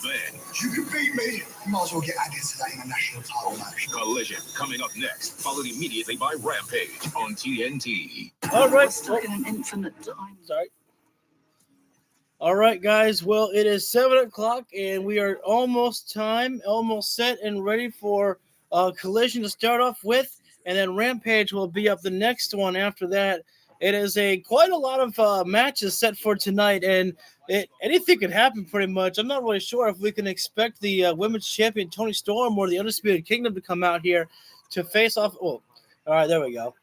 Then you can beat me. You might as well get added to that international title match. Collision coming up next, followed immediately by Rampage on TNT. All right, stuck in an infinite time. Sorry. All right, guys. Well, it is 7:00, and we are almost set and ready for Collision to start off with, and then Rampage will be up the next one after that. It is quite a lot of matches set for tonight, and anything could happen pretty much. I'm not really sure if we can expect the women's champion Toni Storm or the Undisputed Kingdom to come out here to face off. Oh, all right, there we go.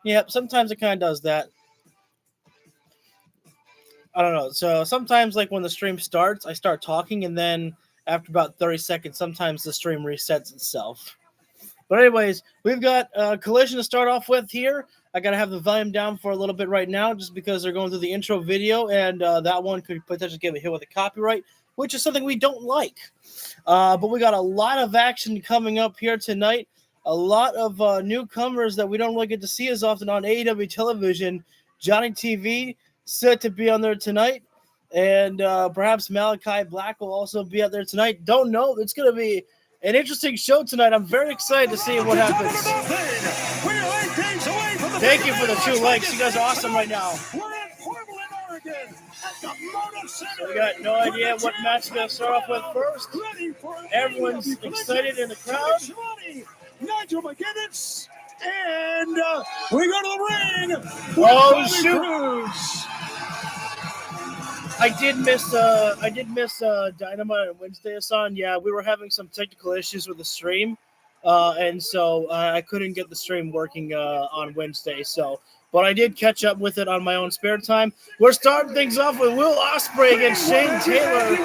Yep, sometimes it kind of does that. I don't know. So sometimes, like when the stream starts, I start talking, and then after about 30 seconds, sometimes the stream resets itself. But anyways, we've got Collision to start off with here. I got to have the volume down for a little bit right now just because they're going through the intro video, and that one could potentially get hit with a copyright, which is something we don't like. But we got a lot of action coming up here tonight. A lot of newcomers that we don't really get to see as often on AEW television. Johnny TV set to be on there tonight, and perhaps Malachi Black will also be out there tonight. Don't know. It's going to be an interesting show tonight. I'm very excited to see what happens. Thank you for the 2 likes. You guys are awesome right now. We got no idea what match we're going to start off with first. Everyone's excited in the crowd. Nigel McGinnis, and we go to the ring. Oh, shoot. I did miss Dynamite on Wednesday, Hassan. Yeah, we were having some technical issues with the stream, and so I couldn't get the stream working on Wednesday. But I did catch up with it on my own spare time. We're starting things off with Will Ospreay against Shane Taylor,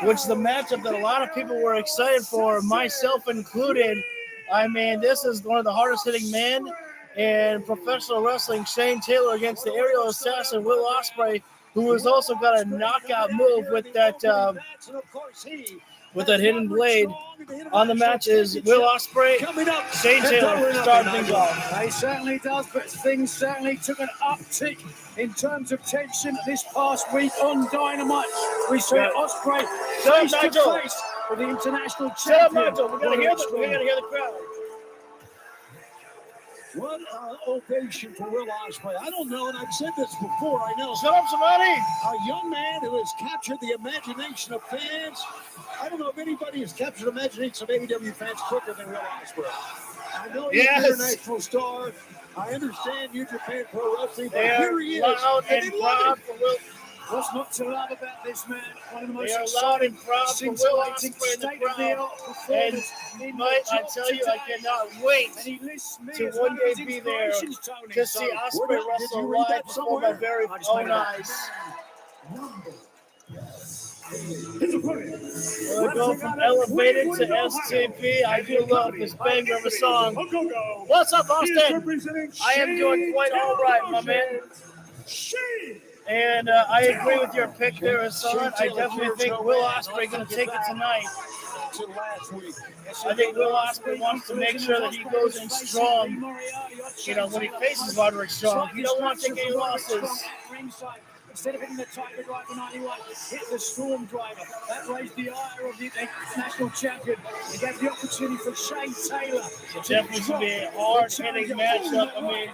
which is the matchup that a lot of people were excited for, myself included. I mean, this is one of the hardest-hitting men in professional wrestling. Shane Taylor against the aerial assassin Will Ospreay, who has also got a knockout move with that hidden blade. On the match is Will Ospreay, Shane Taylor starting things off. He certainly does, but things certainly took an uptick in terms of tension this past week on Dynamite. We saw Ospreay face to face with the international champion. We're gonna hear the crowd. What ovation for Will Ospreay. I don't know, and I've said this before, I know. Shut up, somebody! A young man who has captured the imagination of fans. I don't know if anybody has captured the imagination of AEW fans quicker than Will Ospreay. I know he's an international star. I understand New Japan Pro Wrestling, but here he is. And they love him. What's not to love about this man? One of the most exciting, scintillating, state-of-the-art performance. And I tell you, I cannot wait to one day be there to see Ospreay wrestle live before my very own eyes. We'll go from Elevated to STP. I do love this banger of a song. What's up, Austin? I am doing quite all right, my man. And I agree with your pick there, Hassan. I definitely think Will Ospreay going to take it tonight. I think Will Ospreay wants to make sure that he goes in strong. When he faces Roderick Strong, he don't want to take any losses. Instead of hitting the Tiger Driver 91, hit the Storm Driver. That raised the ire of the national champion. It gave the opportunity for Shane Taylor. It definitely should be a hard-hitting matchup. I mean,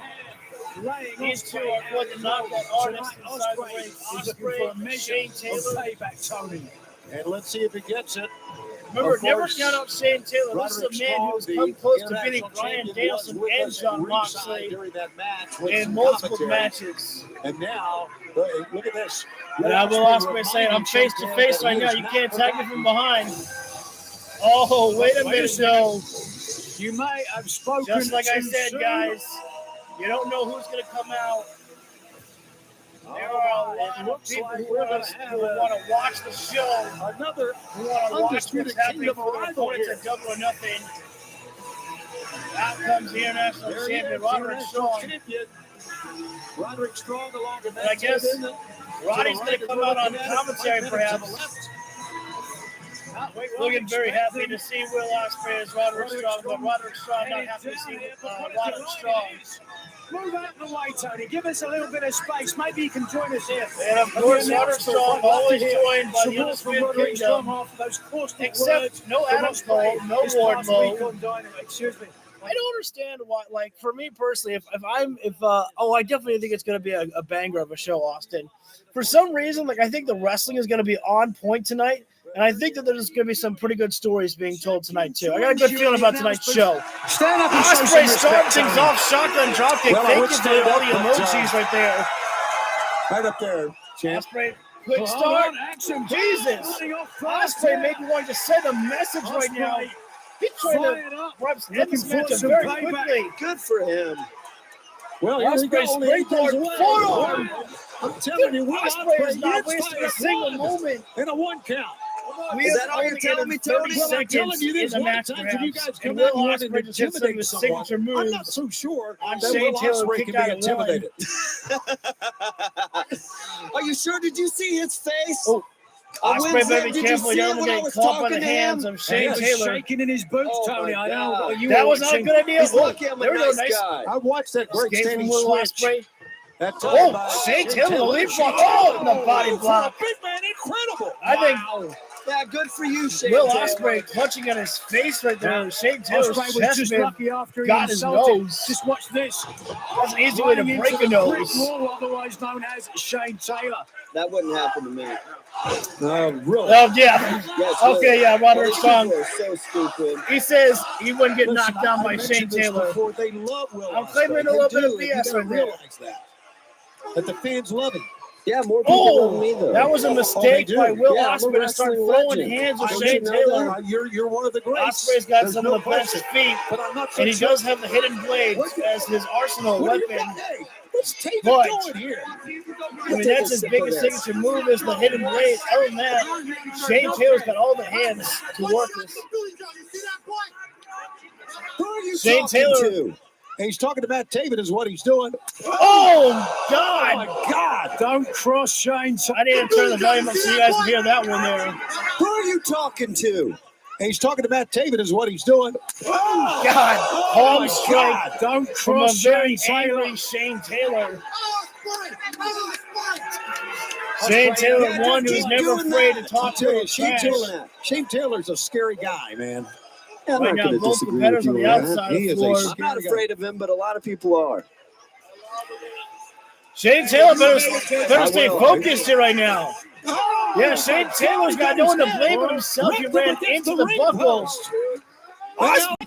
these two are going to knock that artist inside the ring. Ospreay, Shane Taylor. Payback, Tony. And let's see if he gets it. Remember, never count out Shane Taylor. This is a man who's come close to beating Bryan Danielson and Jon Moxley in multiple matches. And now, look at this. Now Will Ospreay saying, I'm face to face right now. You can't attack me from behind. Oh, wait a minute, though. You may have spoken. Just like I said, guys, you don't know who's going to come out. There are a lot of people who want to watch the show. Who want to watch what's happening for their opponents at Double or Nothing. Out comes the international champion, Roderick Strong. Roderick Strong along with I guess Roddy's going to come out on commentary, perhaps. Looking very happy to see Will Ospreay as Roderick Strong, but Roderick Strong not happy to see Roderick Strong. Move out of the way, Tony. Give us a little bit of space. Maybe you can join us here. And of course, Roderick Strong always joined by the Undisputed Kingdom. Except no Adam Cole, no Wardlow. Excuse me. I don't understand why. Like for me personally, I definitely think it's going to be a banger of a show, Austin. For some reason, like I think the wrestling is going to be on point tonight, and I think that there's going to be some pretty good stories being told tonight too. I got a good feeling about tonight's show. Stand up and Ospreay starting things off, shotgun dropkick. Well, Thank you for all the emojis right there. Right up there, champ. Ospreay, quick start. Jesus, Ospreay maybe wanting to send a message right now. He's trying to perhaps end this match very quickly. Good for him. Well, Ospreay springboard forearm. I'm telling you, Ospreay is not wasting a single moment. In a 1 count. Is that all you're telling me, Tony? Well, I'm telling you this, in the match, you guys and come Will out here and Ospreay just hit some of intimidate his someone. signature moves. I'm not so sure on that Shane Will Taylor Ospreay kicked can out be at one. intimidated. Are you sure? Did you see his face? Oh, Ospreay better be Did you careful. see You it don't when I get was caught by talking the to hands him? of Shane He was Taylor. shaking in his boots, Oh, Tony. my I know. God. You That were was not a watching. good idea. He's lucky I'm a There we go, nice nice guy. I watched that great Escape from standing Will switch. Ospreay. That time by Oh, Shane Taylor, the leapfrog. Oh, and the body block. Big man, incredible. I think Yeah, good for you, Shane. Will Taylor. Ospreay clutching at his face right there. Shane Taylor's Ospreay was chest just man lucky after he got his insulted. nose. Just watch this. That's an easy way to Running break into a the brick nose. wall, otherwise known as Shane Taylor. That wouldn't happen to me. Really? Oh, yeah. Yes, Okay, yeah, Roderick Those Strong. people are so stupid. He says he wouldn't get Listen, knocked down I by mentioned Shane this Taylor. before. They love Will I'm Ospreay. claiming a They little bit of do. BS You gotta right there. realize that the fans love him. Yeah, more people love me Oh, though. that was a Oh, mistake they do. by Will Yeah, I'm a Ospreay to start wrestling throwing legend. hands with Don't Shane you know Taylor. that? You're one of the greats. Ospreay's got There's some no of the best question. feet, But I'm not so and he sure. does have the hidden blades as his arsenal What are you weapon. doing? Hey, what's Taylor But- doing here? I mean, that's his biggest signature move is the hidden blade. Other than that, Shane Taylor's got all the hands to work this. Who are you Shane talking Taylor. to? And he's talking to Matt Taven is what he's doing. Oh, Oh, God! my God. Don't cross Shane. I need to turn the volume up so you guys can hear that one there. Who are you talking to? And he's talking to Matt Taven is what he's doing. Oh, God, oh palm my strike God. Don't from a cross very Shane Taylor. angry Shane Taylor. Ospreay, Shane Taylor, yeah, one just who's keep never doing afraid that. to talk I'll tell to you, a trash. Shane Taylor's a scary guy, man. I'm Right not now, going to both disagree competitors with on you the on that. outside He of is the a floor. I'm not afraid of him, but a lot of people are. Shane Taylor better I stay will. focused here right now. Oh, Yeah, Shane Taylor's got no one to blame but himself. He ran into the buckle.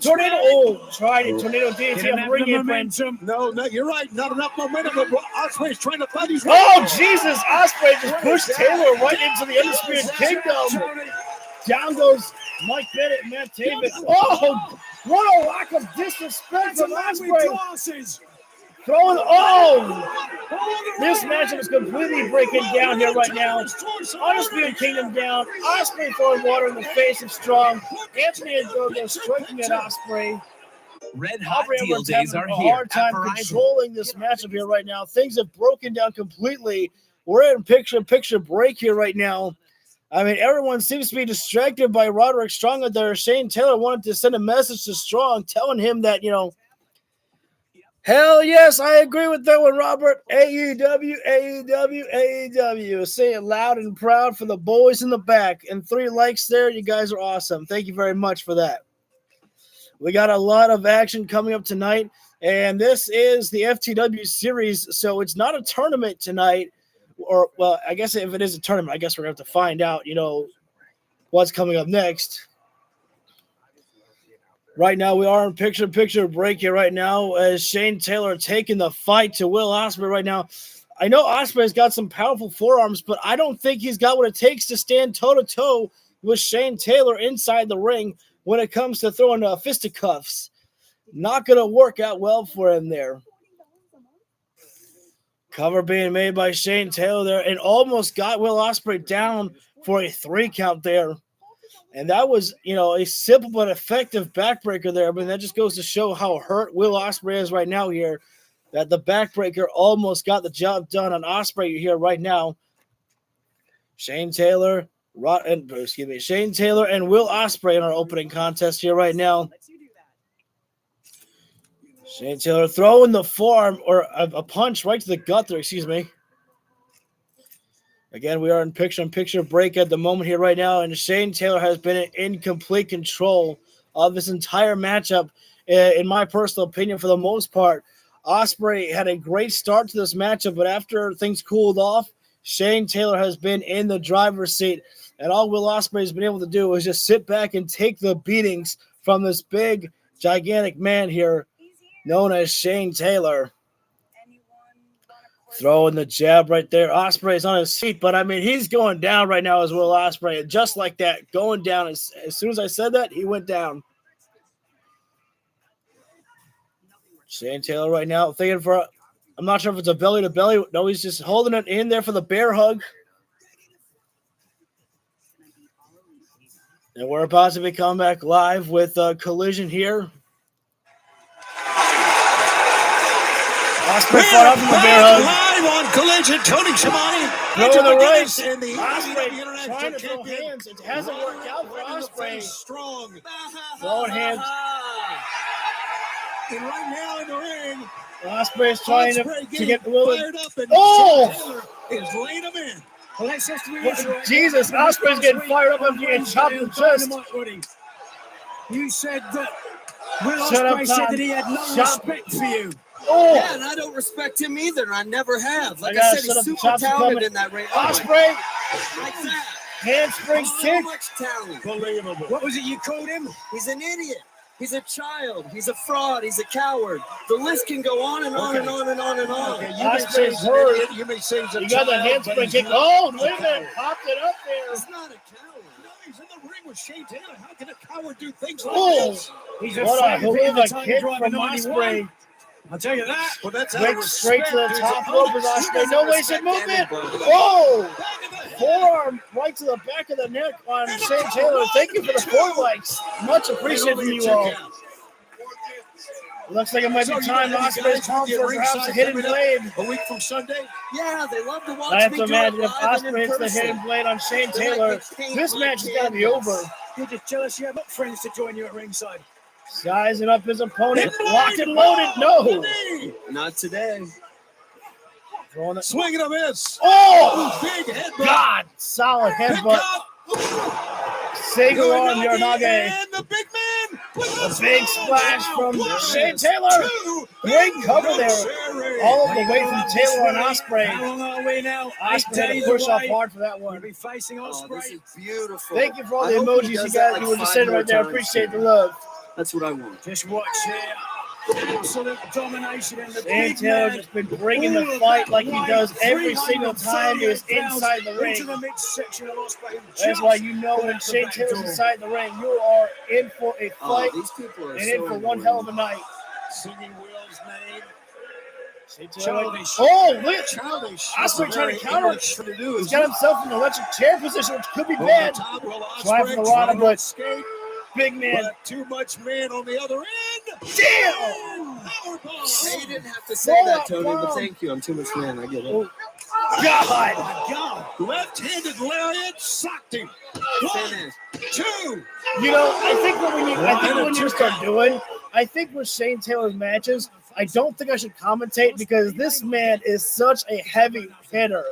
Tornado. Oh, tried it. Tornado DT on the ring apron. No, you're right. Not enough momentum. Ospreay's trying to fight his way. Oh, Jesus. Ospreay just pushed Taylor right into the Undisputed Kingdom. Down goes Mike Bennett and Matt Taven. Oh, what a lack of disrespect from Ospreay. Throwing, this matchup is completely breaking down here right now. Undisputed Kingdom down. Ospreay throwing water in the face of Strong. Anthony and Gogo striking at Ospreay. Red hot Aubrey deal Edwards days having are a here hard at time Verizon. controlling this matchup here right now. Things have broken down completely. We're in picture break here right now. I mean, everyone seems to be distracted by Roderick Strong out there. Shane Taylor wanted to send a message to Strong telling him that, hell yes, I agree with that one, Robert. AEW, AEW, AEW. Say it loud and proud for the boys in the back. And 3 likes there. You guys are awesome. Thank you very much for that. We got a lot of action coming up tonight. And this is the FTW series. So it's not a tournament tonight. Or, well, I guess if it is a tournament, I guess we're going to have to find out, what's coming up next. Right now, we are in picture break here right now as Shane Taylor taking the fight to Will Ospreay right now. I know Ospreay's got some powerful forearms, but I don't think he's got what it takes to stand toe-to-toe with Shane Taylor inside the ring when it comes to throwing fisticuffs. Not going to work out well for him there. Cover being made by Shane Taylor there and almost got Will Ospreay down for a 3 count there. And that was, a simple but effective backbreaker there. I mean, that just goes to show how hurt Will Ospreay is right now here. That the backbreaker almost got the job done on Ospreay here right now. Shane Taylor and Will Ospreay in our opening contest here right now. Shane Taylor throwing the forearm or a punch right to the gut there, excuse me. Again, we are in picture-in-picture break at the moment here right now, and Shane Taylor has been in complete control of this entire matchup, in my personal opinion, for the most part. Ospreay had a great start to this matchup, but after things cooled off, Shane Taylor has been in the driver's seat, and all Will Ospreay has been able to do is just sit back and take the beatings from this big, gigantic man here known as Shane Taylor. Throwing the jab right there. Ospreay's on his feet, but I mean, he's going down right now as Will Ospreay. And just like that, going down. As soon as I said that, he went down. Shane Taylor right now thinking for, I'm not sure if it's a belly to belly. No, he's just holding it in there for the bear hug. And we're about to be coming back live with Collision here. Ospreay fought up from the bear hug. Live on Collision, Tony Schiavone. Throw the right. And the Ospreay trying to throw hands. It hasn't worked out for Ospreay. Strong. Throwing hands. And right now in the ring, Ospreay's trying to get the little. Oh! Is laying him in. Well, let's just reiterate. Jesus, Ospreay's getting fired up and getting chopped in the chest. You said that Will Shut up, Ospreay said Tom. that he had no Shut- respect for you. Oh! Yeah, and I don't respect him either. I never have. Like I I, gotta said, shut he's up, super chops are talented coming. in that ring. Ospreay, Like that. handspring So kick. much talent. Unbelievable. What was it you called him? He's an idiot. He's a child. He's a fraud. He's a coward. The list can go on and on and on and on and on. Okay, you may say Ospreay's he's an hurt. idiot, you may say he's a You got the child, but handspring he's kick. not Oh, a wait a minute. coward. Popped it up there. He's not a coward. No, he's in the ring with Shane Taylor. How can a coward do things like Oh, this? He's what a afraid of being the hula Tiger kick Driver from 91. Ospreay. I'll tell you that. Well, that's out of Went straight to the respect top his rope as opponents. Ospreay. No wasted movement. Oh! Forearm right to the back of the neck on Shane Taylor. Thank you for the 4 likes. Much appreciated from you all. Looks like it might be time Ospreay's calling for perhaps a hidden blade. A week from Sunday? Yeah, they love to watch I have me to do it imagine if live and in Ospreay hits the person. hidden blade on Shane They're Taylor, like the king this of match is the going to be champions. over. You're just jealous you have got friends to join you at ringside. Sizing up his opponent. Locked and loaded. No. Not today. Throwing it. Swing and a miss. Oh! Big headbutt. God! Solid Pick headbutt. up. Single arm Uranage. And the big man. A big splash from Shane Taylor. Great cover there. All of the way from Taylor and How Ospreay. long are we now? 8 Ospreay had to days push off away. hard for that We'll one. be facing Oh, this Ospreay. is beautiful. Thank you for all I the hope he emojis you does guys that you were like just 5 sending more right there. times. Appreciate the love. That's what I want. Just watch here. Absolute domination in the Shane big Taylor man. just been bringing All the of fight that like he weight, does every single time he is 338 inside the pounds ring. into the midsection of Ospreay. That's why you know when Out the Shane back Taylor's door. inside the ring, you are in for a Oh, fight these people are and so in for one hell of a night. Singing Will's name. Shane Taylor. Childish. Oh, look! Childish. Ospreay trying to counter. English to do He's is got himself in an electric chair position, which could be over the bad. top. Will Try for the Ospreay Rana, trying to but escape, big man. but too much man on the other end. Damn! Powerbomb. You didn't have to say that, Tony, but thank you. I'm too much man. I get it. Oh, God! God, left-handed lariat socked him. 1, Finish. 2. You know, I think what we need, I think what we need to start doing, I think with Shane Taylor's matches, I don't think I should commentate because this man is such a heavy hitter.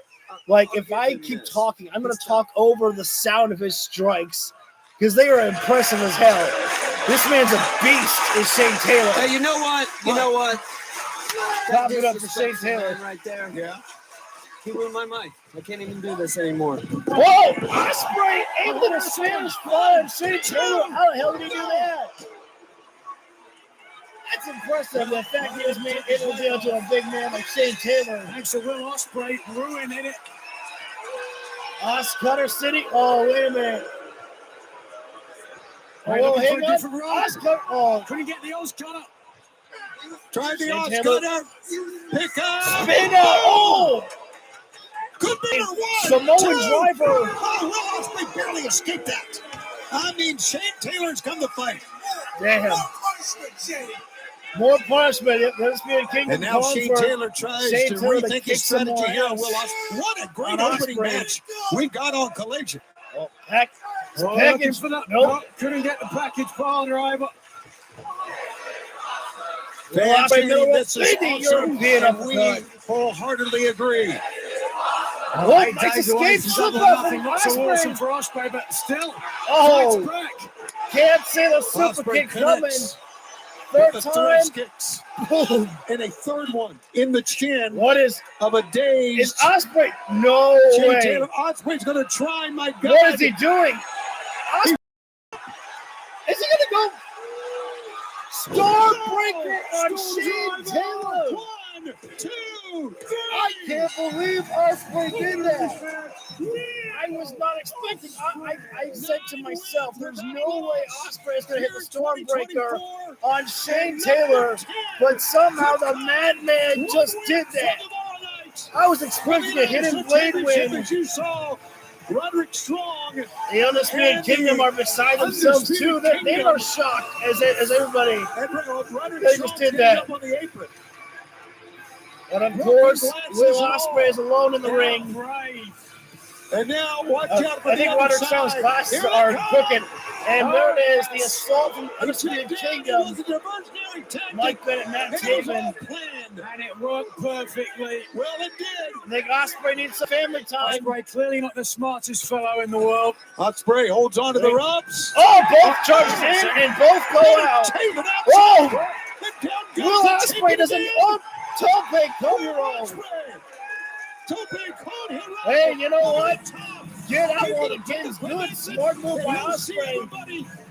Like, if I keep talking, I'm going to talk over the sound of his strikes because they are impressive as hell. This man's a beast, is Shane Taylor. Hey, you know what? You know what? Clap it up for Shane Taylor. Man right there. Yeah. He ruined my mic. I can't even do this anymore. Whoa! Ospreay able to Spanish fly on Shane Taylor. How the hell did he do that? That's impressive. The fact he was made able to deal to a big man like Shane Taylor. Thanks to Will Ospreay ruining it. Cutter City. Oh, wait a minute. Right, Oh, looking for hang a on. different rope. Oscar. Oh, Couldn't get the Oscar. Tried the Shane Taylor. Oscar. Pick up. spin out. Oh, Could be a 1, Samoan 2. driver. Oh, Will Ospreay barely escaped that. I mean, Shane Taylor's come to fight. damn. More punishment. Let's be a Kingdom And now Come Shane for Taylor tries Shane to Taylor to rethink kick his some strategy more here on ass. Will Ospreay. What a great On opening Ospreay. match we've got on Collision. Oh, pack. Oh, looking Package. for that. Nope. No, couldn't get the package pile driver. This is awesome, European and we uppercut. wholeheartedly agree. Oh, nice escape, slip off from Not so awesome Ospreay. for Ospreay, but still. Oh, fights back. can't see the super Ospreay kick coming. connects Third with the time. thrust kicks. Boom. And a third one in the chin What is of a is dazed Ospreay? No Shane way. Taylor. Ospreay's going to try, my God. What is he doing? Is he gonna go Starbreaker on Shane Taylor? 1, 2, 3. I can't believe Ospreay did that. I was not expecting. I said to myself, "There's no way Ospreay is gonna hit the Stormbreaker on Shane Taylor," but somehow the Madman just did that. I was expecting a hidden blade win. As you saw, Roderick Strong. The Undisputed Kingdom are beside themselves too. They are shocked as everybody. They just did that. On the apron. And of course, Will Ospreay is alone in the ring. And now, watch out for I think the other Roderick side. Strong's glasses Here it are comes. cooking. And there it is, the assault from Undisputed It Kingdom. was a diversionary tactic. Mike Bennett, Matt And it was all Taven. planned. And it worked perfectly. Well, it did. I think Ospreay needs some family time. Ospreay clearly not the smartest fellow in the world. Ospreay holds on to the ropes. Oh, both charged in and both go out. Taven out. Oh, And down goes Will the Ospreay Taven doesn't. again. Oh, Tope, come here, roll. Tope caught him. Hey, you know what? Get out while the game's good. Smart move by Ospreay.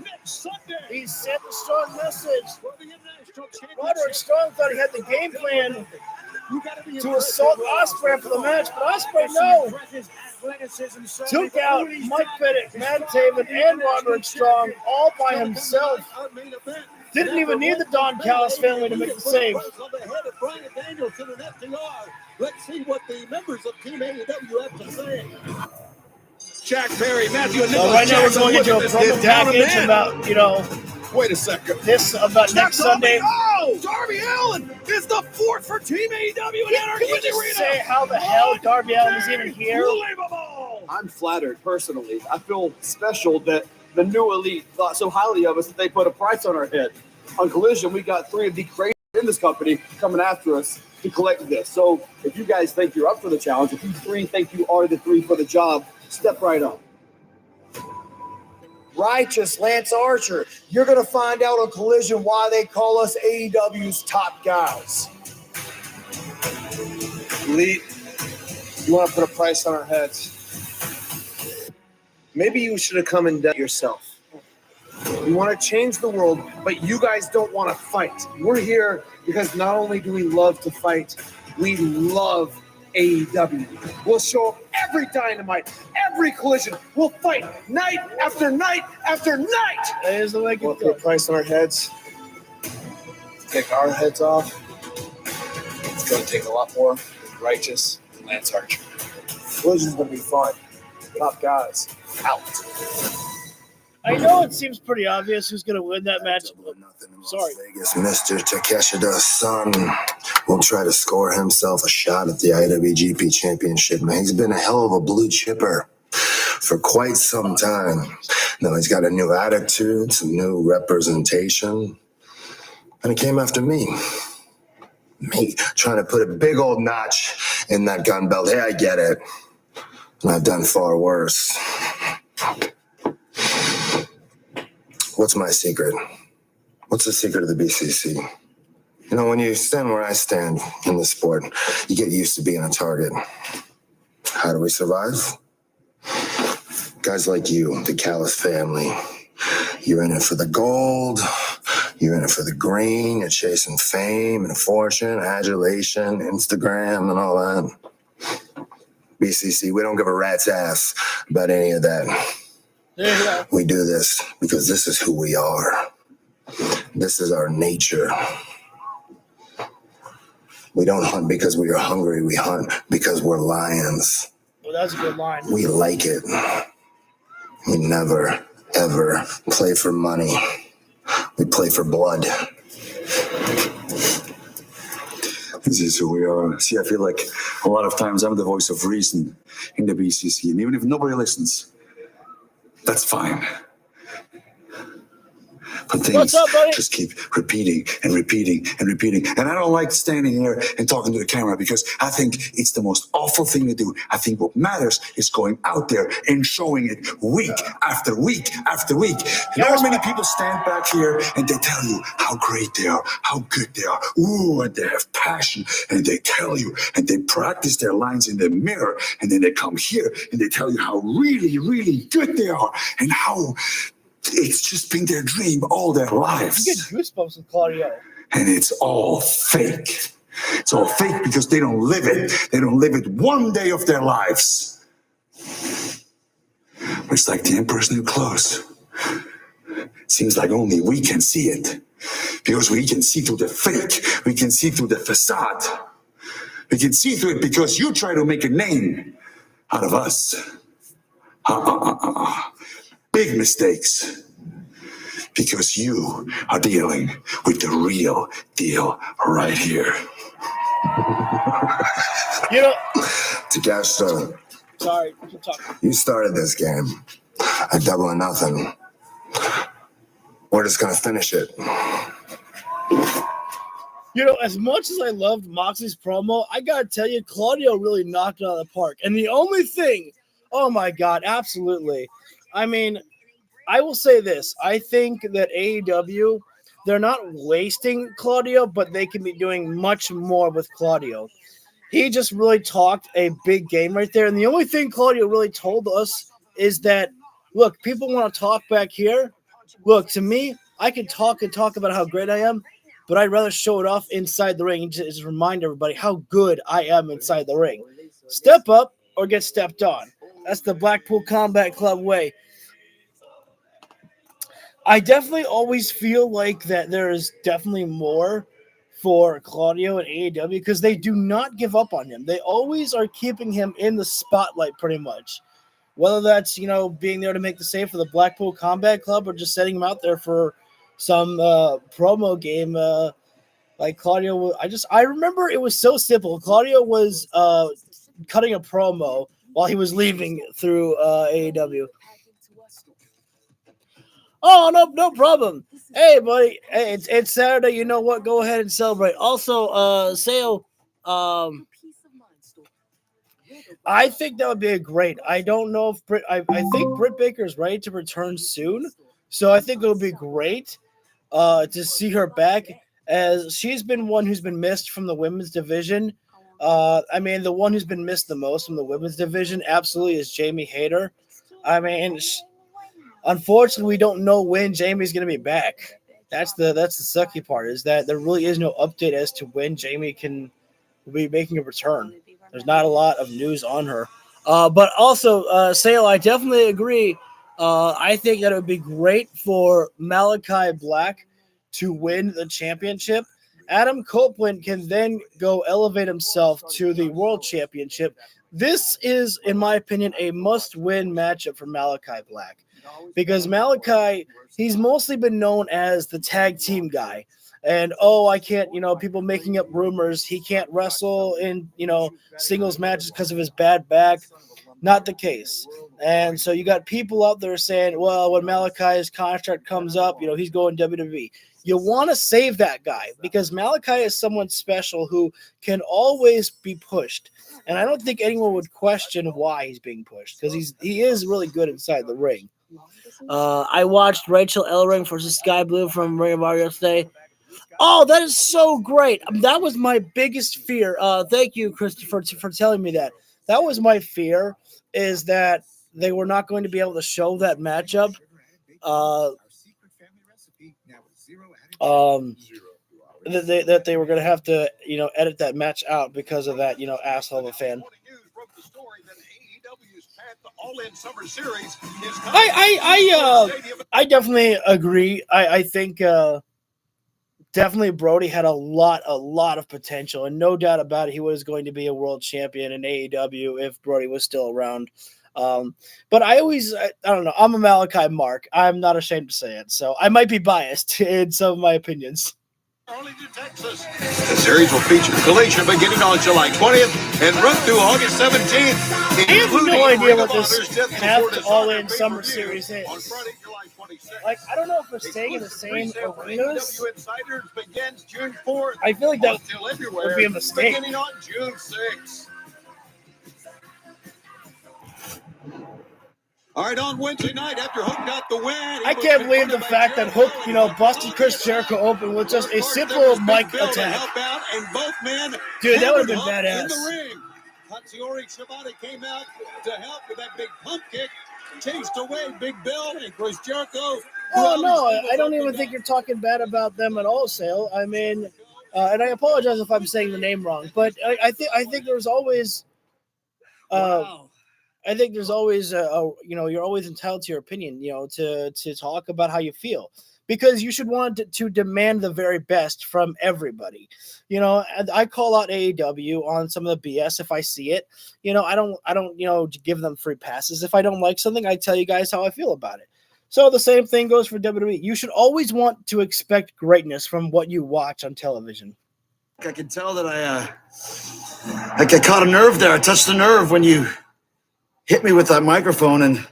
Next Sunday. He sent a strong message. For the International Championship. Roderick Strong thought he had the game plan You gotta be to assault Ospreay for the match, but Ospreay, no. Took out Mike Bennett, Matt Taven, and Roderick Strong all by himself. Didn't even need the Don Callis family to make the save. On the head of Brian Danielson and FTR. Let's see what the members of Team AEW have to say. Jack Perry, Matthew, and So right now we're going into a promo package about, Wait a second. this about next Sunday. Oh, Darby Allin is the fourth for Team AEW in Can we just say how the hell Darby Allin is even here? Unbelievable. I'm flattered personally. I feel special that the new elite thought so highly of us that they put a price on our head. On Collision, we got 3 of the greatest in this company coming after us to collect this. So if you guys think you're up for the challenge, if you 3 think you are the 3 for the job, step right up. Righteous Lance Archer. You're going to find out on Collision why they call us AEW's top guys. Elite, you want to put a price on our heads. Maybe you should have come and done it yourself. You want to change the world, but you guys don't want to fight. We're here because not only do we love to fight, we love AEW. We'll show up every Dynamite, every Collision. We'll fight night after night after night. That is the way it We'll goes. put a price on our heads. Take our heads off. It's going to take a lot more than Righteous and Lance Archer. Collision's going to be fun. Top guys. Out. I know it seems pretty obvious who's going to win that match. Sorry. Vegas, Mr. Takeshita's son will try to score himself a shot at the IWGP Championship. Man, he's been a hell of a blue chipper for quite some time. Now he's got a new attitude, some new representation, and he came after me. Me trying to put a big old notch in that gun belt. Hey, I get it. And I've done far worse. What's my secret? What's the secret of the BCC? You know, when you stand where I stand in the sport, you get used to being a target. How do we survive? Guys like you, the Callis family, you're in it for the gold, you're in it for the green, you're chasing fame and fortune, adulation, Instagram, and all that. BCC, we don't give a rat's ass about any of that. There you go. We do this because this is who we are. This is our nature. We don't hunt because we are hungry. We hunt because we're lions. Well, that's a good line. We like it. We never, ever play for money. We play for blood. This is who we are. See, I feel like a lot of times I'm the voice of reason in the BCC. And even if nobody listens, that's fine. things What's up, buddy? just keep repeating and repeating and repeating. And I don't like standing here and talking to the camera because I think it's the most awful thing to do. I think what matters is going out there and showing it week after week after week. You know how many people stand back here and they tell you how great they are, how good they are. Ooh, and they have passion, and they tell you, and they practice their lines in the mirror, and then they come here and they tell you how really, really good they are and how it's just been their dream all their lives. You get goosebumps with Claudio. And it's all fake. It's all fake because they don't live it. They don't live it one day of their lives. It's like the Emperor's New Clothes. Seems like only we can see it. Because we can see through the fake. We can see through the facade. We can see through it because you try to make a name out of us. Big mistakes. Because you are dealing with the real deal right here. You know, Takeshita, sorry, keep talking. you started this game at 2-0. We're just gonna finish it. You know, as much as I loved Moxley's promo, I gotta tell you, Claudio really knocked it out of the park. And the only thing, oh my God, absolutely. I mean, I will say this. I think that AEW, they're not wasting Claudio, but they can be doing much more with Claudio. He just really talked a big game right there. And the only thing Claudio really told us is that, look, people want to talk back here. Look, to me, I can talk and talk about how great I am, but I'd rather show it off inside the ring and just remind everybody how good I am inside the ring. Step up or get stepped on. That's the Blackpool Combat Club way. I definitely always feel like that there is definitely more for Claudio and AEW because they do not give up on him. They always are keeping him in the spotlight pretty much. Whether that's, you know, being there to make the save for the Blackpool Combat Club or just setting him out there for some promo game like Claudio. I remember it was so simple. Claudio was cutting a promo while he was leaving through AEW. Oh, no problem. Hey, buddy. Hey, it's Saturday. You know what? Go ahead and celebrate. Also, Sale, I think that would be a great. I don't know if I think Britt Baker is ready to return soon. So I think it would be great to see her back, as she's been one who's been missed from the women's division. I mean, the one who's been missed the most from the women's division absolutely is Jamie Hayter. I mean, unfortunately, we don't know when Jamie's going to be back. That's the sucky part, is that there really is no update as to when Jamie can be making a return. There's not a lot of news on her. But also, Sale, I definitely agree. I think that it would be great for Malachi Black to win the championship. Adam Copeland can then go elevate himself to the world championship. This is, in my opinion, a must-win matchup for Malachi Black. Because Malachi, he's mostly been known as the tag team guy. And, I can't, people making up rumors. He can't wrestle in, singles matches because of his bad back. Not the case. And so you got people out there saying, well, when Malachi's contract comes up, he's going WWE. You want to save that guy because Malachi is someone special who can always be pushed. And I don't think anyone would question why he's being pushed because he is really good inside the ring. I watched Rachel Ellering versus Sky Blue from Ring of Honor yesterday. Oh, that is so great. That was my biggest fear. Thank you, Christopher, for telling me that. That was my fear, is that they were not going to be able to show that matchup. That they were going to have to, edit that match out because of that, asshole of a fan. I definitely agree. I think definitely Brody had a lot of potential, and no doubt about it, he was going to be a world champion in AEW if Brody was still around. But I don't know. I'm a Malachi Mark. I'm not ashamed to say it. So I might be biased in some of my opinions. Arlington, Texas. The series will feature Collision beginning on July 20th and run through August 17th. I have no idea what this Path to All In Summer Series is. Like, I don't know if we're staying in the same arenas. Insiders begins June 4th. I feel like that everywhere, would be a mistake. beginning on June 6th. All right, on Wednesday night after Hook got the win. I can't believe the fact that Hook, busted Chris Jericho open with just a simple mic attack. And both men Dude, that would have been in badass. the ring. Shibata came out to help with that big pump kick, chased away Big Bill and Chris Jericho. Oh, no, I don't even think you're talking bad about them at all, Sale. I mean, and I apologize if I'm saying the name wrong, but I think there's always I think there's always you're always entitled to your opinion, to talk about how you feel, because you should want to demand the very best from everybody. And I call out AEW on some of the BS if I see it. I don't give them free passes. If I don't like something, I tell you guys how I feel about it. So the same thing goes for WWE. You should always want to expect greatness from what you watch on television. I can tell that I caught a nerve there. I touched a nerve when you hit me with that microphone and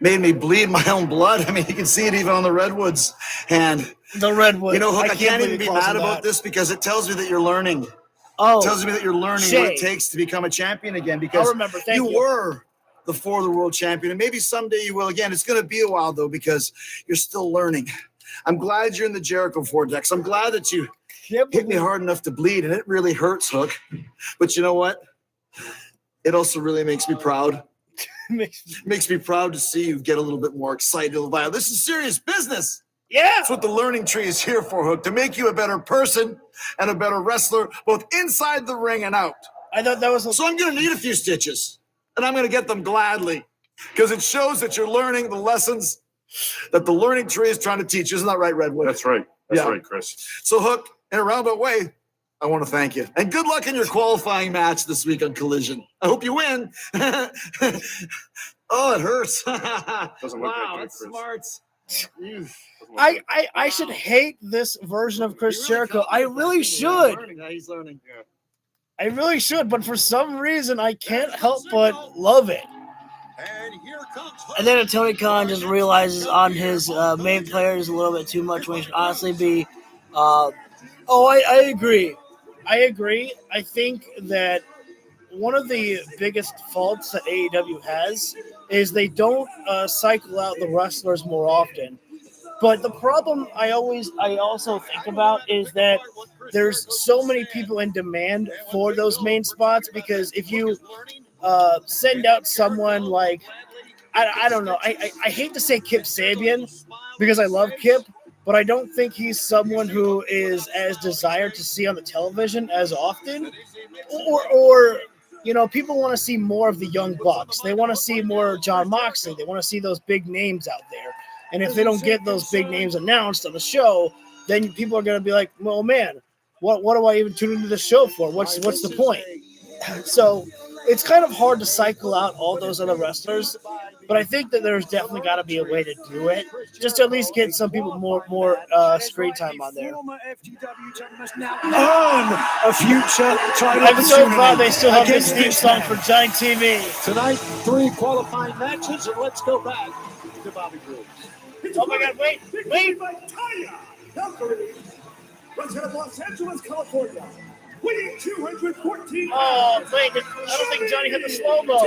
made me bleed my own blood. I mean, you can see it even on the Redwoods. And the Redwoods. Hook, I can't even be mad about this because it tells me that you're learning. Oh, it tells me that you're learning what it takes to become a champion again, because you were the For the World champion, and maybe someday you will again. It's going to be a while, though, because you're still learning. I'm glad you're in the Jericho Vortex. I'm glad that you hit me hard enough to bleed, and it really hurts, Hook. But you know what? It also really makes me proud. Makes me proud to see you get a little bit more excited. This is serious business. Yeah. That's what the learning tree is here for, Hook, to make you a better person and a better wrestler, both inside the ring and out. I thought that was So I'm going to need a few stitches, and I'm going to get them gladly, because it shows that you're learning the lessons that the learning tree is trying to teach. Isn't that right, Redwood? That's right. That's right, Chris. So, Hook, in a roundabout way, I want to thank you. And good luck in your qualifying match this week on Collision. I hope you win. Oh, it hurts. Doesn't look wow, like that's Chris. smart. I should hate this version of Chris Jericho. I really should. He's learning. Yeah. I really should, but for some reason I can't help but love it. And then Tony Khan just realizes on his main players a little bit too much when he should honestly be. I agree. I think that one of the biggest faults that AEW has is they don't cycle out the wrestlers more often. But the problem I also think about is that there's so many people in demand for those main spots, because if you send out someone like, I don't know, I hate to say Kip Sabian because I love Kip, but I don't think he's someone who is as desired to see on the television as often. Or people want to see more of the Young Bucks. They want to see more John Moxley. They want to see those big names out there. And if they don't get those big names announced on the show, then people are going to be like, well, man, what do I even tune into the show for? What's the point? So it's kind of hard to cycle out all those other wrestlers, but I think that there's definitely got to be a way to do it, just to at least get some people more screen time on there. Earn a future title. I'm so glad they still have this theme song for Giant TV. Tonight, 3 qualifying matches, and let's go back to Bobby Grooves. Oh my God! Wait! Valkyrie, resident of Los Angeles, California, weighing 214. Oh, wait! I don't think Johnny hit the slow-mo.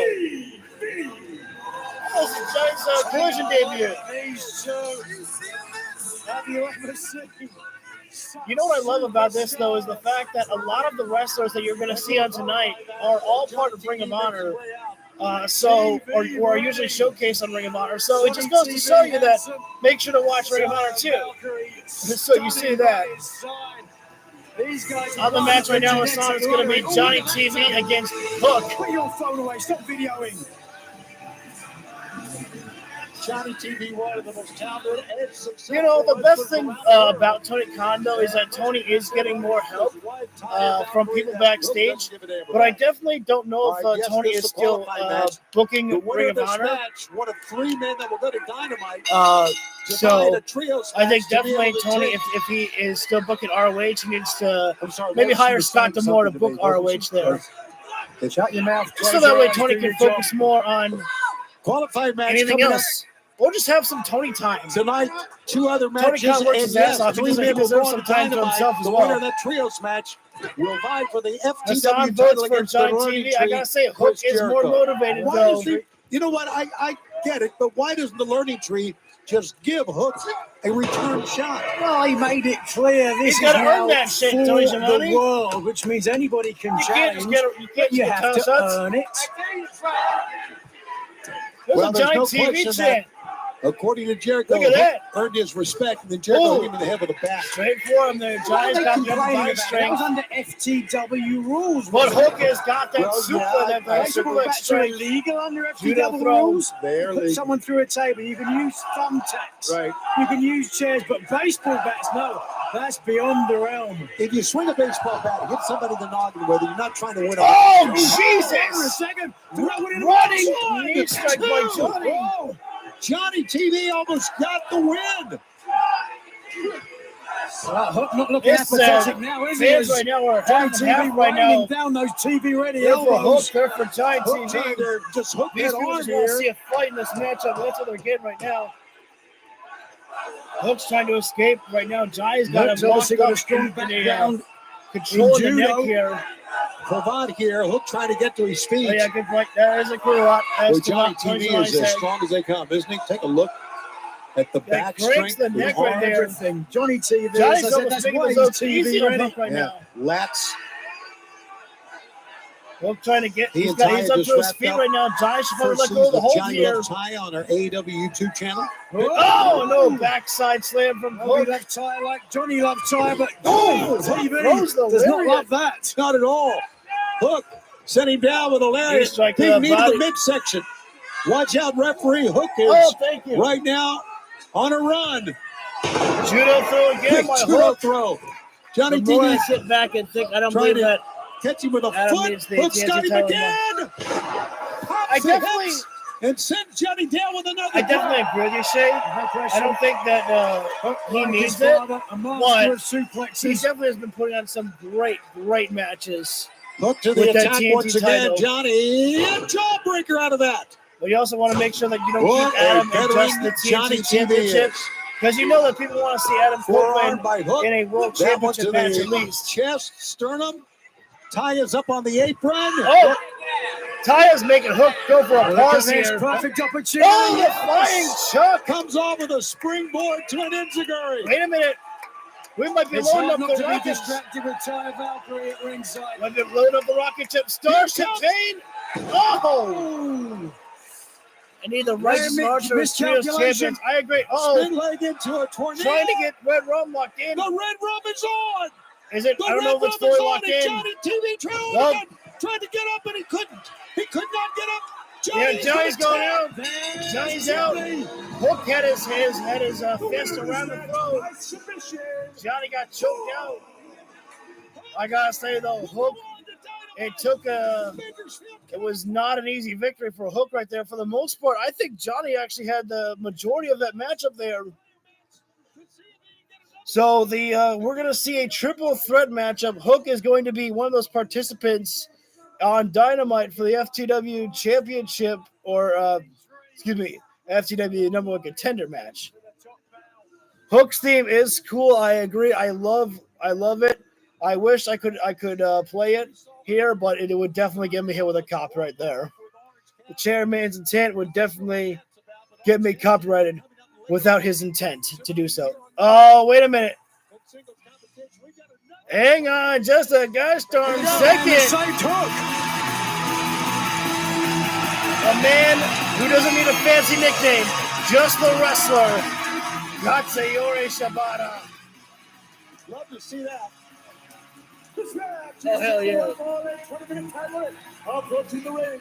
Oh, this is Johnny's Collision debut. You know what I love about this, though, is the fact that a lot of the wrestlers that you're going to see on tonight are all part of Ring of Honor. Or are usually showcased on Ring of Honor. So it just goes to show you that make sure to watch Ring of Honor too. So you see that. On the match right now, it's going to be Johnny TV against Hook. Put your phone away. Stop videoing. Johnny TV, one of the most talented and successful. You know, the best thing about Tony Khan, though, is that Tony is getting more help from people backstage. But I definitely don't know if Tony is still booking Ring of Honor. Match, one of 3 men that will go to Dynamite. So I think definitely Tony, if he is still booking ROH, he needs to maybe hire Scott D'Amore to book ROH there. Shut your mouth. So that way Tony can focus more on qualified match anything else. We'll just have some Tony time. Tonight, 2 other matches. Tony Khan works his ass off. He deserves some time to himself as The winner well. of that trios match will vie for the Hassan FTW votes title for against John the Learning TV. I gotta say, Hook Chris is more Jericho. motivated, Why though. does he, you know what? I get it, but why doesn't the Learning Tree just give Hook a return shot? Well, he made it clear this He's is gotta now earn that shit, for Tony the Giamatti. world, which means anybody can You can't challenge. just get it. You can't You just have get to toss-ups. earn it. There's Well, a there's giant no TV question chant. that, according to Jericho, Look at that. earned his respect, and then Jericho Ooh. hit him in the head with a bat. Straight for him there. Why are Giants they got the complaining upper about that? That was strength. under FTW rules. But wasn't it? Hook has got that Well, super, yeah, that I super But that's strength. illegal under Judo FTW throw. rules. They're You put legal. someone through a table. You can use thumbtacks. Right. You can use chairs, but baseball bats, no. That's beyond the realm. If you swing a baseball bat, hit somebody in the noggin, whether you're not trying to win a Oh, Hang on a Jesus! second. Throw it in Running one, knee strike by two. Johnny. Oh, Johnny TV almost got the win. Hook not looking This apathetic now, is he? fans right now are Giant half and half TV right raining now. down those TV-ready They're for Hook, elbows. they're for Giant Hook trying TV. to just hook These that people arm just want to see here. a fight in this matchup. That's what they're getting right now. Hook's trying to escape right now. Giant's got Hook's him locked obviously got a up strong in the background control in the neck judo. here. Provad here. Hook trying to get to his feet. Oh, yeah, good point. That is a cool lot. Well, As Johnny Tony TV Giamatti is as said. strong as they come, isn't he? Take a look at the Yeah, back breaks strength. the his neck right arm, there. Everything. Johnny TV, as I Johnny's said, almost that's making why his own he's easy TV on ready. Hook right Yeah, now. lats. Hook trying to get. He He's and got. Ty He's up just to his wrapped feet up right now. Giant should probably First let go of the season of hold Johnny here. Left Tie on our AEW YouTube channel. Oh no! Backside slam from Oh, Hook. he left tire like Johnny loved tire, but Oh, TV throws the does not lariat. love that. Not at all. Hook set him down with a Knee lariat. strike to Big the knee to body. the midsection. Watch out, referee. Hook is Oh, thank you. right now on a run. Judo throw again Big by judo Hook. throw. Johnny The more I TV sit back and think, I don't trying believe that. catch him with a Adam foot. needs the Hook's TNT got him title again. I definitely, And sends Johnny down with another. I definitely agree with you, Shay. I don't think that he Like needs his it. father, a but master of He suplexes. definitely has been putting on some great matches. Hook to the with that attack TNT once again. title. Johnny, a jawbreaker out of that. But you also want to make sure that you don't What keep Adam a in just veteran the Johnny TNT TV Championship. is. Because you know that people want to see Adam Forearm Copeland by Hook. in a World That one to Championship match at the least. chest, sternum. Ty is up on the apron. Oh! Taya's making Hook go for a pause here. Perfect opportunity. Oh, the flying chuck! Comes off with a springboard to an enziguri. Wait a minute. We might be It's loading hard up not the to be rockets. distracted with Ty Valkyrie at ringside. Might be loading up the rocket ship. Starship Pain. Oh! I need the righteous Archer as Trios miscalculation. champions. I agree. Oh, Spin leg into a tornado. trying to get Red Rum locked in. The red rum is on. Is it? The I don't red know if it's rum is fully on. locked And in. Johnny TV trailing Well- again. Tried to get up and he couldn't. He could not get up. Yeah, Johnny's Johnny's going out. There's Johnny's out. Johnny. Hook had his fist around the throat. Johnny got choked out. I gotta say though, Hook. It was not an easy victory for Hook right there. For the most part, I think Johnny actually had the majority of that matchup there. So we're gonna see a triple threat matchup. Hook is going to be one of those participants on Dynamite for the FTW Championship, or FTW number one contender match. Hook's theme is cool. I agree. I love it. I wish I could play it here, but it would definitely get me hit with a copyright there. The chairman's intent would definitely get me copyrighted without his intent to do so. Oh, wait a minute. Hang on, just a gosh darn second. A man who doesn't need a fancy nickname, just the wrestler, Katsuyori Shibata. Love to see that. This match Oh, hell yeah. Approaching the ring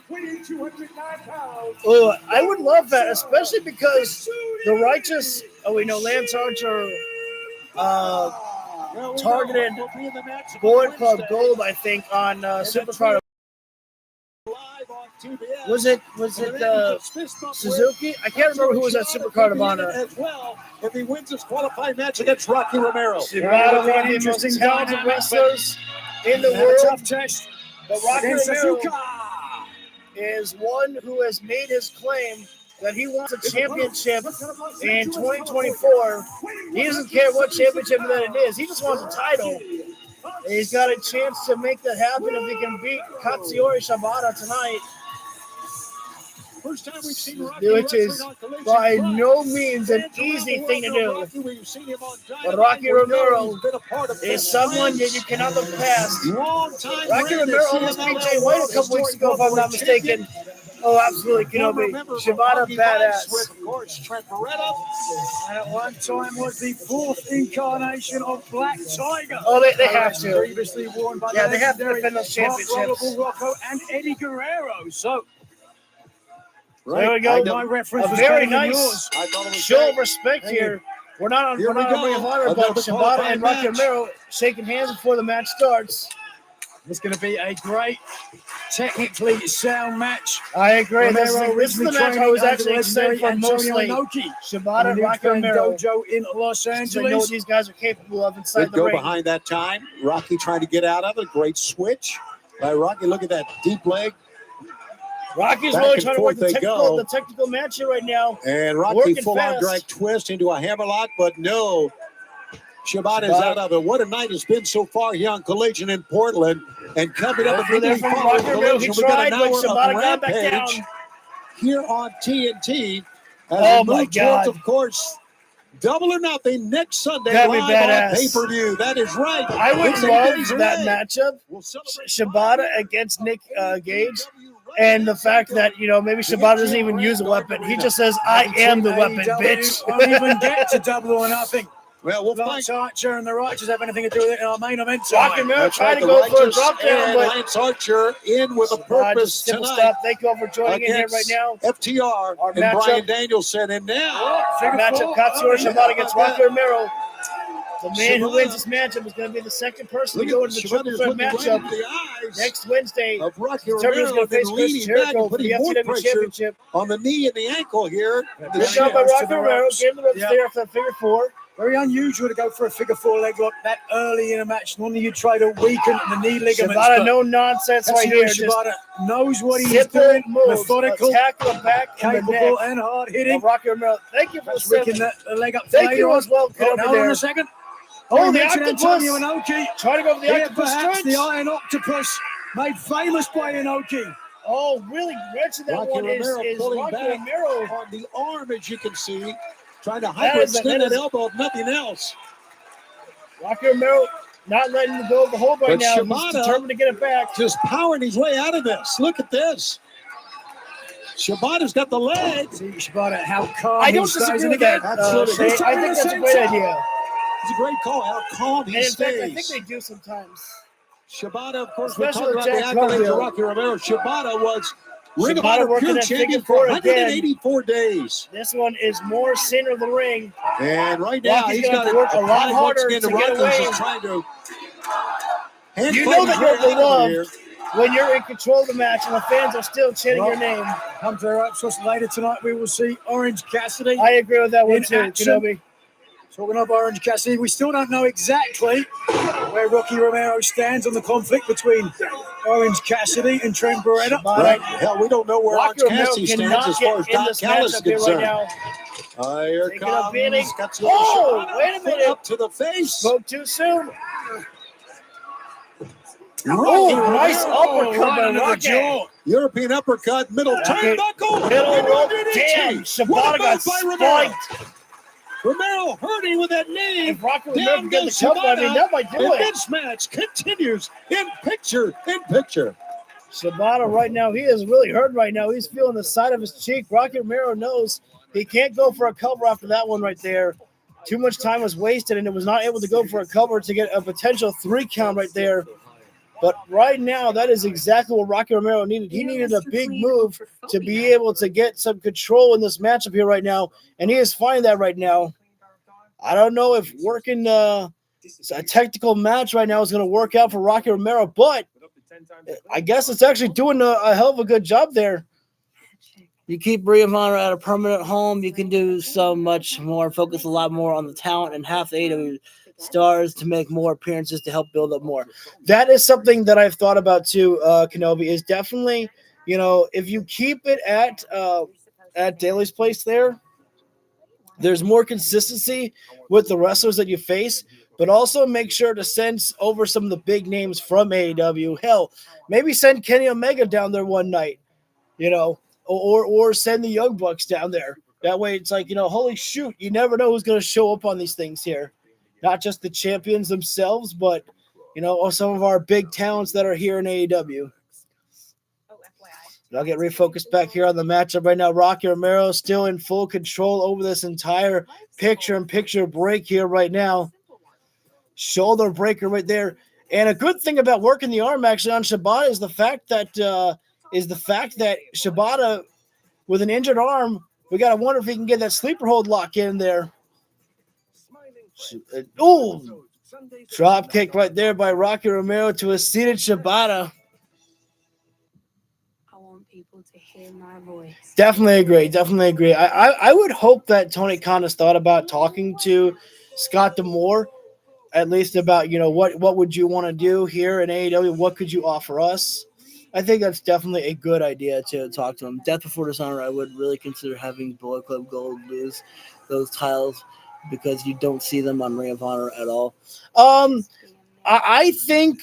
weighing 209 pounds. Oh, I would love that, especially because the Righteous, Lance Archer targeted Bullet Club Gold, I think, on Supercard. Was it Suzuki? I can't remember who was at Supercard of Honor. As well, if he wins his qualifying match against Rocky Romero. Shibata, one of the most talented wrestlers in the world. Tough test. But Rocky Romero is one who has made his claim that he wants a championship in 2024. He doesn't care what championship that it is. He just wants a title. And he's got a chance to make that happen if he can beat Katsuyori Shibata tonight. First time we've seen Rocky, which is by no means an easy thing to do. But Rocky Romero is someone that you cannot look past. Rocky Romero almost beat Jay White a couple weeks ago, if I'm not mistaken. Oh, absolutely, Kenobi. Shibata, badass. Of course, Trent Beretta, and at one time was the fourth incarnation of Black Tiger. Oh, they have to. Previously worn by they have to defend those championships. Rocco and Eddie Guerrero. So, there we go. My reference a very nice show of respect here. We're not on Ring of Honor, but Shibata and Rocky Romero shaking hands before the match starts. It's going to be a great, technically sound match. I agree. This is the match I was actually excited for mostly. Shibata and Rocky Romero dojo in Los Angeles. I know what these guys are capable of inside the ring. ring. Behind that time. Rocky trying to get out of it. Great switch by Rocky. Look at that deep leg. Rocky's really trying to work the technical match here right now. And Rocky full-on drag twist into a hammerlock, but no. Shibata's out of it. What a night it's been so far here on Collision in Portland. And coming up immediately following Collision, we got an hour of Rampage here on TNT. As we move towards, of course, Double or Nothing next Sunday live on pay-per-view. That is right. I would love that matchup. Shibata against Nick Gage. And the fact that, maybe Shibata doesn't even use a weapon. He just says, I am the weapon, bitch. Won't even get to Double or Nothing. Well, we'll find Archer and the Righteous have anything to do with it in our main event. Rocky Romero trying to go for a drop down, but Lance Archer in with a purpose tonight. Stop. Thank you all for joining in here right now. FTR and Brian Danielson, and now matchup Katsuyori Shibata against Rocky Romero. The man who wins this matchup is going to be the second person to go into the triple threat matchup next Wednesday. Rocky Romero going to face Chris Jericho for the FTW Championship. On the knee and the ankle here. Good job by Rocky Romero. Getting the ropes there for the figure four. Very unusual to go for a figure four leg lock that early in a match. Normally you try to weaken the knee ligaments. Shibata, no nonsense right here. Shibata knows what he's doing. Methodical, tackle the back, capable, and hard hitting. Rocky Romero, thank you for the leg up. Thank you as well. Hold on a second. Oh, the octopus. Inoki. Trying to go for the octopus perhaps the Iron Octopus made famous by Inoki. Oh, really wretched that one is Rocky Romero. On the arm, as you can see. Trying to hyperextend that elbow, if nothing else. Rocky Romero not letting him go of the hold right now. Shibata, he's determined to get it back. Just powering his way out of this. Look at this. Shibata's got the leg. See Shibata, how calm I don't disagree with that. Absolutely. I think that's a great idea. It's a great call. How calm he stays. Fact, I think they do sometimes. Shibata, of course, we talked about the accolades of Rocky Romero. Shibata was Ring of Honor Pure champion for 184 days. This one is more center of the ring. And right now, he's got to work a lot harder to get away. Trying to you know that what we love when you're in control of the match and the fans are still chanting your name. Come to our episodes later tonight. We will see Orange Cassidy. I agree with that one too, Kenobi. Talking of Orange Cassidy, we still don't know exactly where Rocky Romero stands on the conflict between Orange Cassidy and Trent Beretta. Right? Hell, we don't know where Orange Cassidy stands as far as Don Callis is concerned. Here comes Katsuyori. Oh, wait a minute. Up to the face. Spoke too soon. Oh, nice uppercut by Rocky. European uppercut, middle turnbuckle. Middle rope. Damn, Shibata got spiked. Romero hurting with that knee. If Rocky Romero can get the cover, I mean, that might do it. This match continues in picture. Shibata right now, he is really hurt right now. He's feeling the side of his cheek. Rocky Romero knows he can't go for a cover after that one right there. Too much time was wasted, and it was not able to go for a cover to get a potential 3 count right there. But right now, that is exactly what Rocky Romero needed. He needed a big move to be able to get some control in this matchup here right now, and he is finding that right now. I don't know if working a technical match right now is going to work out for Rocky Romero, but I guess it's actually doing a hell of a good job there. You keep Ring of Honor at a permanent home, you can do so much more, focus a lot more on the talent and have the AEW stars to make more appearances to help build up more. That is something that I've thought about too, Kenobi, is definitely, if you keep it at Daly's place there's more consistency with the wrestlers that you face, but also make sure to send over some of the big names from AEW. Hell, maybe send Kenny Omega down there one night, or send the Young Bucks down there. That way it's like, holy shoot, you never know who's going to show up on these things here. Not just the champions themselves, but, some of our big talents that are here in AEW. I'll get refocused back here on the matchup right now. Rocky Romero still in full control over this entire picture-in-picture break here right now. Shoulder breaker right there. And a good thing about working the arm actually on Shibata is the fact that Shibata, with an injured arm, we got to wonder if he can get that sleeper hold lock in there. Ooh, drop kick right there by Rocky Romero to a seated Shibata. I want people to hear my voice. Definitely agree. I would hope that Tony Khan has thought about talking to Scott D'Amore, at least about, what would you want to do here in AEW? What could you offer us? I think that's definitely a good idea to talk to him. Death Before Dishonor, I would really consider having Bullet Club Gold lose those titles because you don't see them on Ring of Honor at all. I think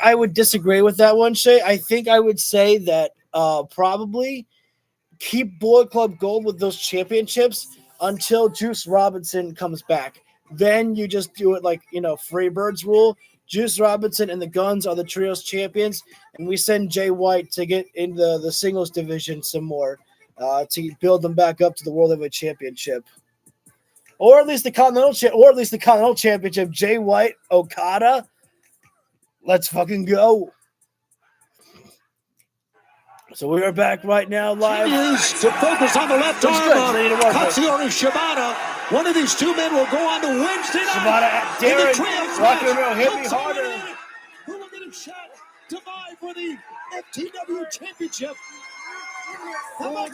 I would disagree with that one, Shay. I think I would say that probably keep Bullet Club Gold with those championships until Juice Robinson comes back. Then you just do it like, Freebirds rule. Juice Robinson and the Guns are the trios champions, and we send Jay White to get into the singles division some more to build them back up to the World Heavyweight Championship. Or at least the Continental Championship. Jay White, Okada. Let's fucking go. So we are back right now live. To focus on the left arm of Katsuyori Shibata. One of these two men will go on to Wednesday night. Shibata at Darren. Rocky Romero hit me harder. Who will get a shot to vie for the FTW Championship? How about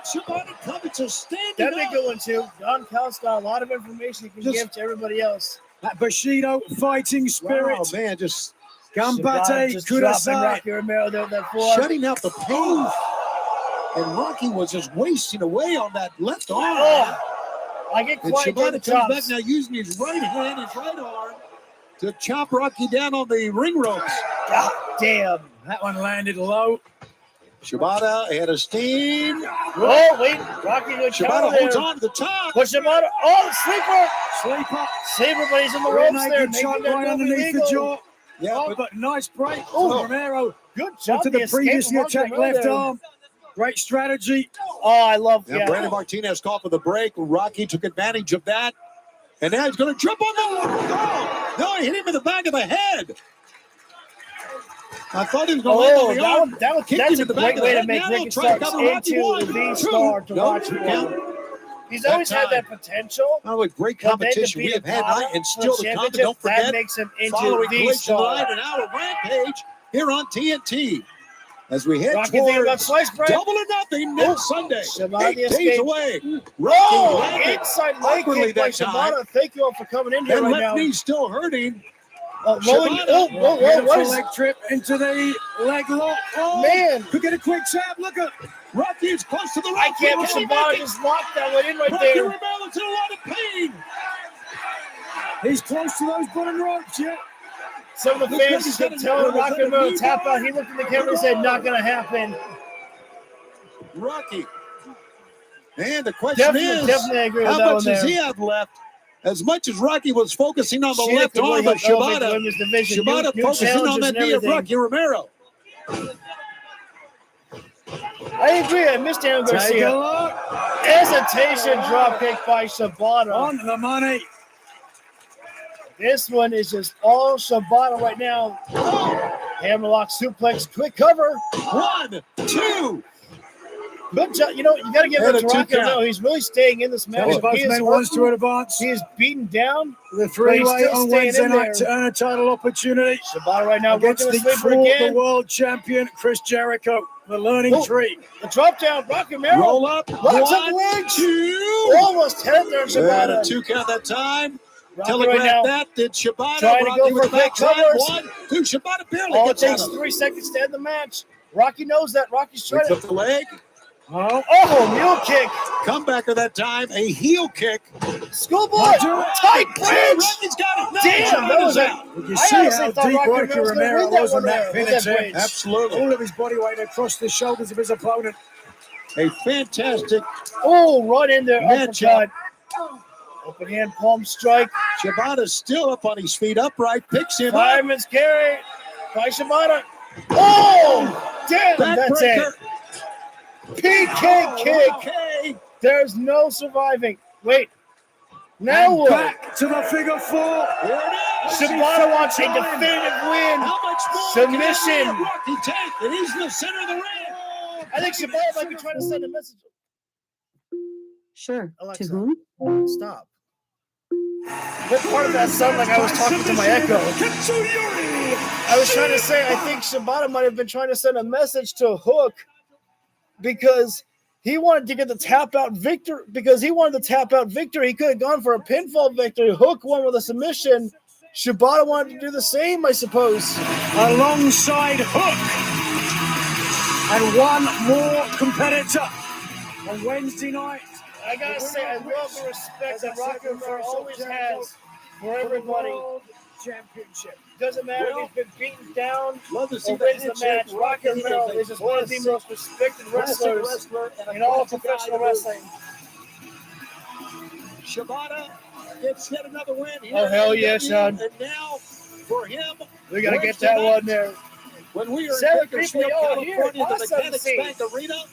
Shibata coming to stand That'd be a good one, too. Don Cal's got a lot of information he can give to everybody else. That Bushido fighting spirit. Oh, man, just Gambate, Kudasai. Shutting out the pain. And Rocky was just wasting away on that left arm. Oh, I get quite and Shibata comes back now using his right hand, his right arm, to chop Rocky down on the ring ropes. God damn. That one landed low. Shibata ahead of steam. Oh, wait. Rocky good Shibata holds on to the top. But Shibata, sleeper, but he's in the ropes there. Shot right underneath the jaw. Yeah, but nice break. Oh, Romero. Good job. To the previously attacked left arm. Great strategy. Oh, I love that. Brandon Martinez called for the break. Rocky took advantage of that. And now he's going to jump on the wall. Oh, no, he hit him in the back of the head. I thought he was going to land on the arm. That's a great way to make Ricky Starks into the V-star to watch him. He's always had that potential. Oh, a great competition we have had tonight, and still to come. Don't forget, that makes him into following Collision V-star. an hour Rampage here on TNT. As we head Rocky towards Double or Nothing next Sunday. 8 days away. Rocky inside leg kick by Shibata. Thank you all for coming in here right now. Left knee still hurting. What is leg trip into the leg lock. Oh, man. Could get a quick jab. Look at Rocky is close to the rope. I can't believe Shibata just locked that one in right there. Rocky Romero's in a lot of pain. He's close to those bottom ropes yet. Some of the fans kept telling Rocky Romero to tap out. He looked at the camera and said, not going to happen. Rocky. And the question is, definitely agree with how that much one does there. he have left? As much as Rocky was focusing on the left arm of Shibata, Shibata focusing on that knee of Rocky Romero. I agree. I missed Daniel Garcia. Hesitation drop kick by Shibata. On the money. This one is just all Shibata right now. Hammerlock suplex, quick cover. 1, 2. Good job. You know, you got to give it to Rocky. No, he's really staying in this match. Both men wants to advance. He is beaten down. The three-way on Wednesday night to earn a title opportunity. Shibata right now against the world champion Chris Jericho. The learning tree. The drop down. Rocky Romero. Roll up. Locks up the 1, leg. 2. Almost head there, Shibata. 2 count that time. Rocky Telegraph right now. that. Did Shibata. Trying to go for quick covers. 1, 2. Shibata barely All it gets takes out of 3 seconds to end the match. Rocky knows that. Rocky's trying Picks to. up the leg. Oh, mule kick. Comeback of that time. A heel kick. Schoolboy. Tight bridge. Rocky's got it. No, Damn, that was out. out. You I see honestly how thought deep Rocky Rocky was gonna Romero win that was on one that there, finish. bridge. Absolutely. All of his body weight across the shoulders of his opponent. A fantastic Run in there. matchup. Open hand palm strike. Shibata's still up on his feet upright. Picks him up. Fireman's carry by Shibata. Oh, damn, that's it. PK kick. Okay. There's no surviving. Wait. Now And what? back to the figure 4. Here it is. Shibata wants a definitive win. How much more Submission. can Rocky take? And he's in the center of the ring. I think Shibata might be trying to send a message. Sure. Alexa. To whom? Stop. What part of that sounded like I was talking to my echo? I was trying to say I think Shibata might have been trying to send a message to Hook because he wanted to get the tap out victory. Because he wanted the tap out victory, he could have gone for a pinfall victory. Hook won with a submission. Shibata wanted to do the same, I suppose. Alongside Hook. And one more competitor on Wednesday night. I gotta say, I love the respect that Rocky Romero always has for everybody. Championship. Doesn't matter if he's been beaten down Love to see or wins the match. Rocky Rocky Romero is just one of the most respected wrestlers in all of professional wrestling. Shibata gets yet another win. Oh, hell yeah, Chhun. And now for him, We gotta get that one there. when we are in 7 Bakersfield, people all here. California, the Awesome Mechanics to Bank see. Arena.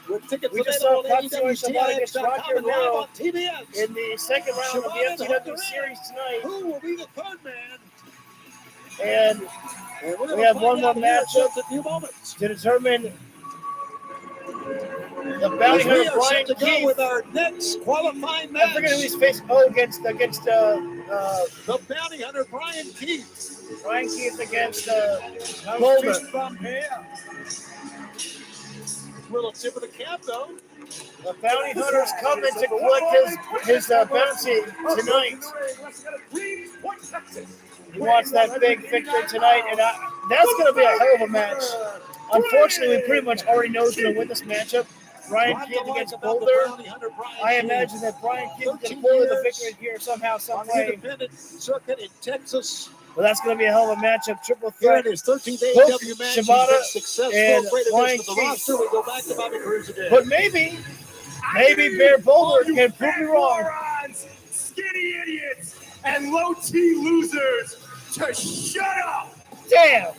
With tickets We just saw available Katsuya on Shibata against Rocky AEW.com and live Romero on TBS. in the second round of the Shibata FTW to series tonight. Who will be the third man? And And we're we gonna have find one more out here in matchup just a few moments. to determine the bounty As we hunter are Brian set to go Keith. with our next qualifying I match. forget who he's facing. Oh, against the bounty hunter Brian Keith. Brian Keith against No Boulder. fist bump here. Little tip of the cap though. The bounty hunter's coming to collect his bounty tonight. He wants that big victory tonight, and that's going to be a hell of a match. Unfortunately, we pretty much already know who's going to win this matchup. Brian Keith against Boulder. I imagine that Brian Keith is going to pull the victory here somehow, some way. Independent circuit in Texas. But that's going to be a hell of a matchup. Triple Here threat. it is, 13th Hook, AEW match. Shibata, He's been successful. and Great Brian addition to the Keith. roster. We go back to Bobby Cruz again. But maybe Bear Boulder can prove me wrong. Morons, skinny idiots, and low T losers to shut up. Damn.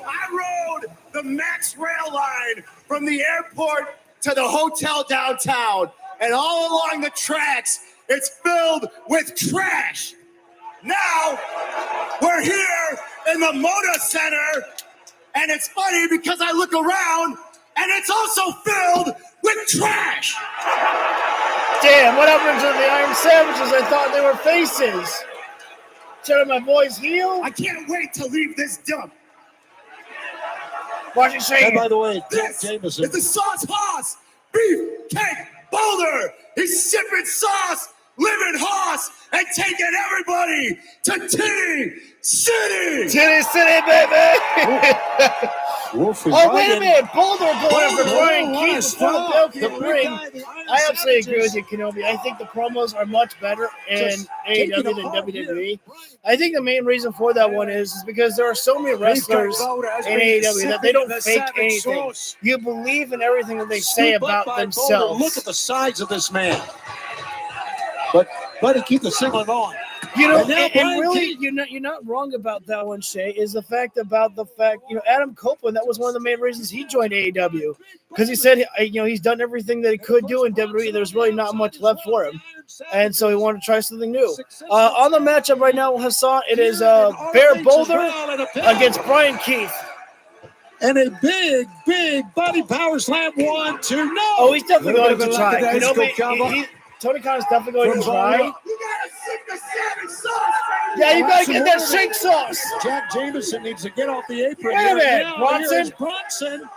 I rode the Max Rail line from the airport to the hotel downtown, and all along the tracks, it's filled with trash. Now, we're here in the Moda Center, and it's funny because I look around, and it's also filled with trash. Damn, what happened to the Iron Savages? I thought they were faces. Turn my boys heel. I can't wait to leave this dump. Watch it shake. And by the way, This Jameson. is the Sauce Hoss Beef Cake Boulder. He's shipping sauce, living hoss, and taking everybody to Titty City. Titty City, baby. Oh, wait a minute. Boulder going after Brian Keith before the bell can ring. I absolutely agree with you, Kenobi. I think the promos are much better in AEW than WWE. I think the main reason for that one is because there are so many wrestlers in AEW that they don't fake anything. You believe in everything that they say about themselves. Look at the size of this man. But Buddy, keep the singlet on. You know, And now and Brian really, Keith. you're not wrong about that one, Shay. Is the fact, Adam Copeland. That was one of the main reasons he joined AEW, because he said, he's done everything that he could do in WWE. There's really not much left for him, and so he wanted to try something new. On the matchup right now, Hassan, it is Bear Boulder against Brian Keith. And a big body power slam. 1, 2, no. Oh, he's definitely Little going bit to of a try. lackadaisical Tony Khan is definitely going to From try. Boulder. Yeah, you got to get that shake sauce. Jack Jameson needs to get off the apron. Wait a minute, Now, Bronson. here's Bronson.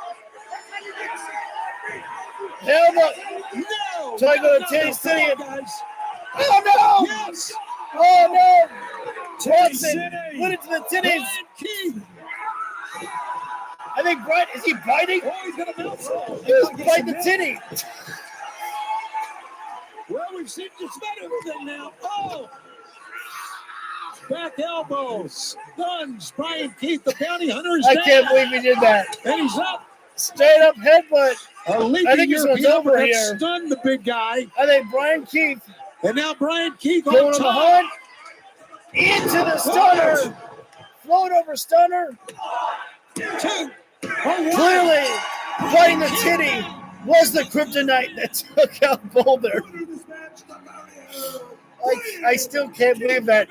Hell no. No. Try to go to no, Titty no, City. come on, guys. Oh, no. Yes. Oh, no. Titty Bronson City. went into the titties. Brian Keith. I think Brian, is he biting? Oh, he's going to bounce off. He was biting the titty. Well, we've seen just about everything now. Oh! Back elbows. Guns. Brian Keith, the bounty hunter, is I down. can't believe he did that. And he's up. Straight up headbutt. A leaping I think this one's European over uppercut here. stunned the big guy. I think Brian Keith And now Brian Keith going on on the top. hunt. Into the stunner. Float over stunner. 2. Oh, 1. Clearly, biting the titty was the kryptonite that took out Boulder. I still can't believe that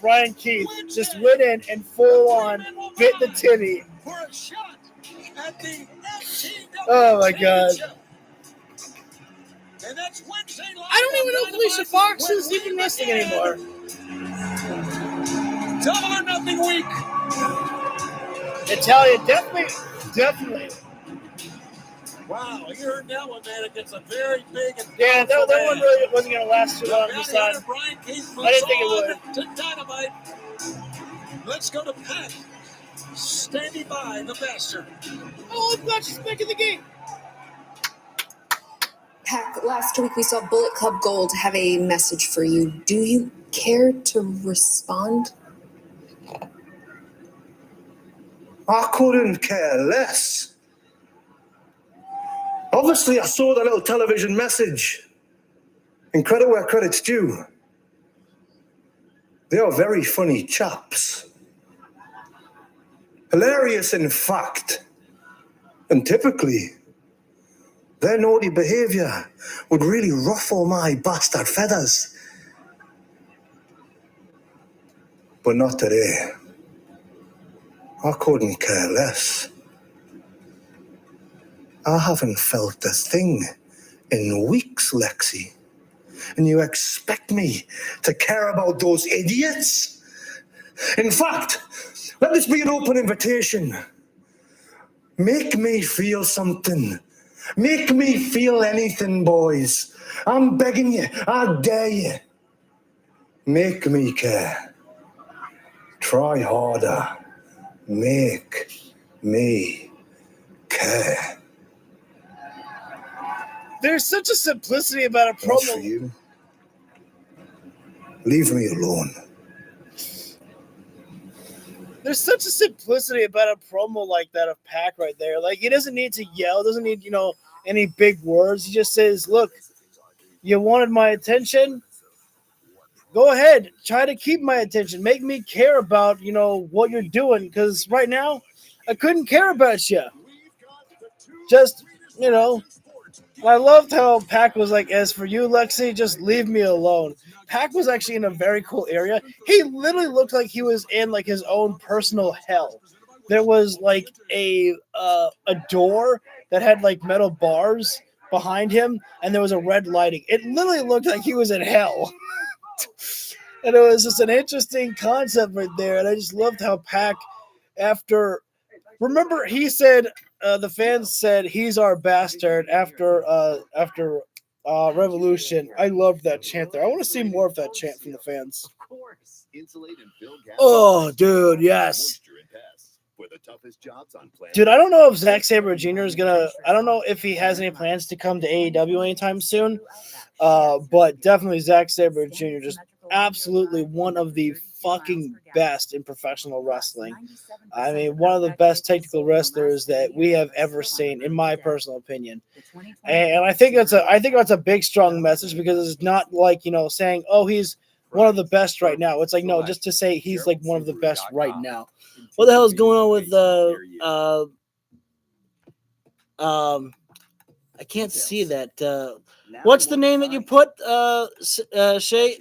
Brian Keith just went in and full on bit the titty. For a shot at the FTW Oh my God! And that's Wednesday night. I don't even know if Alicia Fox is even wrestling anymore. Double or nothing week. Italia, definitely. Wow, you heard that one, man. It gets a very big and Yeah, that powerful one man. really wasn't going to last too long. Bounty hunter Brian Keith moves I didn't think it on to Dynamite. Let's go to Pat. Standing by the bastard. Oh, I'm glad she's back in the game. Pac, last week we saw Bullet Club Gold have a message for you. Do you care to respond? I couldn't care less. Obviously, I saw the little television message. And credit where credit's due. They are very funny chaps. Hilarious, in fact. And typically, their naughty behavior would really ruffle my bastard feathers. But not today. I couldn't care less. I haven't felt a thing in weeks, Lexi. And you expect me to care about those idiots? In fact, let this be an open invitation. Make me feel something. Make me feel anything, boys. I'm begging you. I dare you. Make me care. Try harder. Make me care. There's such a simplicity about a As for promo. you, leave me alone. There's such a simplicity about a promo like that of Pac right there. Like, he doesn't need to yell, doesn't need, any big words. He just says, look, you wanted my attention? Go ahead. Try to keep my attention. Make me care about, what you're doing. Because right now, I couldn't care about you. Just, I loved how Pac was like, as for you, Lexi, just leave me alone. Pac was actually in a very cool area. He literally looked like he was in like his own personal hell. There was like a door that had like metal bars behind him, and there was a red lighting. It literally looked like he was in hell. And it was just an interesting concept right there. And I just loved how Pac, remember he said, the fans said he's our bastard after Revolution. I loved that chant there. I want to see more of that chant from the fans. Oh, dude, yes. Dude, I don't know if Zack Sabre Jr. is gonna. I don't know if he has any plans to come to AEW anytime soon. But definitely Zack Sabre Jr. just absolutely one of the fucking best in professional wrestling. I mean, one of the best technical wrestlers that we have ever seen, in my personal opinion. And I think that's a big, strong message, because it's not like, saying, oh, he's one of the best right now. It's like, no, just to say he's like one of the best right now. What the hell is going on with I can't see that. What's the name that you put, Shay?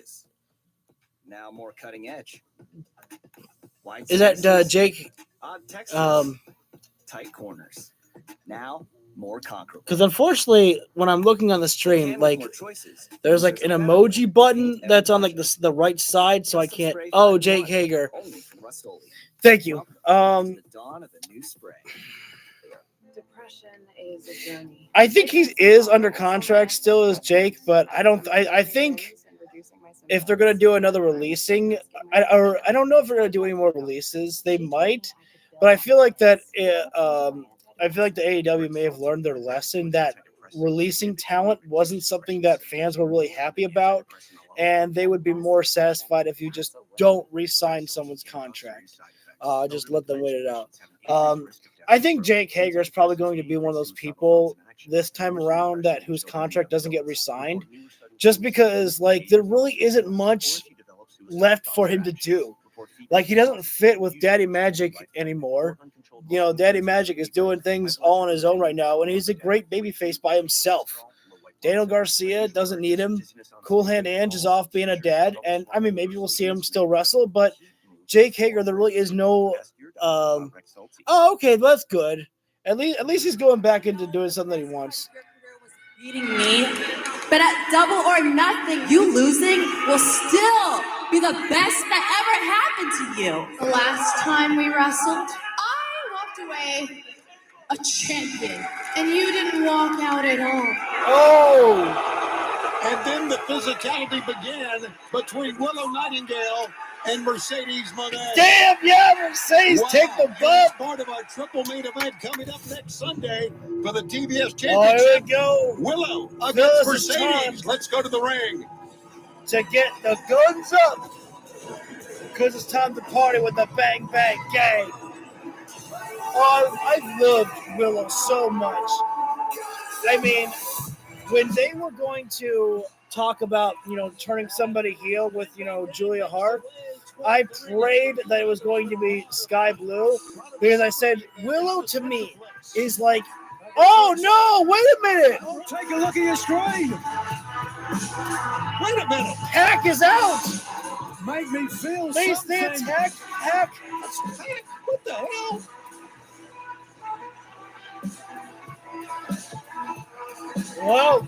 Now more cutting edge. Is that Jake? Tight corners. Now more conquerable. Because unfortunately, when I'm looking on the stream, like there's like an emoji button that's on like the right side, so I can't. Oh, Jake Hager. Thank you. The dawn of a new spray. Depression is a journey. I think he is under contract still as Jake, but I think if they're gonna do another releasing, I don't know if they're gonna do any more releases. They might, but I feel like that. I feel like the AEW may have learned their lesson that releasing talent wasn't something that fans were really happy about, and they would be more satisfied if you just don't re-sign someone's contract. Just let them wait it out. I think Jake Hager is probably going to be one of those people this time around that whose contract doesn't get re-signed, just because like there really isn't much left for him to do. Like he doesn't fit with Daddy Magic anymore. Daddy Magic is doing things all on his own right now, and he's a great babyface by himself. Daniel Garcia doesn't need him. Cool Hand Ange is off being a dad, and I mean maybe we'll see him still wrestle, but Jake Hager, there really is no. Oh, okay, that's good. At least he's going back into doing something that he wants. Beating me, but at Double or Nothing, you losing will still be the best that ever happened to you. The last time we wrestled, I walked away a champion, and you didn't walk out at all. Oh! And then the physicality began between Willow Nightingale and Mercedes Monet. Damn, yeah, Mercedes, take the bump. Part of our triple main event coming up next Sunday for the TBS Championship. Oh, here we go. Willow against Mercedes. Let's go to the ring. To get the guns up, because it's time to party with the Bang Bang Gang. Oh, I loved Willow so much. I mean, when they were going to talk about, turning somebody heel with, Julia Hart, I prayed that it was going to be Sky Blue, because I said, Willow to me is like, oh no, wait a minute. Oh, take a look at your screen. Wait a minute. Hack is out. Made me feel Face something. dance, Hack. What the hell? Well,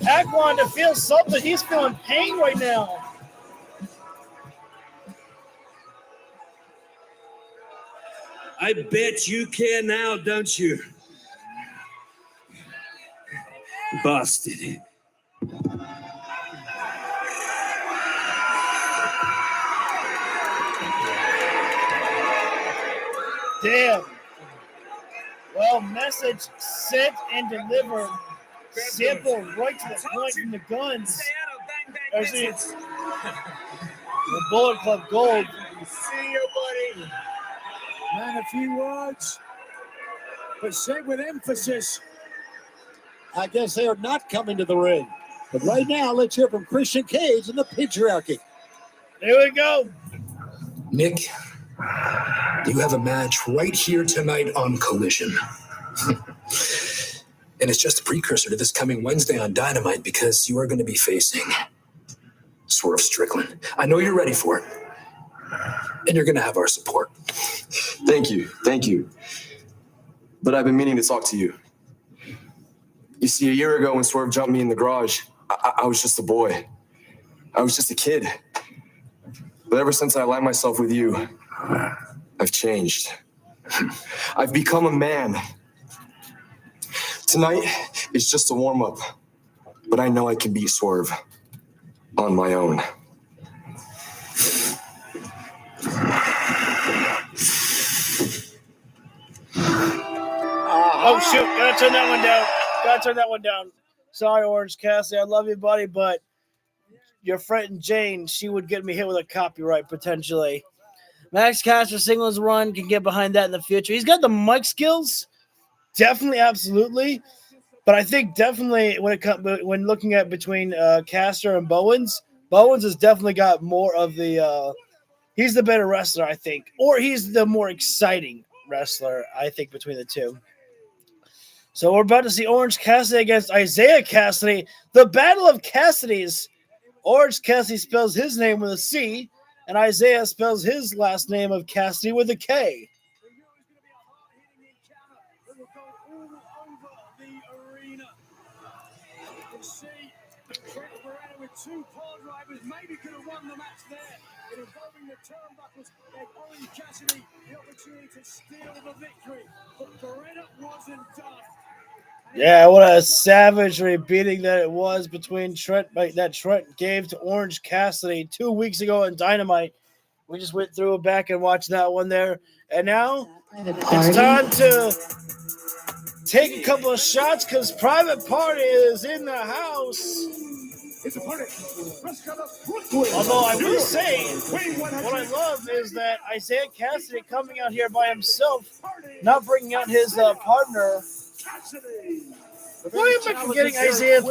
Hack wanted to feel something. He's feeling pain right now. I bet you can now, don't you? Busted. Damn. Well, message sent and delivered. Simple, right to the point from the guns. The Bullet Club Gold. See you, buddy. Not a few words, but say with emphasis. I guess they are not coming to the ring. But right now, let's hear from Christian Cage and the Patriarchy. Here we go. Nick, you have a match right here tonight on Collision. And it's just a precursor to this coming Wednesday on Dynamite, because you are going to be facing Swerve Strickland. I know you're ready for it. And you're going to have our support. Thank you. But I've been meaning to talk to you. You see, a year ago when Swerve jumped me in the garage, I was just a boy. I was just a kid. But ever since I aligned myself with you, I've changed. I've become a man. Tonight is just a warm-up, but I know I can beat Swerve on my own. Oh, shoot. Gotta turn that one down. Sorry, Orange Cassidy. I love you, buddy, but your friend Jane, she would get me hit with a copyright potentially. Max Caster singles run, can get behind that in the future. He's got the mic skills. Definitely, absolutely. But I think definitely when looking at between Caster and Bowens has definitely got more of the he's the better wrestler, I think. Or he's the more exciting wrestler, I think, between the two. So we're about to see Orange Cassidy against Isaiah Cassidy. The Battle of Cassidys. Orange Cassidy spells his name with a C, and Isaiah spells his last name of Cassidy with a K. Two pole drivers maybe could have won the match there. Involving the turnbuckles, gave Orange Cassidy the opportunity to steal the victory. But Beretta wasn't done. Yeah, what a savagery beating that it was between Trent gave to Orange Cassidy 2 weeks ago in Dynamite. We just went through it back and watched that one there. And now it's time to take a couple of shots because Private Party is in the house. Although I will say, what I love is that Isaiah Cassidy coming out here by himself, not bringing out his partner. Why am I forgetting Isaiah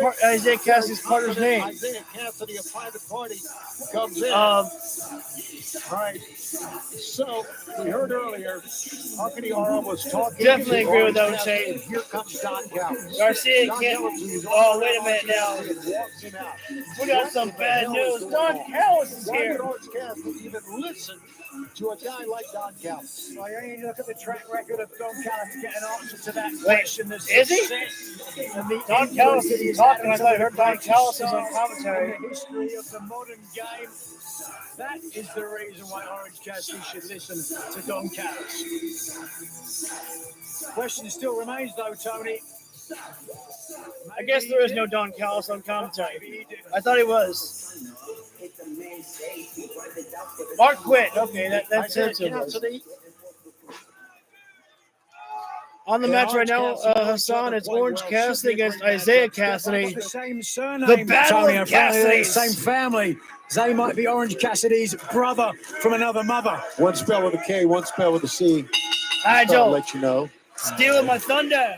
Cassidy's partner's name? Isaiah Cassidy, a Private Party, comes in. All right. So, we heard earlier, Akiniara was talking. Definitely agree with that, Shane. Here comes Don Callis. Garcia can't. Oh, wait a minute now. We got some bad news. Don Callis is Why here. would Orange Cassidy even listen to a guy like Don Callis? Well, you look at the track record of Don Callis to get an answer to that question. Is he? Don Callis is talking. I thought I heard Don Callis was on commentary. In the history of the modern game, that is the reason why Orange Cassidy should listen to Don Callis. Question still remains, though, Tony. I guess there is no Don Callis on commentary. I thought he was. Mark quit. Okay, that's it. On the match right now, Hassan, it's Orange Cassidy against Isaiah Cassidy. The same surname, The Battle Tony, of apparently they're the Cassidys. same family. They might be Orange Cassidy's brother from another mother. One spell with a K, one spell with a C. Hi, Joe. I'll let you know. Stealing my thunder.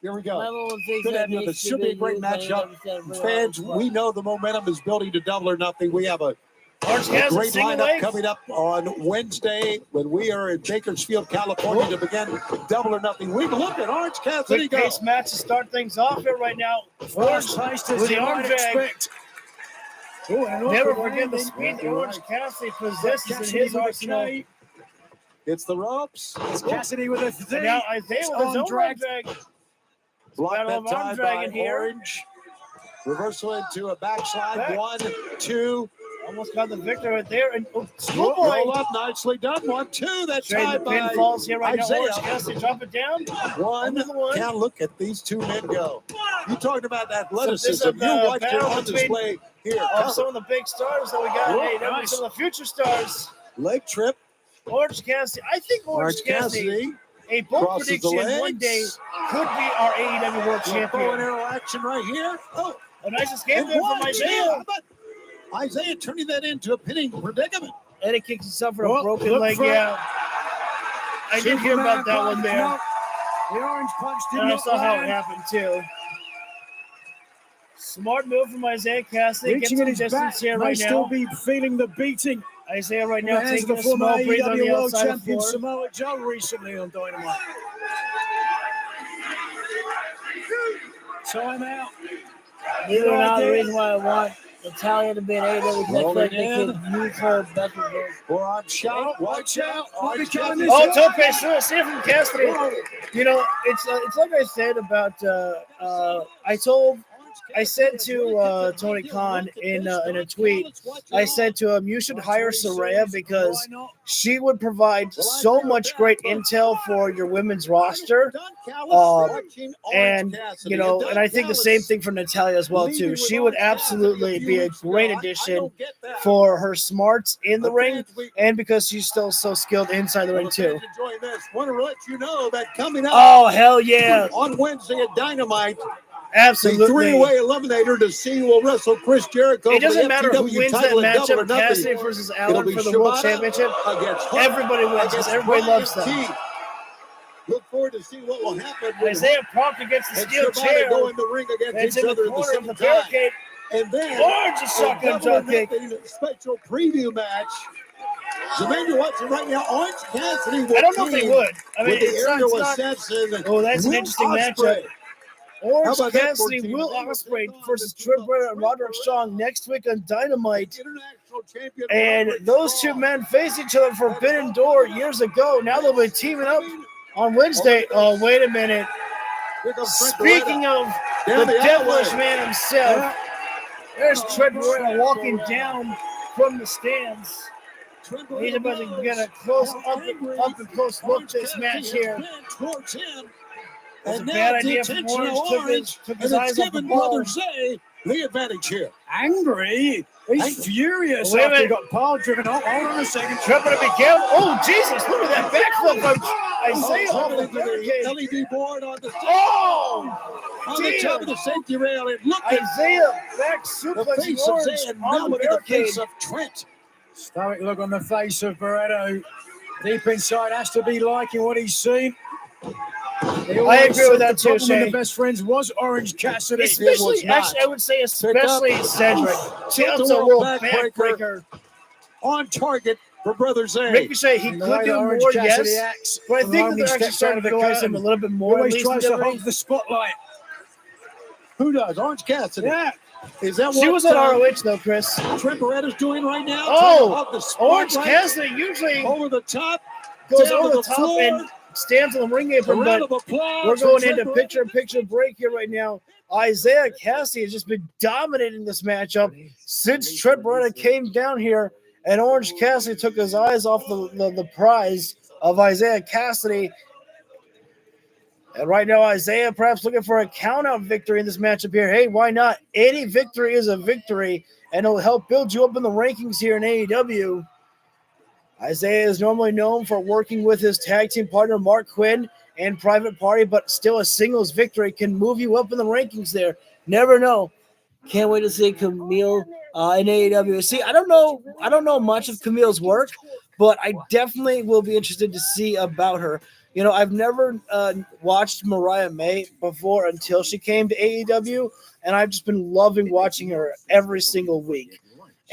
Here we go. Good evening. This should be a great matchup. Fans, we know the momentum is building to Double or Nothing. We have a great lineup coming up on Wednesday when we are in Bakersfield, California to begin Double or Nothing. We look at Orange Cassidy Quick go. pace match to start things off here right now. First taste with as the you arm might drag. expect. Never forget the speed that Orange Cassidy possesses in his arsenal. It's the ropes. It's Cassidy with a And now Isaiah with his own drag. Block Battle that of arm time by dragon here. Orange. Reversal into a backslide. Back. 1, 2. Almost got the victor right there. And Roll schoolboy. up, nicely done. 1, 2. That Trade the time by pinfalls here right Isaiah. now. Orange Cassidy drop it down. One. One. Now look at these two men go. You talking about So this athleticism. is You a watched it battle on between display here. of some of the big stars that we got. Whoa, Hey, nice. some of the future stars. Leg trip. Orange Cassidy. I think Orange Cassidy, a bold crosses the prediction, one legs. day could be our AEW World Bow and Champion. arrow action right here. Oh, A nice escape and there from 1, 2. Isaiah. How about Isaiah turning that into a pinning predicament? And he kicks himself for a Oh, broken look leg. for it. Yeah. I did hear about that one there. No, the orange punch did And I not saw how it land. happened too. Smart move from Isaiah Cassidy. Gets Reaching some at his distance back, here may right still now. be feeling the beating. Isaiah right In now the hands taking of a the former small breathe on the AEW World outside of the Champion floor. Samoa Joe recently on Dynamite. Time out. These are not the reason why I want Natalia to be an AEW because I feel like they Rolling could use her better than Or on shot. Watch out. Oh, Tope Suicide from Cassidy. You know, it's like I said about I said to Tony Khan in a tweet, I said to him, you should hire Saraya because she would provide so much great intel for your women's roster. And, you know, and I think the same thing for Natalia as well, too. She would absolutely be a great addition for her smarts in the ring and because she's still so skilled inside the ring, too. Want to let you know that coming up. Oh, hell yeah. On Wednesday at Dynamite, Absolutely. The three-way eliminator to see who will wrestle Chris Jericho. It doesn't for the matter who FTW wins that title at matchup, Double or Nothing. Cassidy versus It'll Allen be for the World Shibata Championship. against Chhun, Everybody wins because against everybody Brian loves them. Deeb. Look forward to see what will happen with Isaiah propped against the and steel Shibata chair. go in the ring It's against in each the other at the corner of same the time. barricade. And then Orange is a shotgun Double or dropkick. Nothing special preview match. So maybe you're watching right now. Orange Cassidy will I don't know if they team would. I mean, with the it's not- aerial it's not- assassin. Oh, that's an Will interesting Ospreay. matchup. Orange How about that for Cassidy, team? Will Ospreay versus Trip Brennan and Roderick Strong next week on Dynamite. International champion And Roderick those Strong. two men faced each other for Forbidden Door years ago. Now they'll be teaming up on Wednesday. Oh, wait a minute. Here comes Trent Speaking Beretta. of Down the the devilish alleyway. man himself, there's Trent Beretta walking down from the stands. He's about to get a close up and close look at this match here. Towards him. It's a And bad now the idea for attention of Orange. Took his and eyes it's off the given ball. Brother Zay the advantage here. Angry. He's furious Wait a after he minute. got power driven. Hold on a second. Trent to be careful. Oh, Jesus. Look at that backflip from Isaiah off the Into the barricade. LED board on the Oh! the top of the safety rail. And look at Isaiah back the suplexing face of Orange Zay, and on now the look at the barricade. face of Trent. Stoic look on the face of Barretto. Deep inside, has to be liking what he's seen. I agree with that too, The Shay. best friends was Orange Cassidy. Especially, actually, I would say especially Cedric. See, that's a little backbreaker. On target for Brother Zay. Ricochet, he And the could way do that more, Orange Cassidy yes. acts But I from think home, that he they're actually steps starting out to of the utilize him a curtain. little bit He more. At always least tries to delivery. hog the spotlight. Who does? Orange Cassidy. Yeah. Is that She what was at ROH though, Chris. Trent Beretta's doing right now? Oh, Trying to hog the Orange spotlight Cassidy usually over the top, goes down over to the top floor. and stands on the ring apron, A round but of applause we're for going Trent into Beretta. picture-in-picture break here right now. Isaiah Cassidy has just been dominating this matchup since Trent Beretta came down here, and Orange Cassidy took his eyes off the prize of Isaiah Cassidy. And right now, Isaiah perhaps looking for a count-out victory in this matchup here. Hey, why not? Any victory is a victory, and it'll help build you up in the rankings here in AEW. Isaiah is normally known for working with his tag team partner, Mark Quinn, and Private Party, but still a singles victory can move you up in the rankings there. Never know. Can't wait to see Camille in AEW. See, I don't know much of Camille's work, but I definitely will be interested to see about her. You know, I've never watched Mariah May before until she came to AEW, and I've just been loving watching her every single week.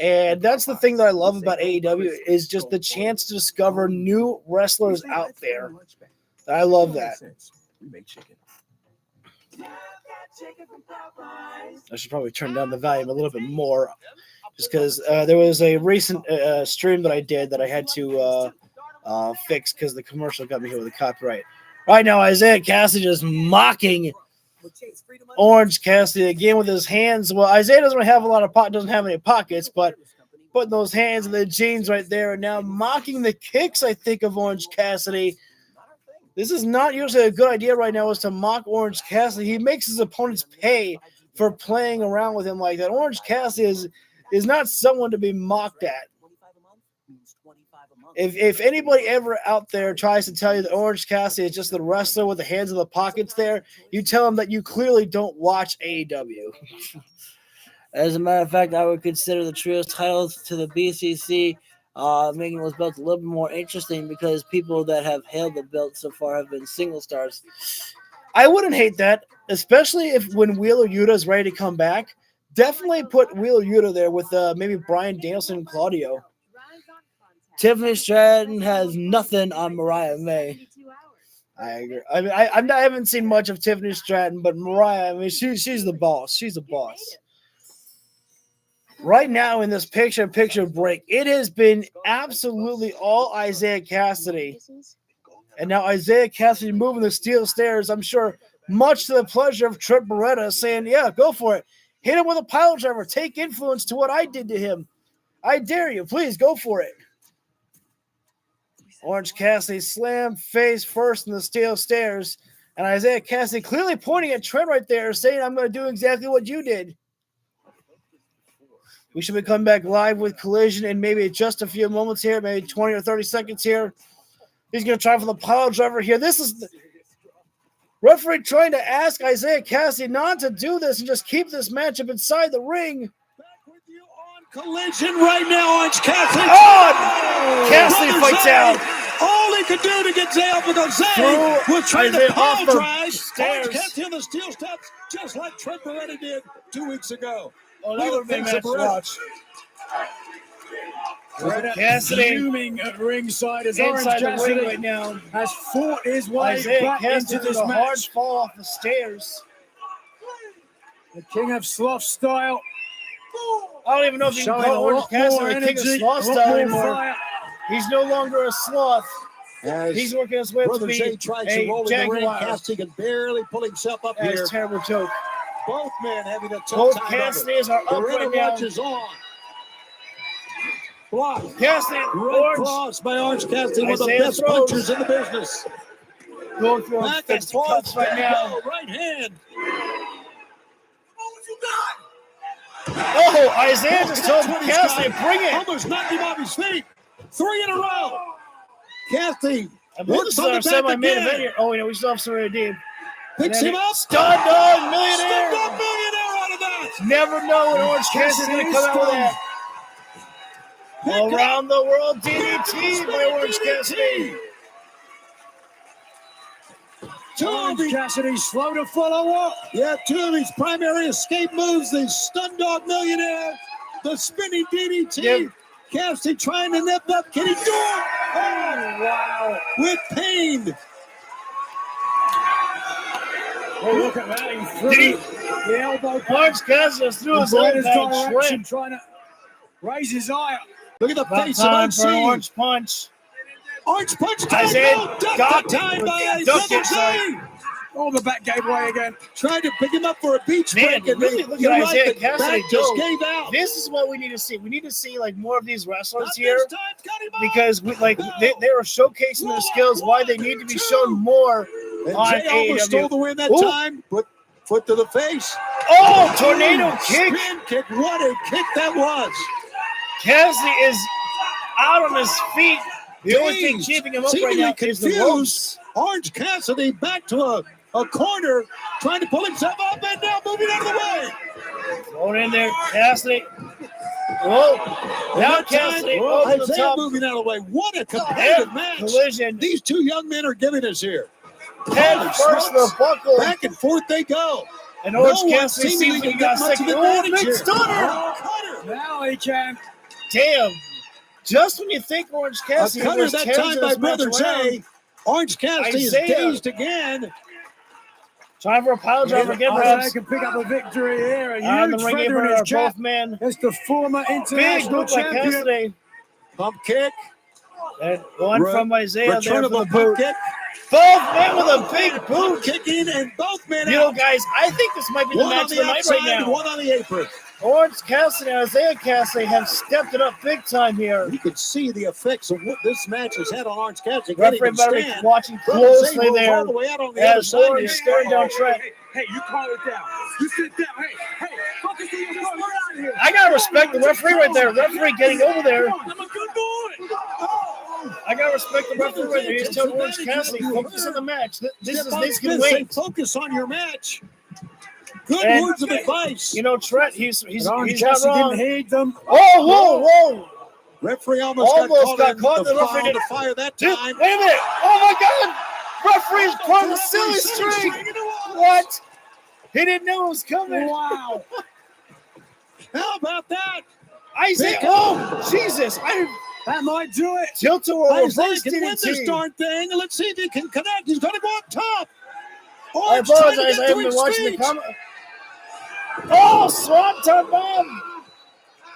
And that's the thing that I love about AEW is just the chance to discover new wrestlers out there. I love that. I should probably turn down the volume a little bit more just because there was a recent stream that I did that I had to fix because the commercial got me here with a copyright. Right now, Isaiah Cassidy just mocking Orange Cassidy again with his hands. Well, Isaiah doesn't have any pockets, but putting those hands in the jeans right there and now mocking the kicks, I think, of Orange Cassidy. This is not usually a good idea right now is to mock Orange Cassidy. He makes his opponents pay for playing around with him like that. Orange Cassidy is not someone to be mocked at. If anybody ever out there tries to tell you that Orange Cassidy is just the wrestler with the hands in the pockets there, you tell them that you clearly don't watch AEW. As a matter of fact, I would consider the trios titles to the BCC making those belts a little bit more interesting because people that have held the belt so far have been single stars. I wouldn't hate that, especially if when Wheeler Yuta is ready to come back. Definitely put Wheeler Yuta there with maybe Bryan Danielson and Claudio. Tiffany Stratton has nothing on Mariah May. I agree. I mean, I haven't seen much of Tiffany Stratton, but Mariah, I mean, she's the boss. She's the boss. Right now in this picture-in-picture break, it has been absolutely all Isaiah Cassidy. And now Isaiah Cassidy moving the steel stairs, I'm sure, much to the pleasure of Trent Beretta, saying, yeah, go for it. Hit him with a pile driver. Take influence to what I did to him. I dare you. Please go for it. Orange Cassidy slammed face first in the steel stairs. And Isaiah Cassidy clearly pointing at Trent right there, saying, I'm going to do exactly what you did. We should be coming back live with Collision in maybe just a few moments here, maybe 20 or 30 seconds here. He's going to try for the pile driver here. This is Referee trying to ask Isaiah Cassidy not to do this and just keep this matchup inside the ring. Collision right now, Orange Cassidy. Oh! Cassidy Brother fights Zay, out. All he could do to get Zay up because Zay was trying to pile drive Orange Cassidy on the steel steps, just like Trent Beretta did 2 weeks ago. Oh, that would have been a match to watch. Cassidy fuming at ringside as Orange inside the Cassidy ring right now. has fought his way Isaiah back Cassidy into did this a hard match. fall off the stairs. The King of Sloth style. I don't even know if you can call Orange Cassidy the King of Sloth style anymore. He's no longer a sloth. He's working his way up to Brother be Zay tries to roll a in the ring. jaguar. Cassidy can barely pull himself up That here. is a terrible joke. Both men having a tough Both time. Cassidys are up Beretta right now. watches on. Block. Cassidy, Right Orange. cross by Orange Cassidy, one of the Isaiah best throws. punchers in the business. Going through Back and fist forth cuts right now. Right hand. Oh, Isaiah just told Cassidy, bring it. Almost knocked him off his feet. 3 in a row. Cassidy I believe works this is on our the back semi-main again. event here. Oh, we still have Serena Deeb. Picks him up. Stud Dog Millionaire. Stud Dog Millionaire out of that. Never know when Orange Cassidy's going to come out with that. Around the world DDT by Orange Cassidy. Orange Cassidy slow to follow up. Yeah, 2 of his primary escape moves, the Stun Dog Millionaire, the spinning DDT. Yep. Cassidy trying to nip up. Can he do it? Oh, wow. With pain. Oh, look at that. He threw the elbow. Orange Cassidy just threw his own bag shrimp. Trying to raise his eye up. Look at the About face of time for an Unseen. Orange Punch. Orange punch. Isaiah got time by ducked it, sorry. Oh, the back gave way again. Tried to pick him up for a beach Man, break. And really look you're at right, Isaiah the Cassidy back just go. gave out. This is what we need to see. We need to see like more of these wrestlers Not here this time, cut him off. because they are showcasing their skills. Why they need to be shown more And on Jay almost AEW. stole the win that Ooh. time. Put foot to the face. Oh, tornado kick! Spin kick. What a kick that was. Cassidy is out on his feet. The only thing Dazed, keeping him up right seemingly now is the ropes. confused. Orange Cassidy back to a corner, trying to pull himself up and now moving out of the way. Going in there, Cassidy. Whoa! Now That time, Cassidy over the Isaiah top. moving out of the way. What a competitive Head match collision. these 2 young men are giving us here. Head Holy first, smokes. the buckle. Back and forth they go. And Orange No one Cassidy seemingly seems to can got get much sick. of Oh, advantage big here. stunner! Oh, cutter. Now he can. Damn. Just when you think Orange A Cassidy cutter was that tearing time this by match Brother around. Jay. Orange Cassidy is Isaiah. dazed again. Time for a pile driver again, Isaiah perhaps. can pick up a victory here. A On the huge ring feather apron in are his cap. both men. It's the former Big international move by champion. Cassidy. Pump kick. And one from Isaiah there Return for of the the boot. pump kick. Both men with a big boot. Kicking and both men You know, out. guys, I think this might be the One match on of the the night outside, right now. one on the apron. Orange Cassidy and Isaiah Cassidy have stepped it up big time here. You can see the effects of what this match has had on Orange Cassidy. Referee better be watching closely there All the way out on the other as side. Orange staring down Trent. Hey, you calm it down. You sit down. Hey, focus on your phone. We're out of here. I gotta respect the referee right there. Referee getting over there. I'm a good boy. I gotta respect the referee right there. He's telling Orange Cassidy, focus on the match. This can wait. Focus on your match. Good And, words of advice. You know, Trent, he's Orange not Cassidy wrong. didn't heed them. Oh, whoa. Referee almost got caught in the fire that Dude, time. wait a minute. Oh, my God. Referee's pulling the silly string. What? He didn't know it was coming. Wow. How about that? Isaiah, oh, Jesus. That might do it. Tilt-a-whirl, Isaiah reverse can win this DDT. darn thing. Let's see if he can connect. He's going to go up top. I Orange trying to apologize. get I to haven't his been watching the feet. comment. Oh, Swanton Bomb.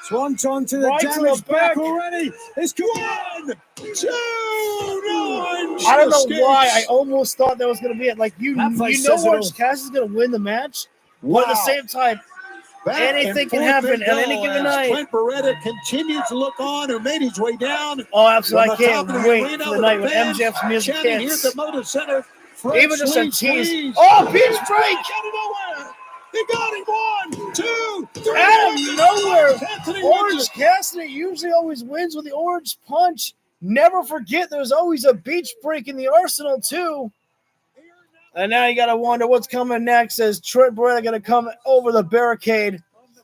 Swanton to the Right to damage the back back. already. It's 1, 2, Orange. I don't know escapes. why. I almost thought that was going to be it. Like, you know place says it Orange all. Cassidy's going to win the match. But at the same time, Back anything and can forth happen they at any go given as night. Trent Beretta continues to look on or made his way down. Oh, absolutely. I From the can't top of the wait arena for the with night when fans MJF's music chanting, hits. Here's the Motor Center. Even just a Fresh tease. squeeze. Oh, beach break. Out of nowhere. He got him. 1, 2, 3. Out of nowhere. Cassidy Orange wins it. Cassidy usually always wins with the orange punch. Never forget there's always a beach break in the arsenal, too. And now you got to wonder what's coming next. Is Trent Beretta going to come over the barricade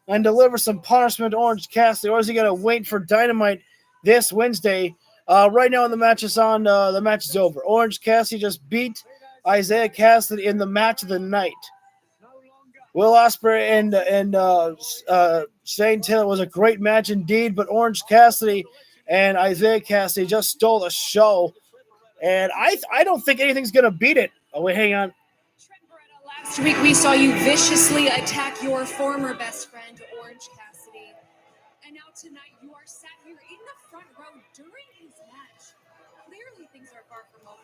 and deliver some punishment to Orange Cassidy, or is he going to wait for Dynamite this Wednesday? Right now, the match is on. The match is over. Orange Cassidy just beat Isaiah Cassidy in the match of the night. Will Ospreay and Shane Taylor was a great match indeed, but Orange Cassidy and Isaiah Cassidy just stole the show, and I don't think anything's going to beat it. Oh, wait, hang on. Last week, we saw you viciously attack your former best friend, Orange Cassidy. And now tonight, you are sat here in the front row during his match. Clearly, things are far from over.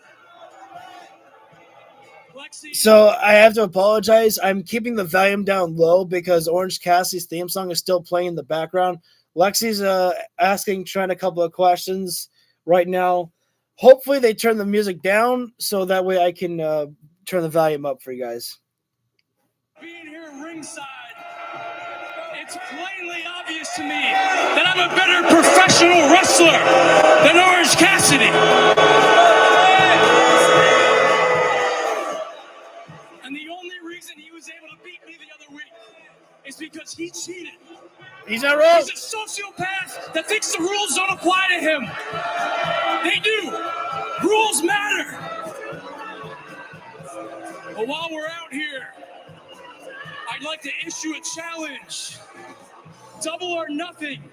So I have to apologize. I'm keeping the volume down low because Orange Cassidy's theme song is still playing in the background. Lexi's asking Trent a couple of questions right now. Hopefully they turn the music down so that way I can turn the volume up for you guys. Being here ringside, it's plainly obvious to me that I'm a better professional wrestler than Orange Cassidy. And the only reason he was able to beat me the other week is because he cheated. He's not wrong. He's a sociopath that thinks the rules don't apply to him. They do. Rules matter. But while we're out here, I'd like to issue a challenge. Double or nothing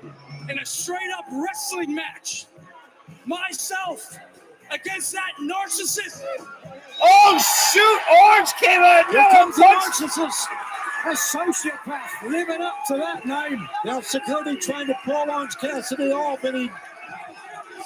in a straight-up wrestling match. Myself against that narcissist. Oh, shoot! Orange came out. Here comes the narcissist. A sociopath living up to that name. Now Security trying to pull Orange Cassidy off, and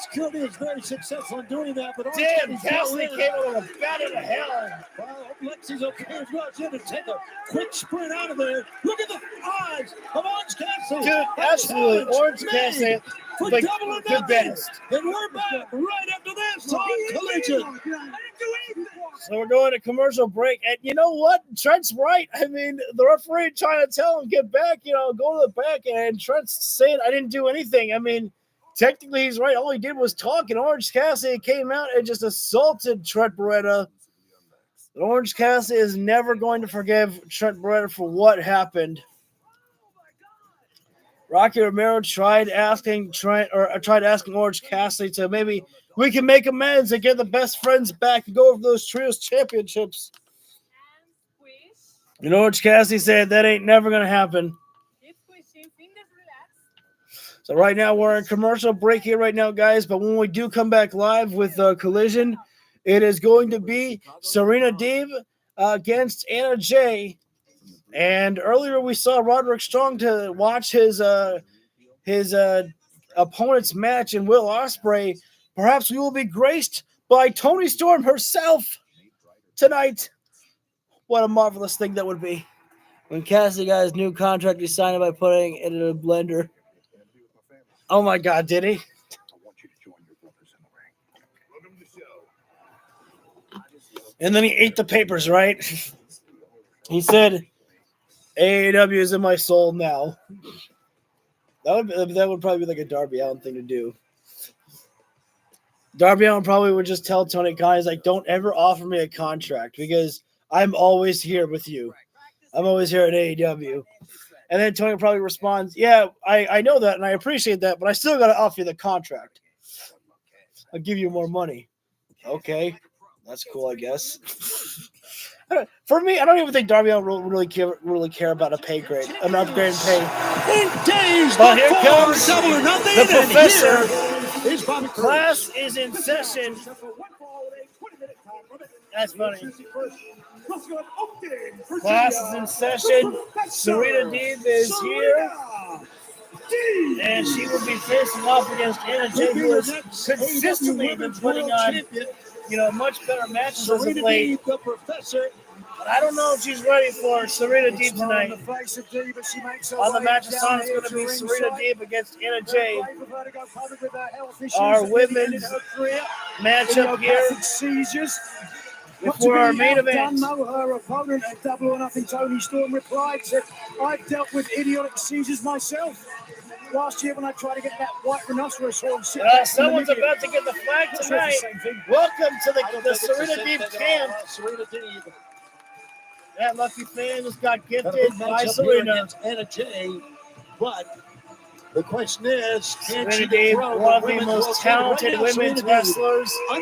Security is very successful in doing that. But damn, Cassidy came out with a bat in the hell. Well, Lexi's okay as well. She's going to take a quick sprint out of there. Look at the eyes of Orange Cassidy. Dude, absolutely. Orange Cassidy, for like, double or the nothing. best. And we're back right after this on Collision. So we're going to commercial break, and you know what? Trent's right. I mean, the referee trying to tell him, get back, go to the back, and Trent's saying, I didn't do anything. I mean, technically he's right. All he did was talk, and Orange Cassidy came out and just assaulted Trent Beretta. And Orange Cassidy is never going to forgive Trent Beretta for what happened. Rocky Romero tried asking Orange Cassidy to maybe we can make amends and get the best friends back and go over those trios championships. And Orange Cassidy said that ain't never going to happen. So right now we're in commercial break here right now, guys. But when we do come back live with Collision, it is going to be Serena Deeb against Anna Jay. And earlier we saw Roderick Strong to watch his opponent's match in Will Ospreay. Perhaps we will be graced by Toni Storm herself tonight. What a marvelous thing that would be. When Cassidy got his new contract, he signed it by putting it in a blender. Oh my God, did he? And then he ate the papers, right? He said, AEW is in my soul now. That would probably be like a Darby Allin thing to do. Darby Allin probably would just tell Tony Khan, he's like, don't ever offer me a contract because I'm always here with you. I'm always here at AEW. And then Tony probably responds, yeah, I know that and I appreciate that, but I still got to offer you the contract. I'll give you more money. Okay. That's cool, I guess. For me, I don't even think Darby Allin really care about a pay grade, an upgrade in pay. But here comes the professor. Class is in session. That's funny. Class is in session. Serena Deeb is here. And she will be facing off against Anna Jay, who has consistently been putting on, much better matches as of late. But I don't know if she's ready for Serena Deeb tonight. On the match it's on, it's going to be Serena Deeb against Anna Jay. Our women's matchup here before our main event. Her opponent at Double or Nothing, Toni Storm, replied, said, I've dealt with idiotic seizures myself. last year when I tried to get that white rhinoceros horn. Someone's about to get the flag tonight. Welcome to the Serena Deeb camp. Serena Deeb. That lucky fan just got gifted by Serena. Anna Jay, but the question is, can she Serena Deeb, throw one of the women's most world talented title? Right now, women's Serena Deeb, wrestlers in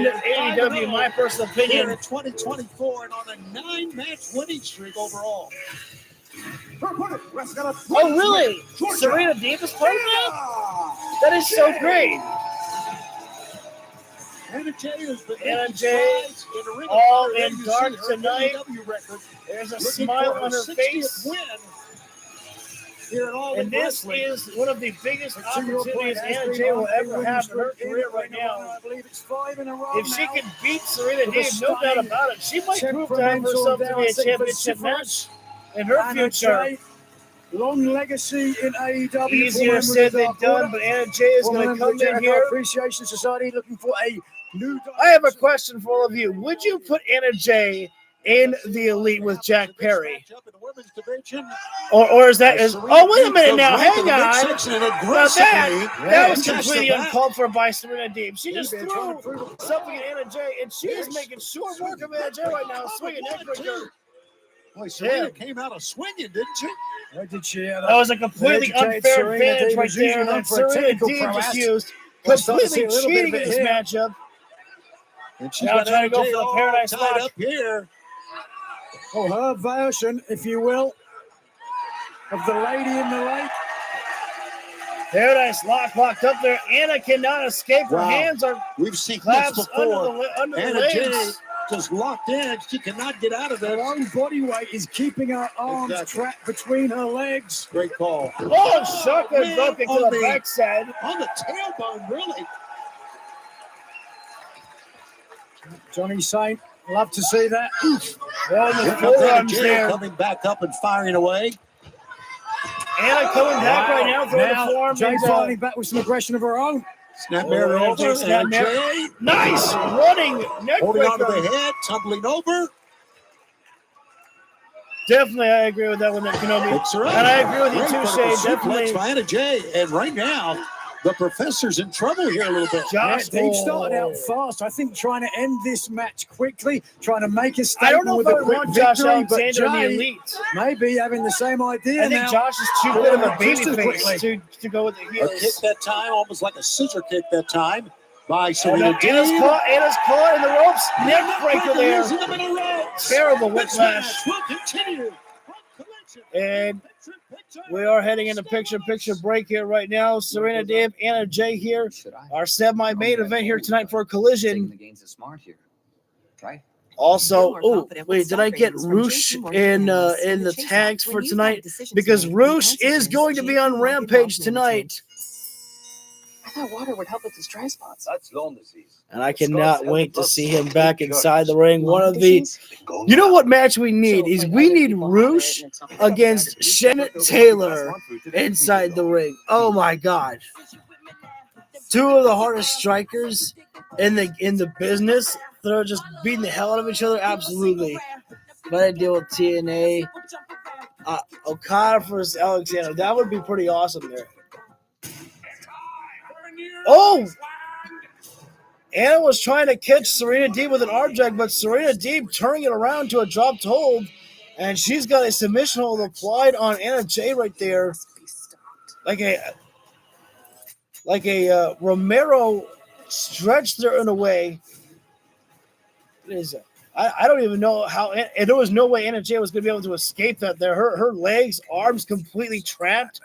undefeated, AEW, my personal here opinion. in 2024 and on a 9-match winning streak overall. Oh, really? Serena Deeb is part of that? That is so great. Anna Jay has been Anna Jay, all in dark tonight. There's a smile on her face. And this is one of the biggest opportunities Anna Jay will ever have in her career right now. If she can beat Serena Deeb, no doubt about it, she might prove to have herself to be a championship match in her future. Long legacy in AEW. Easier said than done, but Anna Jay is going to come in here. Appreciation Society looking for a new. I have a question for all of you. Would you put Anna Jay in the Elite with Jack Perry? Or is that oh, wait a minute now, hang on. Now that was completely uncalled for by Serena Deeb. She just threw something at Anna Jay, and she is making short work of Anna Jay right now, swinging neckbreaker. Boy, Serena came out of swinging, didn't she? What did she have? That was a completely unfair advantage right there that Serena Deeb just used. Completely cheating in this matchup. And she's now trying to go for the Paradise Lock up here. Oh, her version, if you will, of the lady in the lake. Paradise Lock locked up there. Anna cannot escape. Her hands are We've seen clasped this before. under the Anna Jay legs. just locked in. She cannot get out of it. Her own body weight is keeping her arms trapped between her legs. Great call. Oh, shotgun broke it to the backside. On the tailbone, really. Johnny Saint, love to see that. Anna Jay coming back up and firing away. Anna coming back right now, throwing the forearm. Jay fighting back with some aggression of her own. Snap mirror over. Snap mirror. Nice running neck Holding on to breaker. the head, tumbling over. Definitely, I agree with that one, Kenobi. And I agree with you too, Shane. Definitely. By Anna Jay, and right now, the professor's in trouble here a little bit. They've started out fast. I think trying to end this match quickly, trying to make a statement. I don't know with if a I quick want Josh victory, but Alexander in the Jay Elite. maybe having the same idea I think now. Josh is too good of a baby face to go with the A heels. kick that time, almost like a scissor kick that time by Serena Anna's Deeb. caught in the ropes. Neck breaker there. In the middle ropes. Terrible This whiplash. match will continue. And we are heading into picture break here right now. Serena Deeb, Anna Jay here. Our semi-main event here tonight for Collision. Also, oh wait, did I get Roosh in the tags for tonight? Because Roosh is going to be on Rampage tonight. I thought water would help with his dry spots. That's lung disease. And I cannot wait to see him back inside the ring. One of the, you know what match we need is we need Roosh against Shannon Taylor inside the ring. Oh my God, two of the hardest strikers in the business. They're just beating the hell out of each other. Absolutely. But I deal with TNA. Okada versus Alexander. That would be pretty awesome there. Oh! Anna was trying to catch Serena Deeb with an arm drag, but Serena Deeb turning it around to a dropped hold, and she's got a submission hold applied on Anna Jay right there, like a Romero stretched her in a way. What is it? I don't even know how. And there was no way Anna Jay was going to be able to escape that. There, her legs, arms completely trapped.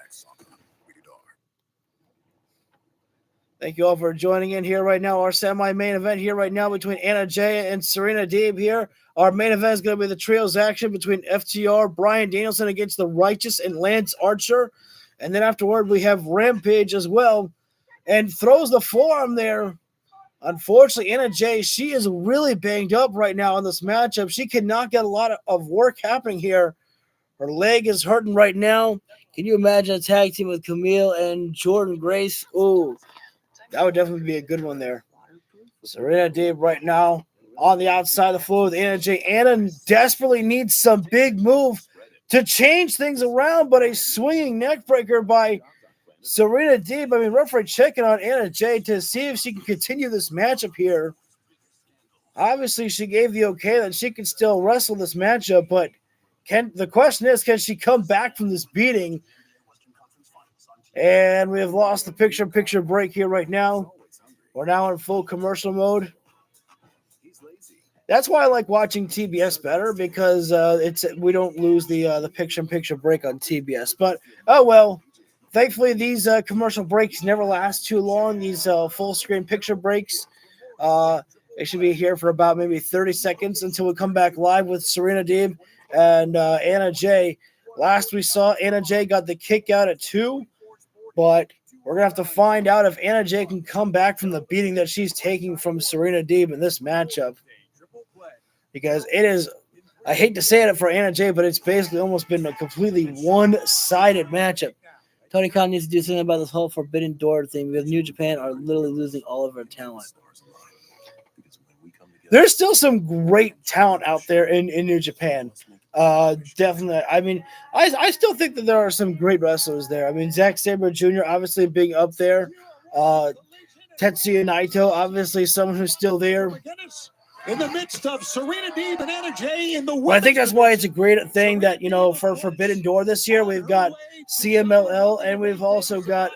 Thank you all for joining in here right now. Our semi-main event here right now between Anna Jay and Serena Deeb here. Our main event is going to be the trios action between FTR, Bryan Danielson against the Righteous and Lance Archer. And then afterward, we have Rampage as well. And throws the forearm there. Unfortunately, Anna Jay, she is really banged up right now in this matchup. She cannot get a lot of work happening here. Her leg is hurting right now. Can you imagine a tag team with Camille and Jordan Grace? Ooh. That would definitely be a good one there. Serena Deeb right now on the outside of the floor with Anna Jay. Anna desperately needs some big move to change things around, but a swinging neck breaker by Serena Deeb, referee checking on Anna Jay to see if she can continue this matchup here. Obviously, she gave the okay that she can still wrestle this matchup, but the question is, can she come back from this beating? And we have lost the picture-in-picture break here right now. We're now in full commercial mode. That's why I like watching TBS better, because we don't lose the picture-in-picture break on TBS. But oh well. Thankfully, these commercial breaks never last too long. These full-screen picture breaks, they should be here for about maybe 30 seconds until we come back live with Serena Deeb and Anna Jay. Last we saw, Anna Jay got the kick out at 2, but we're going to have to find out if Anna Jay can come back from the beating that she's taking from Serena Deeb in this matchup. Because it is, I hate to say it for Anna Jay, but it's basically almost been a completely one-sided matchup. Tony Khan needs to do something about this whole Forbidden Door thing, because New Japan are literally losing all of their talent. There's still some great talent out there in New Japan. Definitely. I still think that there are some great wrestlers there. Zack Sabre Jr. obviously being up there. Tetsuya Naito, obviously someone who's still there. In the midst of Serena Deeb and Anna Jay in the Well, I think that's why it's a great thing that, for Forbidden Door this year, we've got CMLL, and we've also got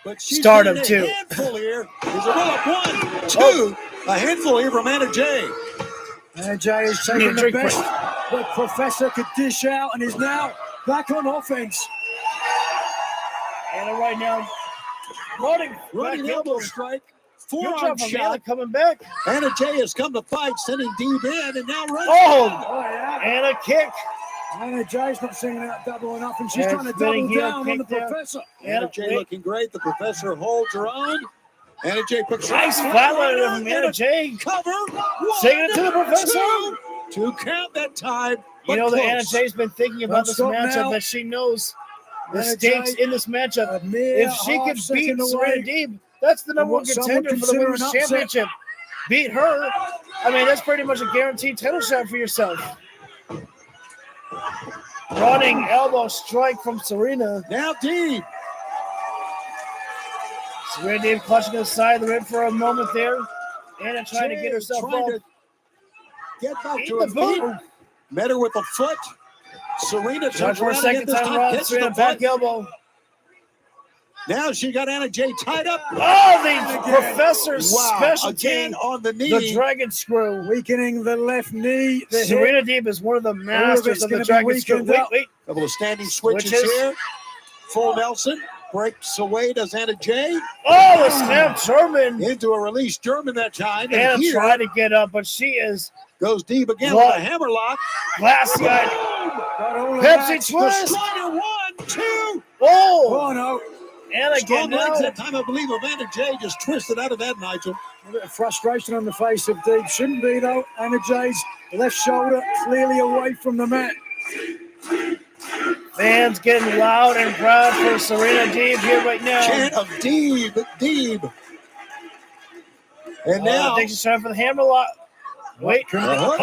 but she's Stardom getting too. A handful here. There's a roll up 1, 2. A handful here from Anna Jay. Anna Jay is taking the best that Professor could dish out and is now back on offense. Anna right now running elbow strike. Forearm Forearm shot coming back. Anna Jay has come to fight, sending Deeb in, and now running. Oh, Anna kick. Anna Jay's not seeing that double or nothing. She's And trying to double heel down on the kick there. Professor. Anna Jay looking great. The Professor holds her own. Anna Jay puts Nice flatline from Anna Jay. Cover. Taking it to the Professor. 2 count that time. That Anna Jay's been thinking about this matchup, that she knows the stakes in this matchup. If she can beat Serena Deeb, that's the number 1 contender for the Women's Championship. Beat her, that's pretty much a guaranteed title shot for yourself. Running elbow strike from Serena. Now Deeb. Serena Deeb clutching the side of the rib for a moment there. Anna trying to get herself up. Get back to her feet. Met her with a foot. Serena turns for a around second time. Serena back elbow. Now she got Anna Jay tied up. Oh, the Professor's specialty again on the knee. The dragon screw. Weakening the left knee. Serena Deeb is one of the masters of the dragon screw. Wait. Couple of standing switches here. Full Nelson. Breaks away, does Anna Jay. Oh, a snap German. Into a release German that time. Anna tried to get up, but she is. Goes Deeb again with a hammerlock. Glassy eyed. Pepsi twist. Strider 1, 2. Oh no. Anna Strong getting legs out. that time, I believe, of Anna Jay just twisted out of that, Nigel. A bit of frustration on the face of Deeb. Shouldn't be, though. Anna Jay's left shoulder clearly away from the mat. Fans getting loud and proud for Serena Deeb here right now. Chant of Deeb, Deeb. And now. I think she's trying for the hammerlock. Wait. Uh-huh.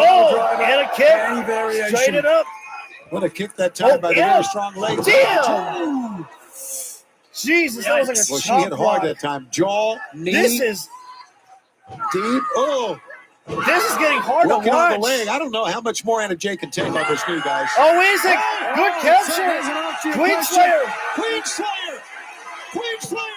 And a kick. Straight it up. What a kick that time by the very strong legs. Damn. Jesus, that was like a Well, she chop hit hard block. that time. Jaw, knee. This is Deep. Oh. This is getting hard to Working on the watch. leg. I don't know how much more Anna Jay can take on this knee, guys. Oh, wait a sec. Good capture. Queen Slayer. Queen Slayer. Queen Slayer.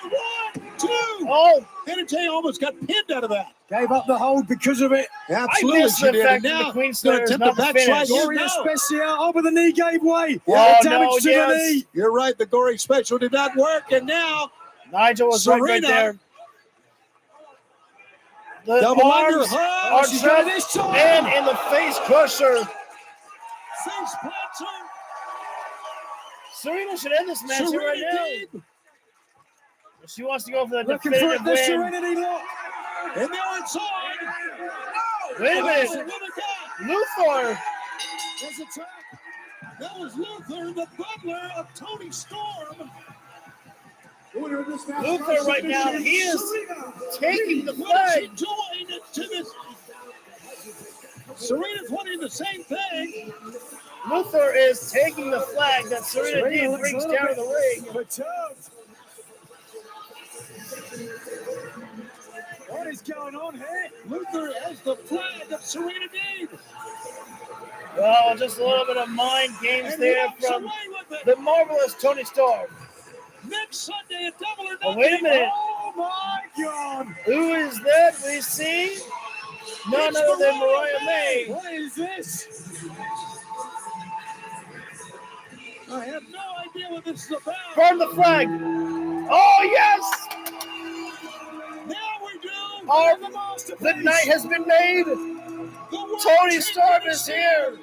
1, 2. Oh. Anna Jay almost got pinned out of that. Gave up the hold because of it. Absolutely, I missed she the did. fact And that now the Queen gonna Slayer is attempt not a the finish. backslide. Gloria Special. Oh, but the knee gave way. Oh, Damage no, to yes. the knee. You're right. The gory special did not work. And now Nigel was right there. The double arms underhook. are She's trapped got this time. and in the face crusher. Face planter. Serena should end this match here right Serena now. Deeb. She wants to go for the Looking for definitive the win. Serenity lock. And they're inside. Wait a minute. What a guy. Luthor. There's a trap. That was Luther, the butler of Tony Storm. Luther right now, he is taking the flag. Joined to this. Serena's wanting the same thing. Luther is taking the flag that Serena Deeb brings down to the ring. What is going on here? Luther has the flag of Serena Deeb. Well, just a little bit of mind games there from the marvelous Tony Storm. Next Sunday at Double or Nothing. Oh, wait a minute. Oh my God. Who is that we see? None other than Mariah May. What is this? I have no idea what this is about. Burn the flag. Oh, yes. Now we do. The night has been made. Tony Storm is here.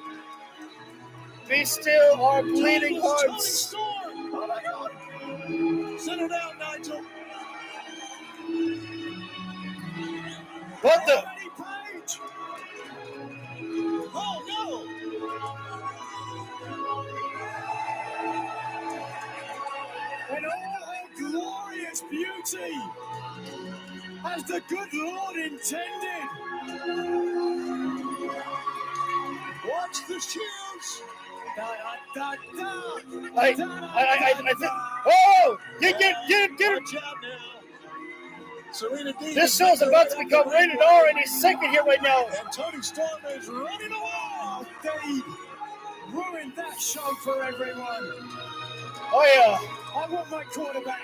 Be still our bleeding hearts. Oh my God. Settle down, Nigel. What the? Oh no. And all her glorious beauty, as the good Lord intended. Watch the shields. I think. Oh! Get him! Serena Deeb. This show's about to become rated R any second here right now. And Tony Storm is running along. They ruined that show for everyone. Oh yeah. I want my quarterback.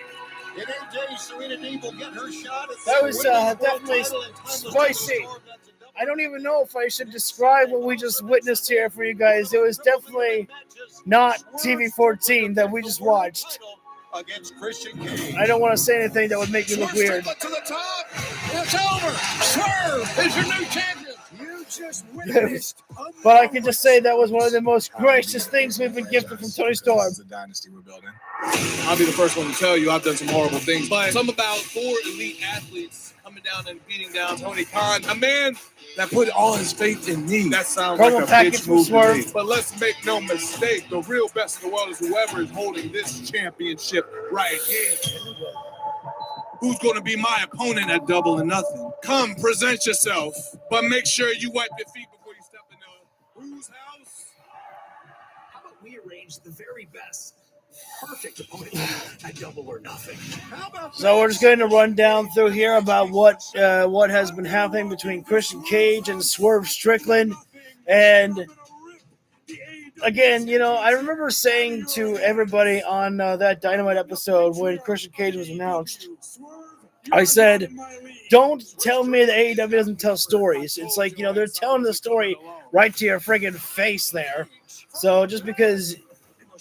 In 8 days, Serena Deeb will get her shot at That was definitely spicy. I don't even know if I should describe what we just witnessed here for you guys. It was definitely not TV 14 that we just watched. Against Christian Cage. I don't want to say anything that would make me look weird. To the top. It's over. Swerve is your new champion. You just witnessed. But I can just say that was one of the most gracious things we've been gifted from Tony Storm. It's the dynasty we're building. I'll be the first one to tell you I've done some horrible things, but something about 4 elite athletes coming down and beating down Tony Khan, a man that put all his faith in me. That sounds like a bitch move to me. But let's make no mistake, the real best in the world is whoever is holding this championship right here. Who's going to be my opponent at Double or Nothing? Come, present yourself, but make sure you wipe your feet before you step in whose house? How about we arrange the very best, perfect opponent at Double or Nothing? So we're just going to run down through here about what has been happening between Christian Cage and Swerve Strickland. And again, I remember saying to everybody on that Dynamite episode when Christian Cage was announced, I said, don't tell me that AEW doesn't tell stories. It's like, they're telling the story right to your friggin' face there. So just because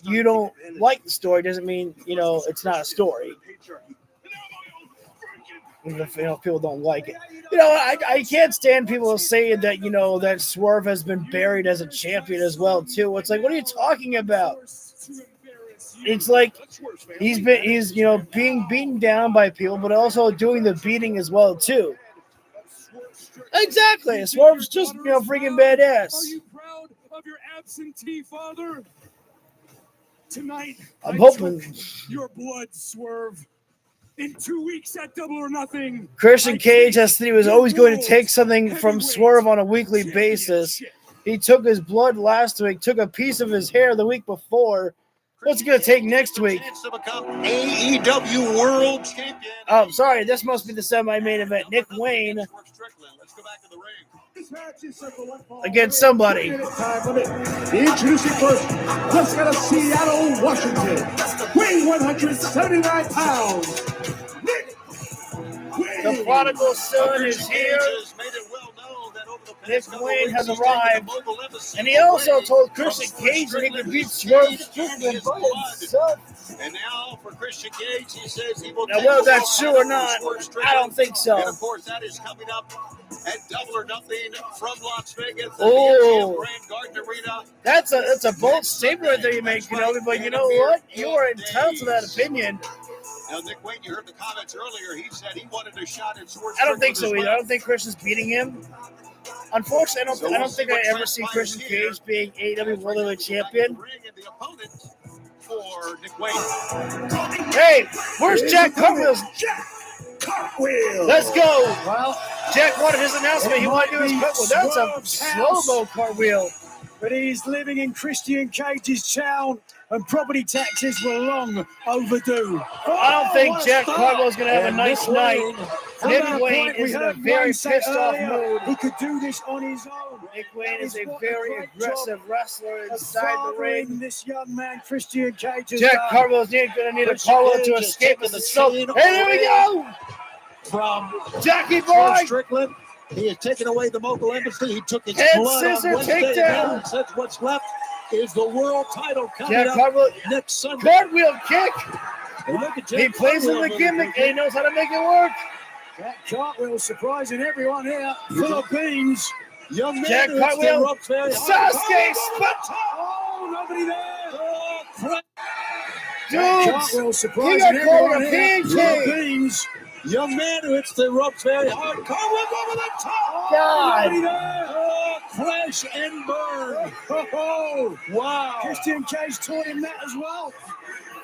you don't like the story doesn't mean, it's not a story. Even if, people don't like it. I can't stand people saying that, that Swerve has been buried as a champion as well, too. It's like, what are you talking about? It's like he's being beaten down by people, but also doing the beating as well, too. Exactly. Swerve's just, freaking badass. Are you proud of your absentee father? Tonight, I'm hoping your blood, Swerve. In 2 weeks at Double or Nothing. Christian Cage has said he was always going to take something from Swerve on a weekly basis. He took his blood last week, took a piece of his hair the week before. What's he going to take next week? AEW World Champion. Oh, sorry. This must be the semi-main event. Nick Wayne Let's go back to the ring. against somebody. Introducing first, just out of Seattle, Washington, weighing 179 pounds. The prodigal son is here. Nick Wayne has arrived. And he also told Christian Cage that he could beat Swerve Strickland by himself. And now for Christian Cage, he says he will. Now, whether that's true or not, I don't think so. And of course, that is coming up at Double or Nothing from Las Vegas. Oh, Grand Garden Arena. that's a bold statement right there you make, Kenobi. But you know what? You are entitled to that opinion. Now, Nick Wayne, you heard the comments earlier. He said he wanted a shot at Swerve. I don't think so either. I don't think Christian's beating him. Unfortunately, I don't think I ever see Christian Cage being AEW World Heavyweight Champion. For Nick Wayne. Hey, where's Jack Cartwheel? Cartwheel. Let's go. Well, Jack wanted his announcement. He wanted to do his cartwheel. That's a slow-mo cartwheel. But he's living in Christian Cage's town, and property taxes were long overdue. I don't think what a Jack start. Carwell's going to have a And nice Nick night. Wayne, Nick from that Wayne point, we is in a heard very Wayne say pissed off earlier mood. He could do this on his own. Nick Wayne is a What very great aggressive job wrestler of inside the ring. fathering this young man, Christian Cage. has Jack done. Carwell's going to need a Christian Carwell Cage to has escape taken with the the soap. chain And there we go! From Jackie Swerve boy! Strickland. He has taken away the Mogul Embassy. He took its Head blood on scissor Wednesday. takedown. And now it says what's left is the world title coming Jack up Carwell, next Sunday. cartwheel kick. And look at He Jack plays in Cartwheel, the gimmick and he people. knows how to make it work. Jack Cartwheel surprising everyone here. Philippines. Young man Jack who hits the Cartwheel. ropes very hard. Sasuke spot. Oh, nobody there. Oh, crap. Dudes, Cartwheel he surprising got called a everyone here. pancake. Philippines. Young man who hits the ropes very hard. Cartwheel's over the top. God. Nobody there. Oh, crash and burn. Oh, wow. Christian Cage taught him that as well.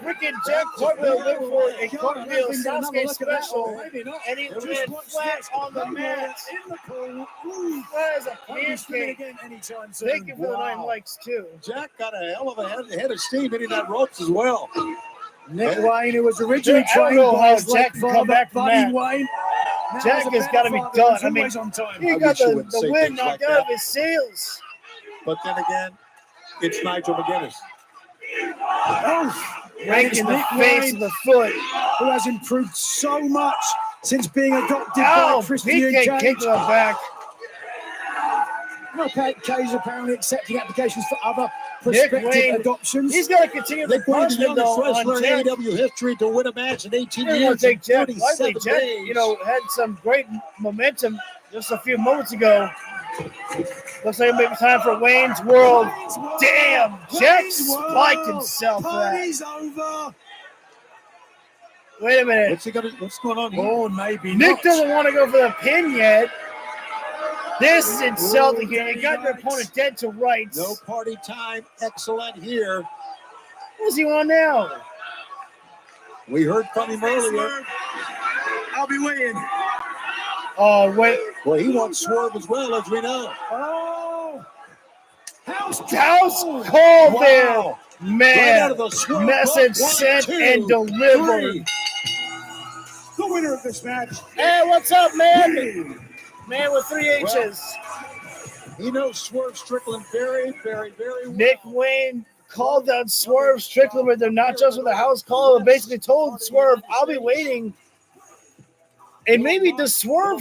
Freaking Jack Cartwheel went for a cartwheel Maybe another Sasuke look at that special, one. Maybe not. and he There went was flat one on the snap. mat. In the pool. Ooh. That is a Won't be swimming pancake. again anytime soon. Thank you for the 9 likes, too. Jack got a hell of a head of steam hitting that ropes as well. Nick Wayne, who was originally I don't trained know by how his Jack late can come father, back from Buddy that. Wayne. Now Jack as a has got to be better done. father, I mean, he's always on time. he I got wish you the wouldn't say wind things knocked like out that. of his sails. But then again, it's Nigel McGuinness. Right in the face of the foot. Who has improved so much since being adopted Ow, by Christian PK Cage. kicked to the back. Knockout Cage apparently accepting applications for other Nick prospective Wayne, adoptions. he's got to continue the Nick Wayne, the punishment, youngest though, wrestler on in Jack. AEW history to win a match in 18 Everyone years take and Jack 37 lightly. Jack, days. you know, had some great momentum just a few moments ago. Looks like it may be time for Wayne's World. Damn, Jack spiked himself for that. Party's over. Wait a minute. What's going on here? Oh, maybe Nick not. doesn't want to go for the pin yet. This is insulting here. You got your opponent dead to rights. No party time. Excellent here. What's he on now? We heard from him earlier. I'll be waiting. Oh, wait. Well, he wants Swerve as well, as we know. Oh! House call there. Right Man, out of the Swerve message book. sent 1, 2, and delivered. 3. The winner of this match. Hey, what's up, man? Man with 3 H's. He knows Swerve Strickland very, very, very well. Nick Wayne called out Swerve Strickland, but they're not just with a house call, but basically told Swerve, I'll be waiting. And maybe does Swerve,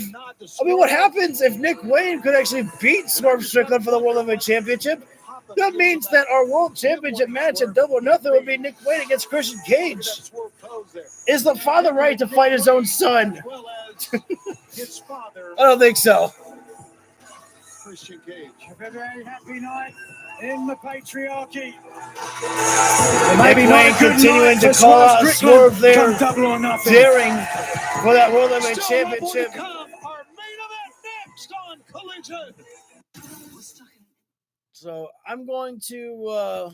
I mean, what happens if Nick Wayne could actually beat Swerve Strickland for the World Heavyweight Championship? That means that our World Championship match at Double or Nothing would be Nick Wayne against Christian Cage. Is the father right to fight his own son? I don't think so. Christian Cage. A very happy night in the patriarchy. Nick Wayne continuing to call out Swerve there, Double or Nothing. daring for that World Heavyweight Championship. Our main event next on Collision. So I'm going to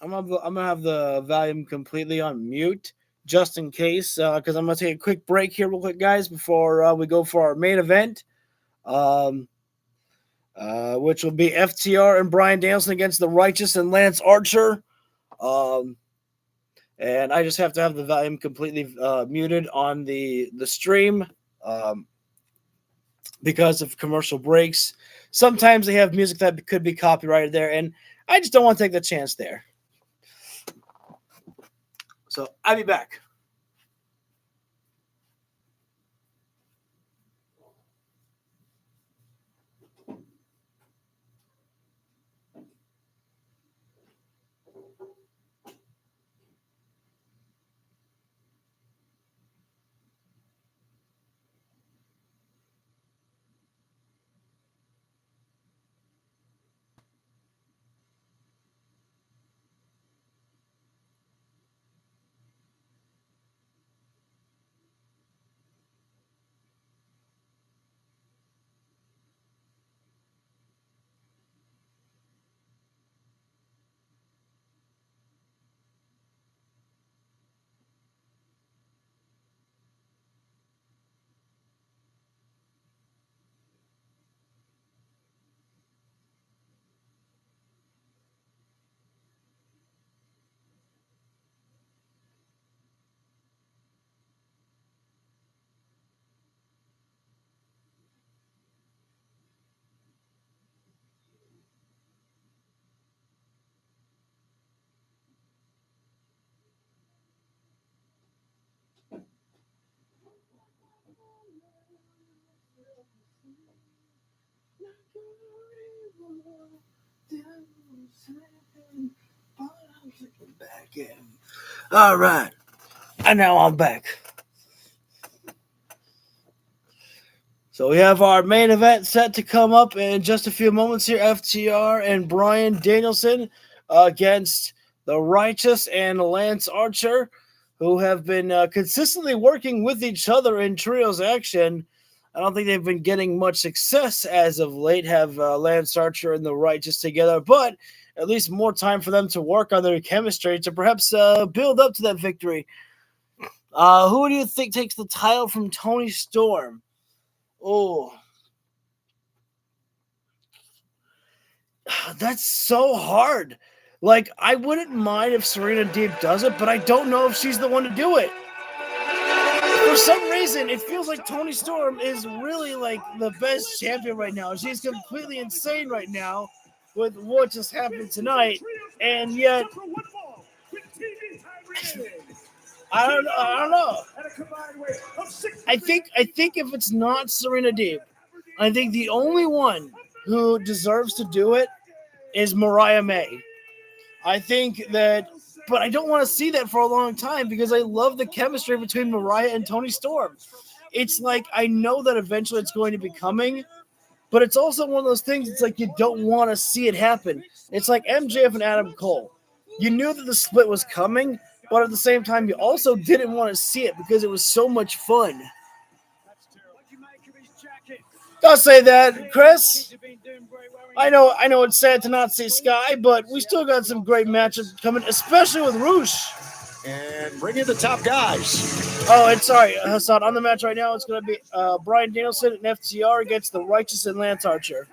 I'm gonna have the volume completely on mute just in case, because I'm gonna take a quick break here, real quick, guys, before we go for our main event, which will be FTR and Bryan Danielson against the Righteous and Lance Archer. And I just have to have the volume completely muted on the stream because of commercial breaks. Sometimes they have music that could be copyrighted there, and I just don't want to take the chance there. So I'll be back. All right. And now I'm back. So we have our main event set to come up in just a few moments here. FTR and Bryan Danielson against the Righteous and Lance Archer, who have been consistently working with each other in trios action. I don't think they've been getting much success as of late, have Lance Archer and the Righteous together, but at least more time for them to work on their chemistry to perhaps build up to that victory. Who do you think takes the title from Toni Storm? Oh, that's so hard. Like, I wouldn't mind if Serena Deeb does it, but I don't know if she's the one to do it. For some reason, it feels like Toni Storm is really like the best champion right now. She's completely insane right now with what just happened tonight, and yet I don't know. I think if it's not Serena Deeb, I think the only one who deserves to do it is Mariah May. I think that, but I don't want to see that for a long time because I love the chemistry between Mariah and Toni Storm. It's like, I know that eventually it's going to be coming, but it's also one of those things, it's like you don't want to see it happen. It's like MJF and Adam Cole. You knew that the split was coming, but at the same time, you also didn't want to see it because it was so much fun. Don't say that, Chris. I know it's sad to not see Sky, but we still got some great matches coming, especially with Roosh. And bring in the top guys. Oh, and sorry, Hassan, on the match right now, it's going to be Bryan Danielson and FTR against the Righteous and Lance Archer.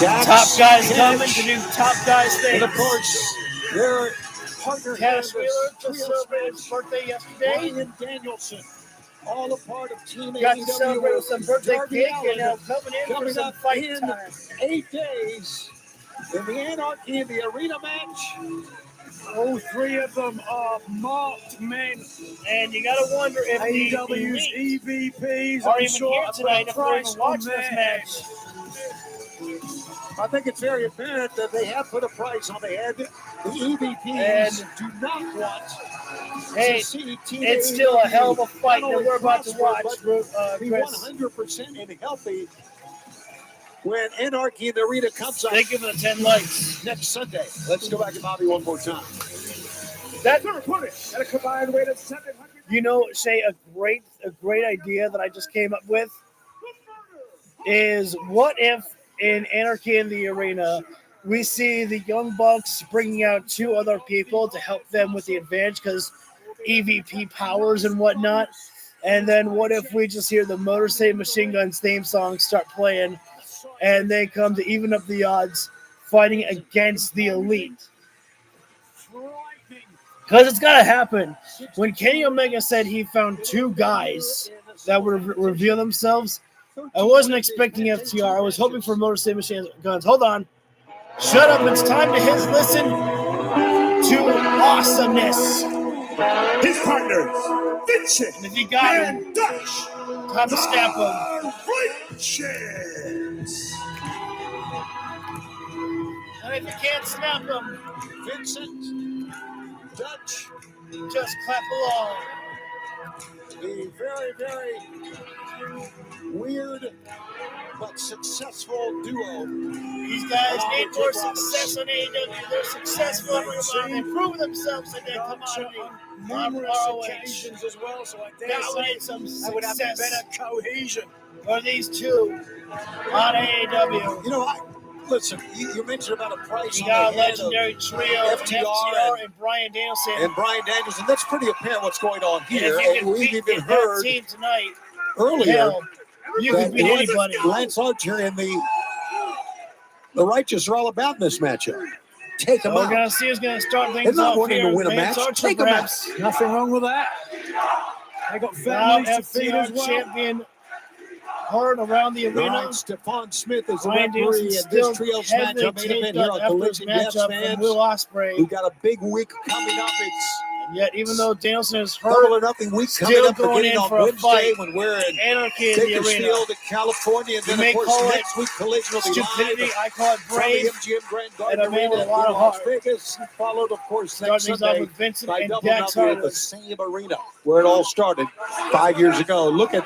Top guys coming to do top guys things. And of course, their partner Cass Wheeler just celebrated his birthday yesterday. Bryan Danielson, all a part of Team Got to AEW. celebrate with some birthday Darby cake and Allin coming in for coming some up fight in time. 8 days in the Anarchy in the Arena match. All three of them are marked men. And you got to wonder if AEW's the EVPs are I'm even sure here have tonight put if they're price even on watching this their match. I think it's very apparent that they have put a price on the head. The EVPs And do not want hey, to see Team it's still a AEW hell of a fight not that only we're about to prosper, watch, but be Chris. 100% and healthy when Anarchy in the Arena comes up. They give it 10 likes next Sunday. Let's go back to Bobby one more time. That put it at a combined weight of 700. You know, Shay, a great idea that I just came up with is what if in Anarchy in the Arena we see the Young Bucks bringing out 2 other people to help them with the advantage because EVP powers and whatnot, and then what if we just hear the Motor City Machine Guns theme song start playing and they come to even up the odds fighting against the Elite? Because it's got to happen. When Kenny Omega said he found 2 guys that would reveal themselves, I wasn't expecting FTR. I was hoping for Motor City Machine Guns. Hold on. Shut up. It's time to listen to awesomeness. His partners, Vincent and if you got him, and Dutch, time to snap him. Righteous. And if you can't snap him, Vincent, Dutch, just clap along. The very, very weird but successful duo. These guys need more success on AEW. They're successful on Ring of Honor. They've proven themselves in their commodity. Numerous occasions as well, so I dare now we say need some I would have success better cohesion for these 2 on AEW. You know, listen, you mentioned about a price you on got the a head legendary of trio, FTR and Bryan Danielson. And Bryan Danielson. That's pretty apparent what's going on here. And And we've even heard team tonight earlier hell, you that could beat anybody. Lance Archer and the Righteous are all about this matchup. Take them We're out. going to see who's going to start things They're not off wanting here. to win a Lance match. Archer, Take them out. perhaps. Nothing wrong with that. They got Now families to feed as FTR well. champion heard around the arena. Right, Stephon Smith is the Bryan referee Danielson in still this trios match. heavily I'm main event taped here up on after his Collision. Yes, matchup from fans. Will Ospreay. We've got a big week coming up. It's Yet, even though Danielson is hurt, Double or Nothing week coming still up going beginning in on for a Wednesday fight. when we're in Anarchy in the arena. Bakersfield in California. And You then, may of course, call it next week Collision will be stupidity. live I call it from brave. the MGM Grand And Garden a man with a Arena lot in of Las heart. Vegas. Followed, of course, next Starting things off Sunday with Vincent by and Double Dax Nothing at the Harwood. same arena where it all started 5 years ago. Look at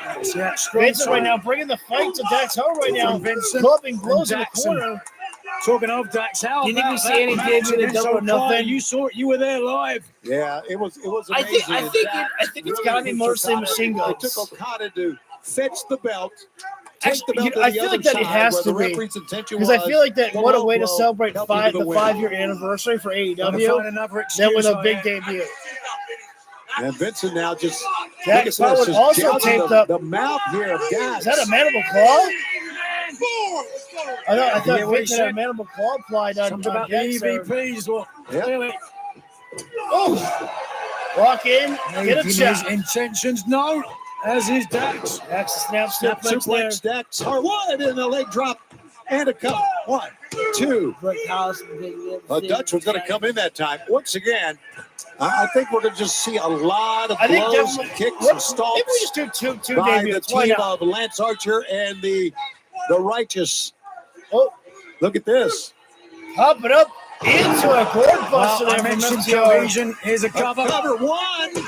Vincent right now bringing the fight to Dax Harwood right now. Vincent Clubbing blows in the Jackson. corner. Talking of Dax, how You think we see any debut to Double or Nothing? You saw it. You were there live. Yeah, it was amazing. I think it's got to be mostly machine It guns. took Okada to fetch the belt. Take Actually, the belt to I the feel other like that it side has where to the be. referee's intention Because I was feel like that the what a low way to blow, celebrate helping to the win. 5-year anniversary for Gotta AEW. find another Then with excuse, a big I debut. And Vincent now just Dax look at Harwood this, also just taped the, up. the mouth here of Dax. Is that a mandible claw? I thought Yeah, what he Vincent had a said. mandible claw applied on Something about the Dax there. EVPs. Well, clearly, Oh! Walk in, get a his shot. intentions known, as is Dax. Dax snaps Snap suplex, Dax Harwood, and a leg drop, and a count. 1, 2. Dutch was going to come in that time. Once again, I think we're going to just see a lot of blows, and kicks, and stomps. Maybe we just do two by debuts. the Why team not? of Lance Archer and the Righteous. Oh, look at this. Pop it up into a board buster I there from mentioned FTR. cohesion. Here's a cover. Cover 1,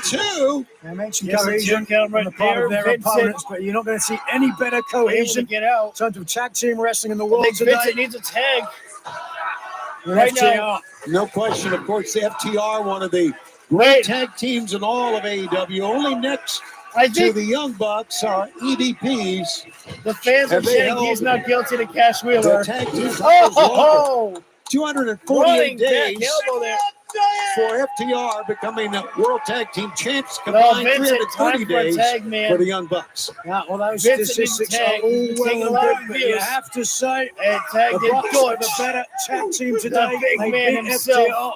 2. I mentioned Yes, cohesion count right on the part there. of their Vincent opponents, but you're not going to see any better cohesion get out. in terms of tag team wrestling in the I world think today. Vincent needs a tag. And Right FTR, now. no question, of course, the FTR, one of the great tag teams in all of AEW. Only next to the Young Bucks are EVPs. The fans are And they saying held he's not guilty to Cash Wheeler. the tag team Oh! 248 Running days back elbow there. for FTR becoming World Tag Team Champs, No, combined Vincent, 330 time for a days tag, man. for the Young Bucks. Yeah, well, those Vincent needs a statistics are tag. all He's well taking a and lot good, of but you views. have to say And tag the did Bucks are the Dutch. better tag team The today. big They man beat himself. FTR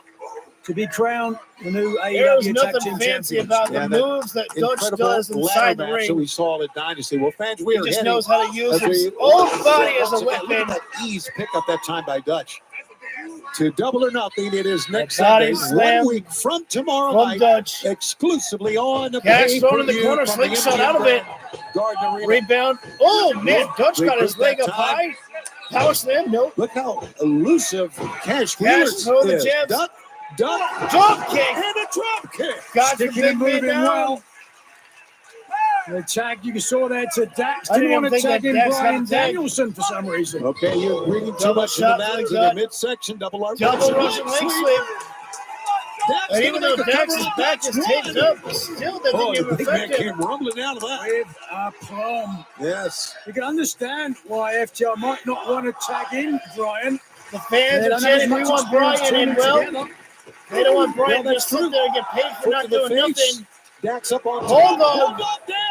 to be crowned the new There's AEW Tag nothing Team fancy Champions. about the moves that Dutch Incredible does ladder inside the match that ring. we saw at Dynasty. Well, fans, we He are just heading knows how to use as his we- own body as a Look at weapon. that ease pickup that time by Dutch. To Double or Nothing, it is next The body Sunday, slam 1 week from tomorrow from night, Dutch. exclusively on the Cash thrown in the pay-per-view corner, from slingshot the out of it. Garden Arena. Rebound. Oh, man, Dutch got Regroup his leg that up time. high. Power slam, nope. Look how elusive Cash Wheeler is. throw the jabs. Drop kick. And a drop kick. Got the Sticking big and man moving down. well. The tag you saw there to Dax. I Didn't didn't want to think tag that in Dax had Brian a tag. Danielson for some reason. Okay, you're bringing too Double much into shot that to the to the gut. midsection. Double Russian leg sweep. Dax And even gonna though make a Dax's cover on back Dax is taped one. up, still that Oh, didn't the even big man affect came him. rumbling out of that. With a plum. Yes. You can understand why FTR might not want to tag in Brian. The fans They are don't have chanting, as we much want experience Brian in. teaming Well, together. they don't want Brian Well, to that's just sit true. there and get paid for Foot not to the doing face. nothing. Dax up on top. Hold on. Hold up down.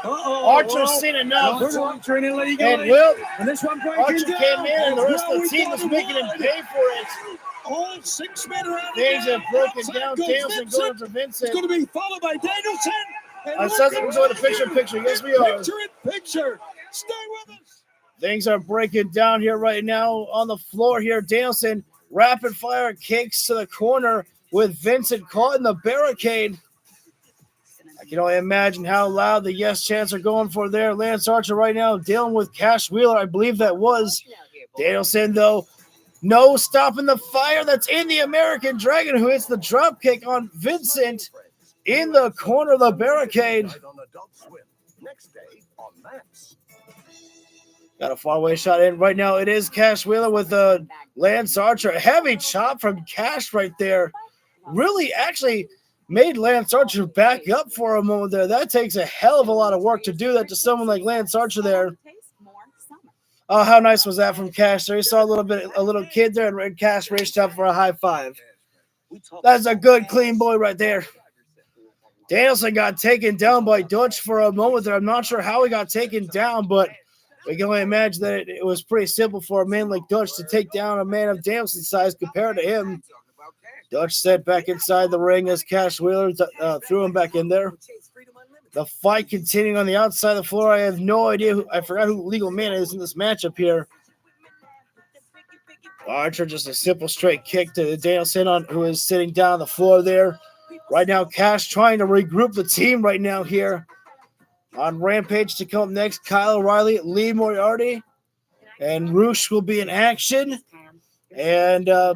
Archer's seen enough. Archer illegally. And Will, And this one breaking Archer down. came in and the rest Well, of the we team was got making him one. pay for it. All 6 men around. Things have broken Outside down. goes Danielson Vincent. going for It's Vincent. going to be followed by Danielson. And I said we're going to picture. Yes, we are. Picture in picture. Stay with us. Things are breaking down here right now on the floor here. Danielson, rapid fire kicks to the corner with Vincent caught in the barricade. I can only imagine how loud the yes chants are going for there. Lance Archer right now dealing with Cash Wheeler. I believe that was Danielson, though. No stopping the fire that's in the American Dragon, who hits the drop kick on Vincent in the corner of the barricade. Got a faraway shot in right now. It is Cash Wheeler with Lance Archer. A heavy chop from Cash right there. Really actually made Lance Archer back up for a moment there. That takes a hell of a lot of work to do that to someone like Lance Archer there. Oh, how nice was that from Cash there? He saw a little kid there, and Cash reached up for a high five. That's a good, clean boy right there. Danielson got taken down by Dutch for a moment there. I'm not sure how he got taken down, but we can only imagine that it was pretty simple for a man like Dutch to take down a man of Danielson's size compared to him. Dutch set back inside the ring as Cash Wheeler threw him back in there. The fight continuing on the outside of the floor. I have no idea. I forgot who Legal Man is in this matchup here. Archer just a simple straight kick to Danielson who is sitting down on the floor there. Right now, Cash trying to regroup the team right now here on Rampage. To come up next, Kyle O'Reilly, Lee Moriarty, and Roosh will be in action. And then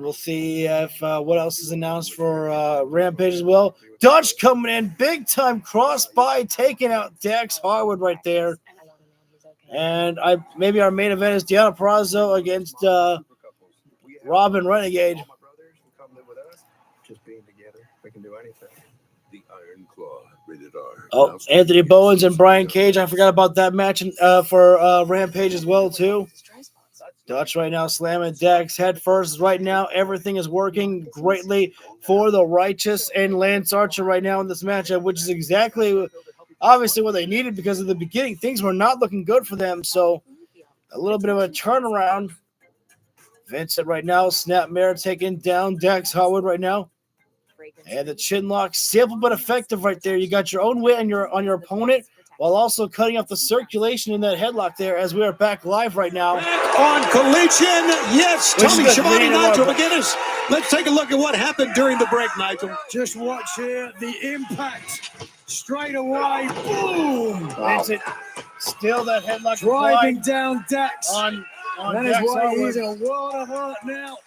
we'll see if what else is announced for Rampage as well. Dutch coming in, big time cross-by, taking out Dax Harwood right there. And maybe our main event is Deonna Purrazzo against Robin Renegade. Just being together, we can do anything. The Iron Claw, rated R. Oh, Anthony Bowens and Brian Cage. I forgot about that match for Rampage as well, too. Dutch right now slamming Dax head first. Right now, everything is working greatly for the Righteous and Lance Archer right now in this matchup, which is exactly, obviously, what they needed because at the beginning, things were not looking good for them. So, a little bit of a turnaround. Vincent right now, Snapmare taking down Dax Harwood right now. And the chin lock, simple but effective right there. You got your own weight on your opponent while also cutting off the circulation in that headlock there as we are back live right now. Back on Collision, yes, Tommy Shibata, Nigel McGuinness. Let's take a look at what happened during the break, Nigel. Just watch here, the impact straight away, boom! Vincent, still that headlock Driving applied down Dax. on That is Dax why Harwood. he's in a world of hurt now.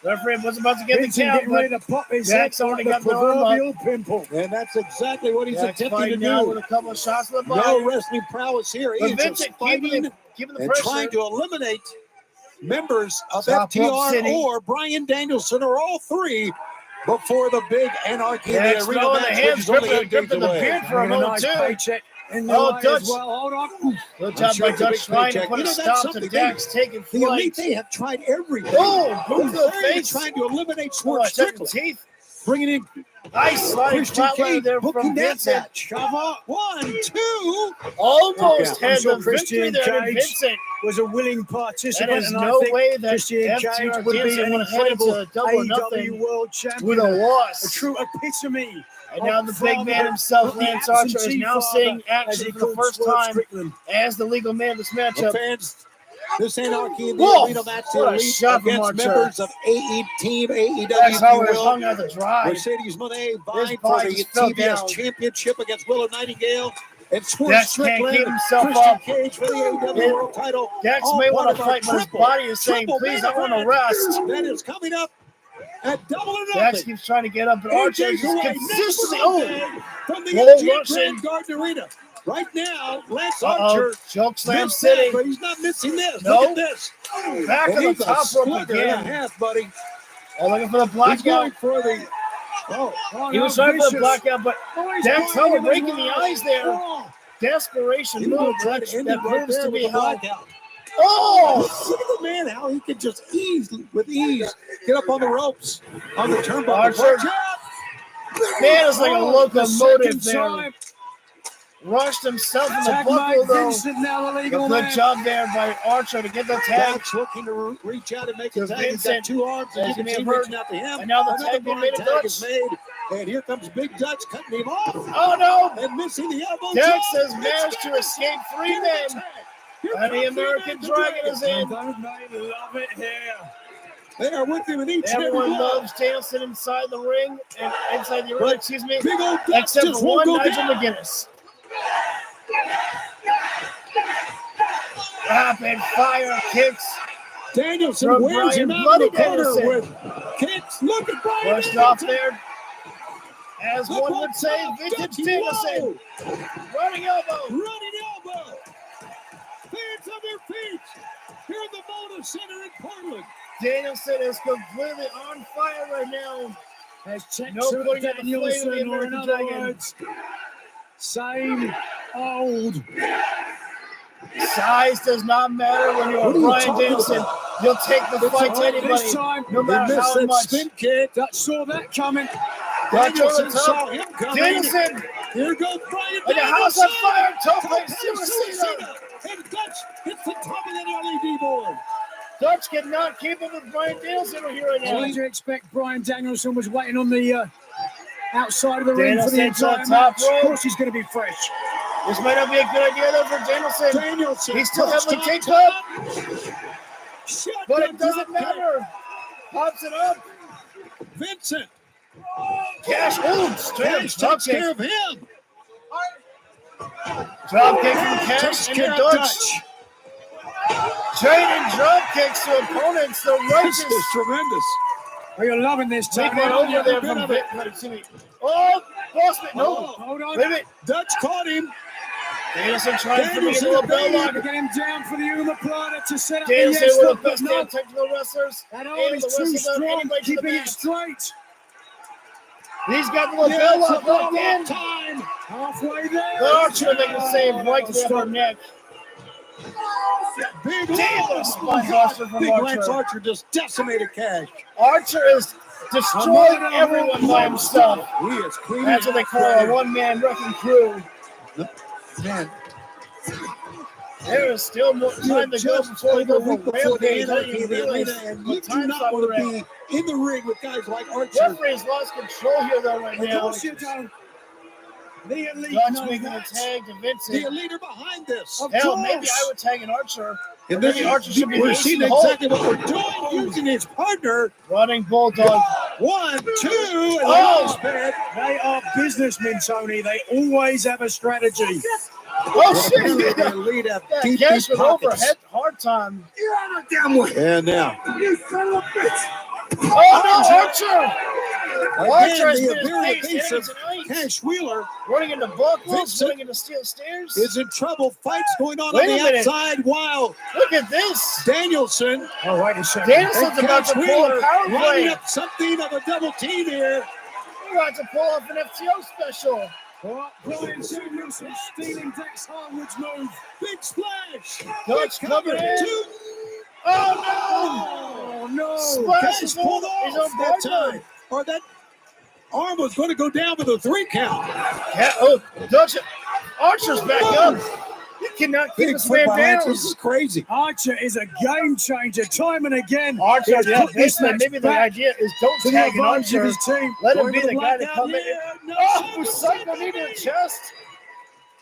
Referee was about to get Vincent the count, getting ready to pop his head Dax already the got the arm up. proverbial pimple. And that's exactly what he's Dax attempting to fighting now do. with a couple of shots to the body. No wrestling prowess here. But He's just Vincent fighting keeping the and pressure. trying to eliminate members of Top rope FTR city. or Brian Danielson or all three before the big Anarchy in Dax the arena throwing the match, hands, which is only 8 days gripping the away. beard for a And a moment, nice too. paycheck in the Oh, way Dutch. as well. Hold on. Good I'm job sure by it's a big Dutch trying to paycheck. put You a know, that's stop to something Dax taking The Elite, flight. they have tried everything. Oh, boom to the They're face. trying to eliminate Oh, Swerve check the Strickland. teeth. Bringing in Nice sliding Christian flatline Cage, there booking from that Vincent. match. Shove up. 1, 2. Almost I'm had sure the victory Christian there to Cage Vincent. was a willing participant. That is and no I think way that Christian Cage FTR would be Danielson an would have headed incredible to Double or AEW Nothing World Champion. with a loss. A true epitome. And now the big man himself, Lance Archer, is now seeing action for the first time as the legal man of this matchup. Fans, this Anarchy in the Whoa, arena match, the what a Elite shot from against Archer. members of Team AEW, Dax if you Harwood is will. hung out the drive. Mercedes Monet vying His for body the just fell TBS down. Championship against Willow Nightingale. And Swerve Dax can't Strickland, keep himself Christian up. Cage for the AEW World title. Dax All may part want to of our fight, but his triple body is saying, please, I want to event rest. That is coming up at Double or Dax Nothing. keeps trying to get up, but 8 Archer days is away consistently, next Sunday from the Whoa, MGM Russian. Grand Garden Arena. Right now, Lance Uh-oh, Archer choke slam missed city. that, but he's not missing this. No. Look at this. Back And on the he's a top rope slugger and a again. half, buddy. Oh, looking for the He's blackout. going for the. Oh, He was trying for the blackout, but Dax Harwood breaking the eyes there. Desperation He would move have tried to end that it right proves there to with be the how. blackout. Oh! Look at the man, how he could just with ease get up on the ropes on the turnbuckle. Archer. Watch out! Man is like a Oh, the locomotive second there. time. Rushed himself in the Tag buckle, Mike though. Vincent now the legal Good man. job there by Archer to get the tag. Dax looking to reach out and make a Because tag. He's got Vincent, two arms, and you as can you see may have reaching out to him. And now the Another tag being blind made to tag Dutch. is made, and here comes Big Dutch cutting him off. Oh, no! And missing the elbow. Dax drop. has managed to escape 3 men. And the American Dragon is in. Don't they love it here? They are with him in each and every Everyone blow. loves Danielson inside the ring and inside the arena, But excuse me, Big old Dutch except just for won't one, go Nigel down. McGuinness. Rapid fire kicks. Danielson From wears him Brian out in the Bloody corner Danielson. with kicks. Look at Brian Pushed off Danielson. there. As Look one what would say, Dutch vintage he Danielson. Running elbow. Running elbow. Fans on their feet. Here in the Boulder Center in Portland. Danielson is completely on fire right now. Has checked No to putting out the flame of the Danielson, or in American other Dragon. words, same old. Size does not matter when you're What are you Brian talking Danielson. about? You'll take the It's fight to all right anybody, This time, no He matter missed how that much. spin kick. That saw that coming. Danielson top. saw him coming. Danielson, Here goes Brian like a house on Danielson. fire. Tope Serena. Serena. And Dutch hits the top of that LED board. Dutch cannot keep up with Brian Danielson over here right What now. did you expect? Brian Danielson was waiting on the outside of the ring for the Danielson's on entire top match. Of rope. course, he's going to be fresh. This might not be a good idea though for Danielson. He's still heavily taped up, but it doesn't matter. Pops it up. Vincent. Cash holds. Cash takes care of him. Drop kick from Cash and the Dutch. Trading drop kicks to opponents. The righteous. This is tremendous. Are you loving this? Take one over there from Vic. Oh, Bossman. No. Hold on. Wait. Dutch caught him. Danielson trying for the little bell lock. Get him down for the Umaprana to set up Danielson the one of the best damn technical wrestlers. That is too strong. Keeping it straight. He's got the little bell lock locked in. Time. Halfway there. The Archer making a save right to the neck. Big damn spine buster from Big Archer. Lance Archer just decimated Cash. Archer is destroying everyone by himself. He is cleaning. That's what they call a one-man wrecking crew. Man, there is still more time to go before we go for Rampage. And you do not want to be in the ring with guys like Archer. Referee's lost control here though right now. The elite Dutch making a tag to Vincent. The elite are behind this. Hell, maybe I would tag an Archer. And maybe Archer should be seeing exactly what we're doing, using his partner. Running Bulldog. 1, 2, and They are businessmen, Tony. They always have a strategy. Oh, shit. The elite have deep Cash was over. pockets. Hard time. You're out of damn way. And now. You son of a bitch. Oh, no, Archer. Archer has Again, been the his face of Cash Wheeler running into buckles, running into steel stairs. is in trouble. Fights going on Wait the a minute. outside. Wow. Look at this. Danielson. Oh, wait a second. Danielson's about to pull a power running play. up something of a double team here. We're about to pull off an FTO special. Brian Danielson stealing Dex Harwood's move. Big splash. Dutch coming in. Oh, no. Cash Splash pulled his own off that partner. time. Or that arm was going to go down with a 3 count. Yeah, oh, Dutch. Archer's back up. He cannot keep Big this man football down. hands. This is crazy. Archer is a game changer time and again. Archer, He's yeah, put this basically, match maybe the back idea is don't to the tag an advantage of Archer. his team. Let him Going be to the guy to blackout come in. here. No, Oh, Psycho knee to the chest.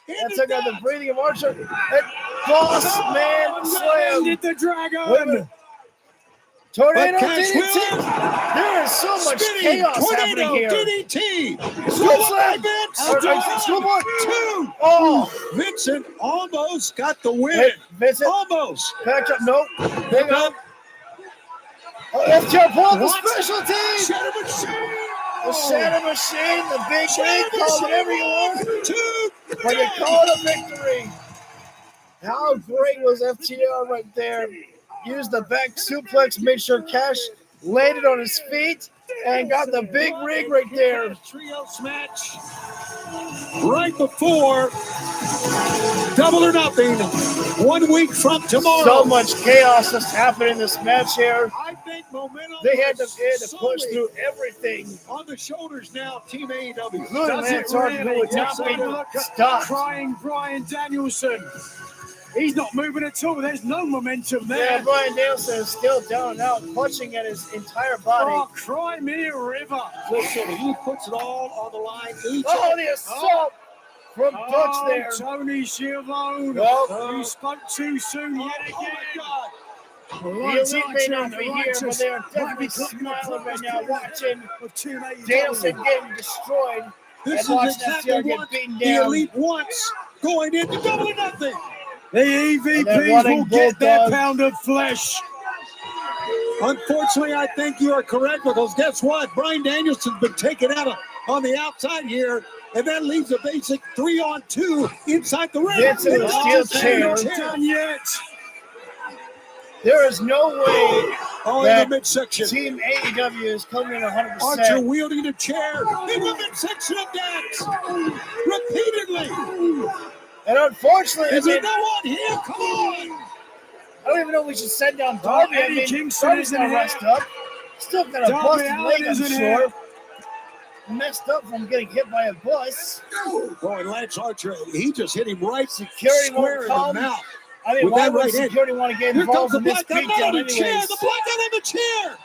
That took out the breathing of Archer. That boss man slam. Ended the dragon. Wait a minute. Tornado But Cash DDT. There is so much chaos happening here. DDT. Slam. Schoolboy. 2. Oh, Vincent almost got the win. wait, Vincent. Almost. Back up. Nope. Hang on. Oh, FTR pull up the special team. Shadow Machine. The Shadow Machine, the big rig, call it whatever you want. 2. But you call it a victory. How great was FTR right there? Used the back suplex, made sure Cash landed on his feet, and got the big rig right there. Trios match right before Double or Nothing 1 week from tomorrow. So much chaos just happened in this match here. I think momentum They had to is push solely through everything. on the shoulders now, Team AEW. Good Does Lance it Archer really? would not Take a be look at stopped. crying Brian Danielson. He's not moving at all. There's no momentum there. Yeah, Brian Danielson is still down and out, clutching at his entire body. Oh, cry me a river. Listen, he puts it all on the line. Oh, the assault from Dutch there. Tony Schiavone. Well, He spoke too soon yet Oh my again. God. The elite may not be here, but they are definitely smiling right now, watching Danielson getting destroyed This and is watching exactly FTR get what beaten the down. elite wants going into Double or Nothing. The EVPs running will get their Bulldog. pound of flesh. Unfortunately, I think you are correct because guess what? Brian Danielson's been taken out on the outside here, and that leaves a basic 3-on-2 inside the ring. Gets in the steel chair. Not done yet. There is no way Oh, in that the midsection. Team AEW is coming in 100%. Archer wielding the chair in the midsection of Dax repeatedly. And unfortunately, Is there no one here? Come on. I don't even know if we should send down Darby. Eddie Kingston Darby's isn't not here. rest up. Still got a Darby busted Allin leg, I'm isn't sure. here. Messed up from getting hit by a bus. Boy, Lance Archer, he just hit him right Security square won't in the come. mouth. I mean, With why that would right hand. security want to get Here comes involved the in this blackout not beatdown on the chair. anyways? The blackout on the chair.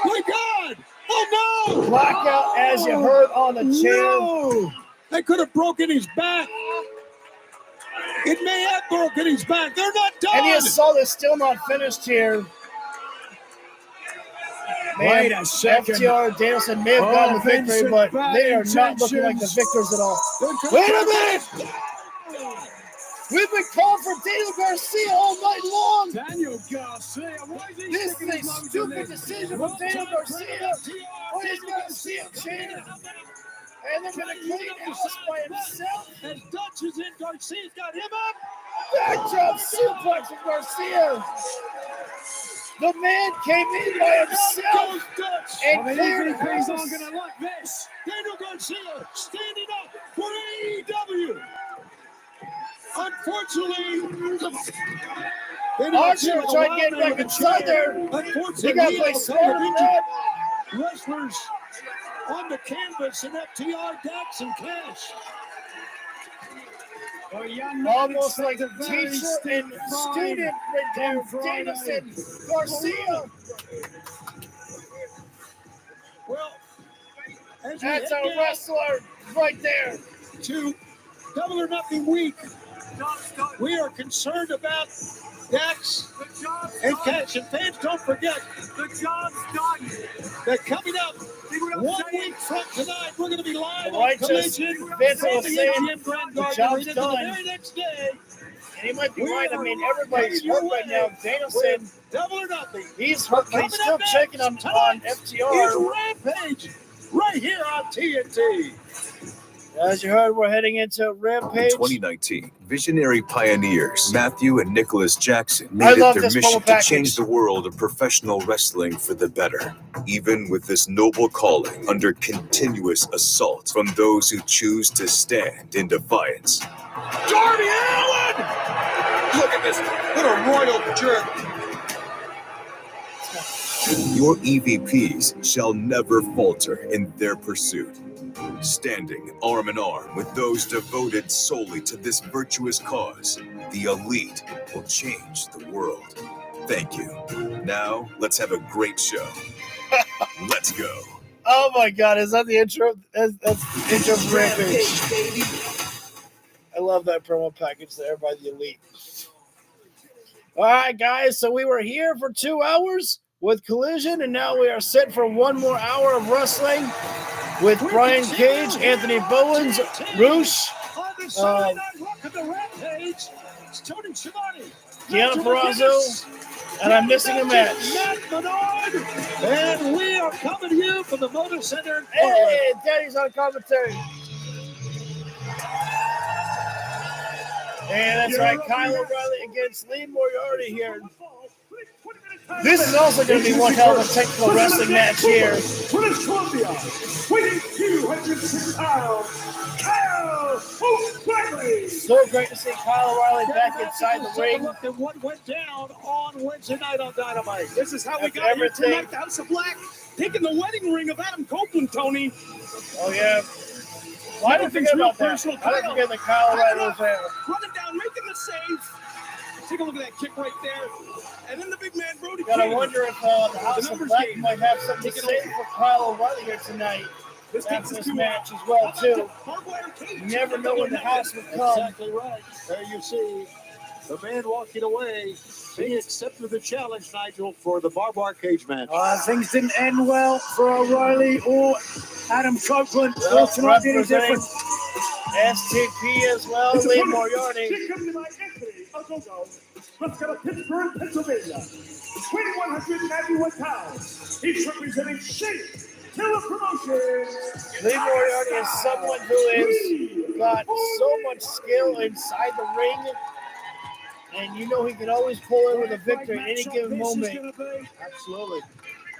My God. Oh, no. Blackout, as you heard on the chair. No. They could have broken his back. It may have broken his back. They're not done. And the assault is still not finished here. Wait a second. FTR and Danielson may have gotten the victory, but they are not looking like the victors at all. Wait a minute! We've been calling for Daniel Garcia all night long. Daniel Garcia. This is a stupid decision from Daniel Garcia. But he's going to see him change. And they're going to clean house by himself. And Dutch is in. Garcia's got him up. Backdrop suplex from Garcia. The man came in by himself and cleared house. I'm going to like this. Daniel Garcia standing up for AEW. Unfortunately, Archer tried to get back inside there. They got to play smart with that. Wrestlers on the canvas and FTR, Dax, and Cash. Almost like a teacher and student right there. Danielson, Garcia. Well, that's our wrestler right there. To Double or Nothing week, we are concerned about Dax and Cash. And fans, don't forget, the job's done. They're coming up 1 week from tonight. We're going to be live on Collision. Vince was saying the job's done. The very next day. And he might be right. I mean, everybody's hurt right now. Danielson, Double or Nothing. He's hurt, but he's still checking on FTR. It's Rampage right here on TNT. As you heard, we're heading into Rampage. In 2019, visionary pioneers Matthew and Nicholas Jackson made it their mission to change the world of professional wrestling for the better. Even with this noble calling under continuous assault from those who choose to stand in defiance. Darby Allin! Look at this. What a royal jerk. Your EVPs shall never falter in their pursuit. Standing arm in arm with those devoted solely to this virtuous cause, the elite will change the world. Thank you. Now, let's have a great show. Let's go. Oh my God, is that the intro? That's the intro of Rampage. I love that promo package there by the elite. All right, guys, so we were here for 2 hours with Collision, and now we are set for 1 more hour of wrestling with Brian Cage, Anthony Bowens, Roosh, Deonna Purrazzo, and I'm missing a match. And we are coming to you from the Motor Center in Portland. Hey, Daddy's on commentary. And that's right, Kyle O'Reilly against Lee Moriarty here. This is also going to be one hell of a technical wrestling match here. British Columbia, weighing 206 pounds, Kyle O'Reilly. So great to see Kyle O'Reilly back inside the ring. Look at what went down on Wednesday night on Dynamite. This is how we got here tonight. The House of Black taking the wedding ring of Adam Copeland, Tony. Oh, yeah. Why did I forget about that? I didn't forget that Kyle O'Reilly was there. Running down, making the save. Take a look at that kick right there. And then the big man, Brody. Gotta wonder if the House of Black might have something to say for Kyle O'Reilly here tonight after this match as well, too. You never know when the House will come. Exactly right. There you see the man walking away. He accepted the challenge, Nigel, for the barbed wire cage match. Things didn't end well for O'Reilly or Adam Copeland. Representing STP as well, Lee Moriarty. Let's go to Pittsburgh, Pennsylvania. 2,191 pounds. He's representing Shape Killer Promotions. Lee Moriarty is someone who has got so much skill inside the ring. And you know he can always pull in with a victory at any given moment. Absolutely.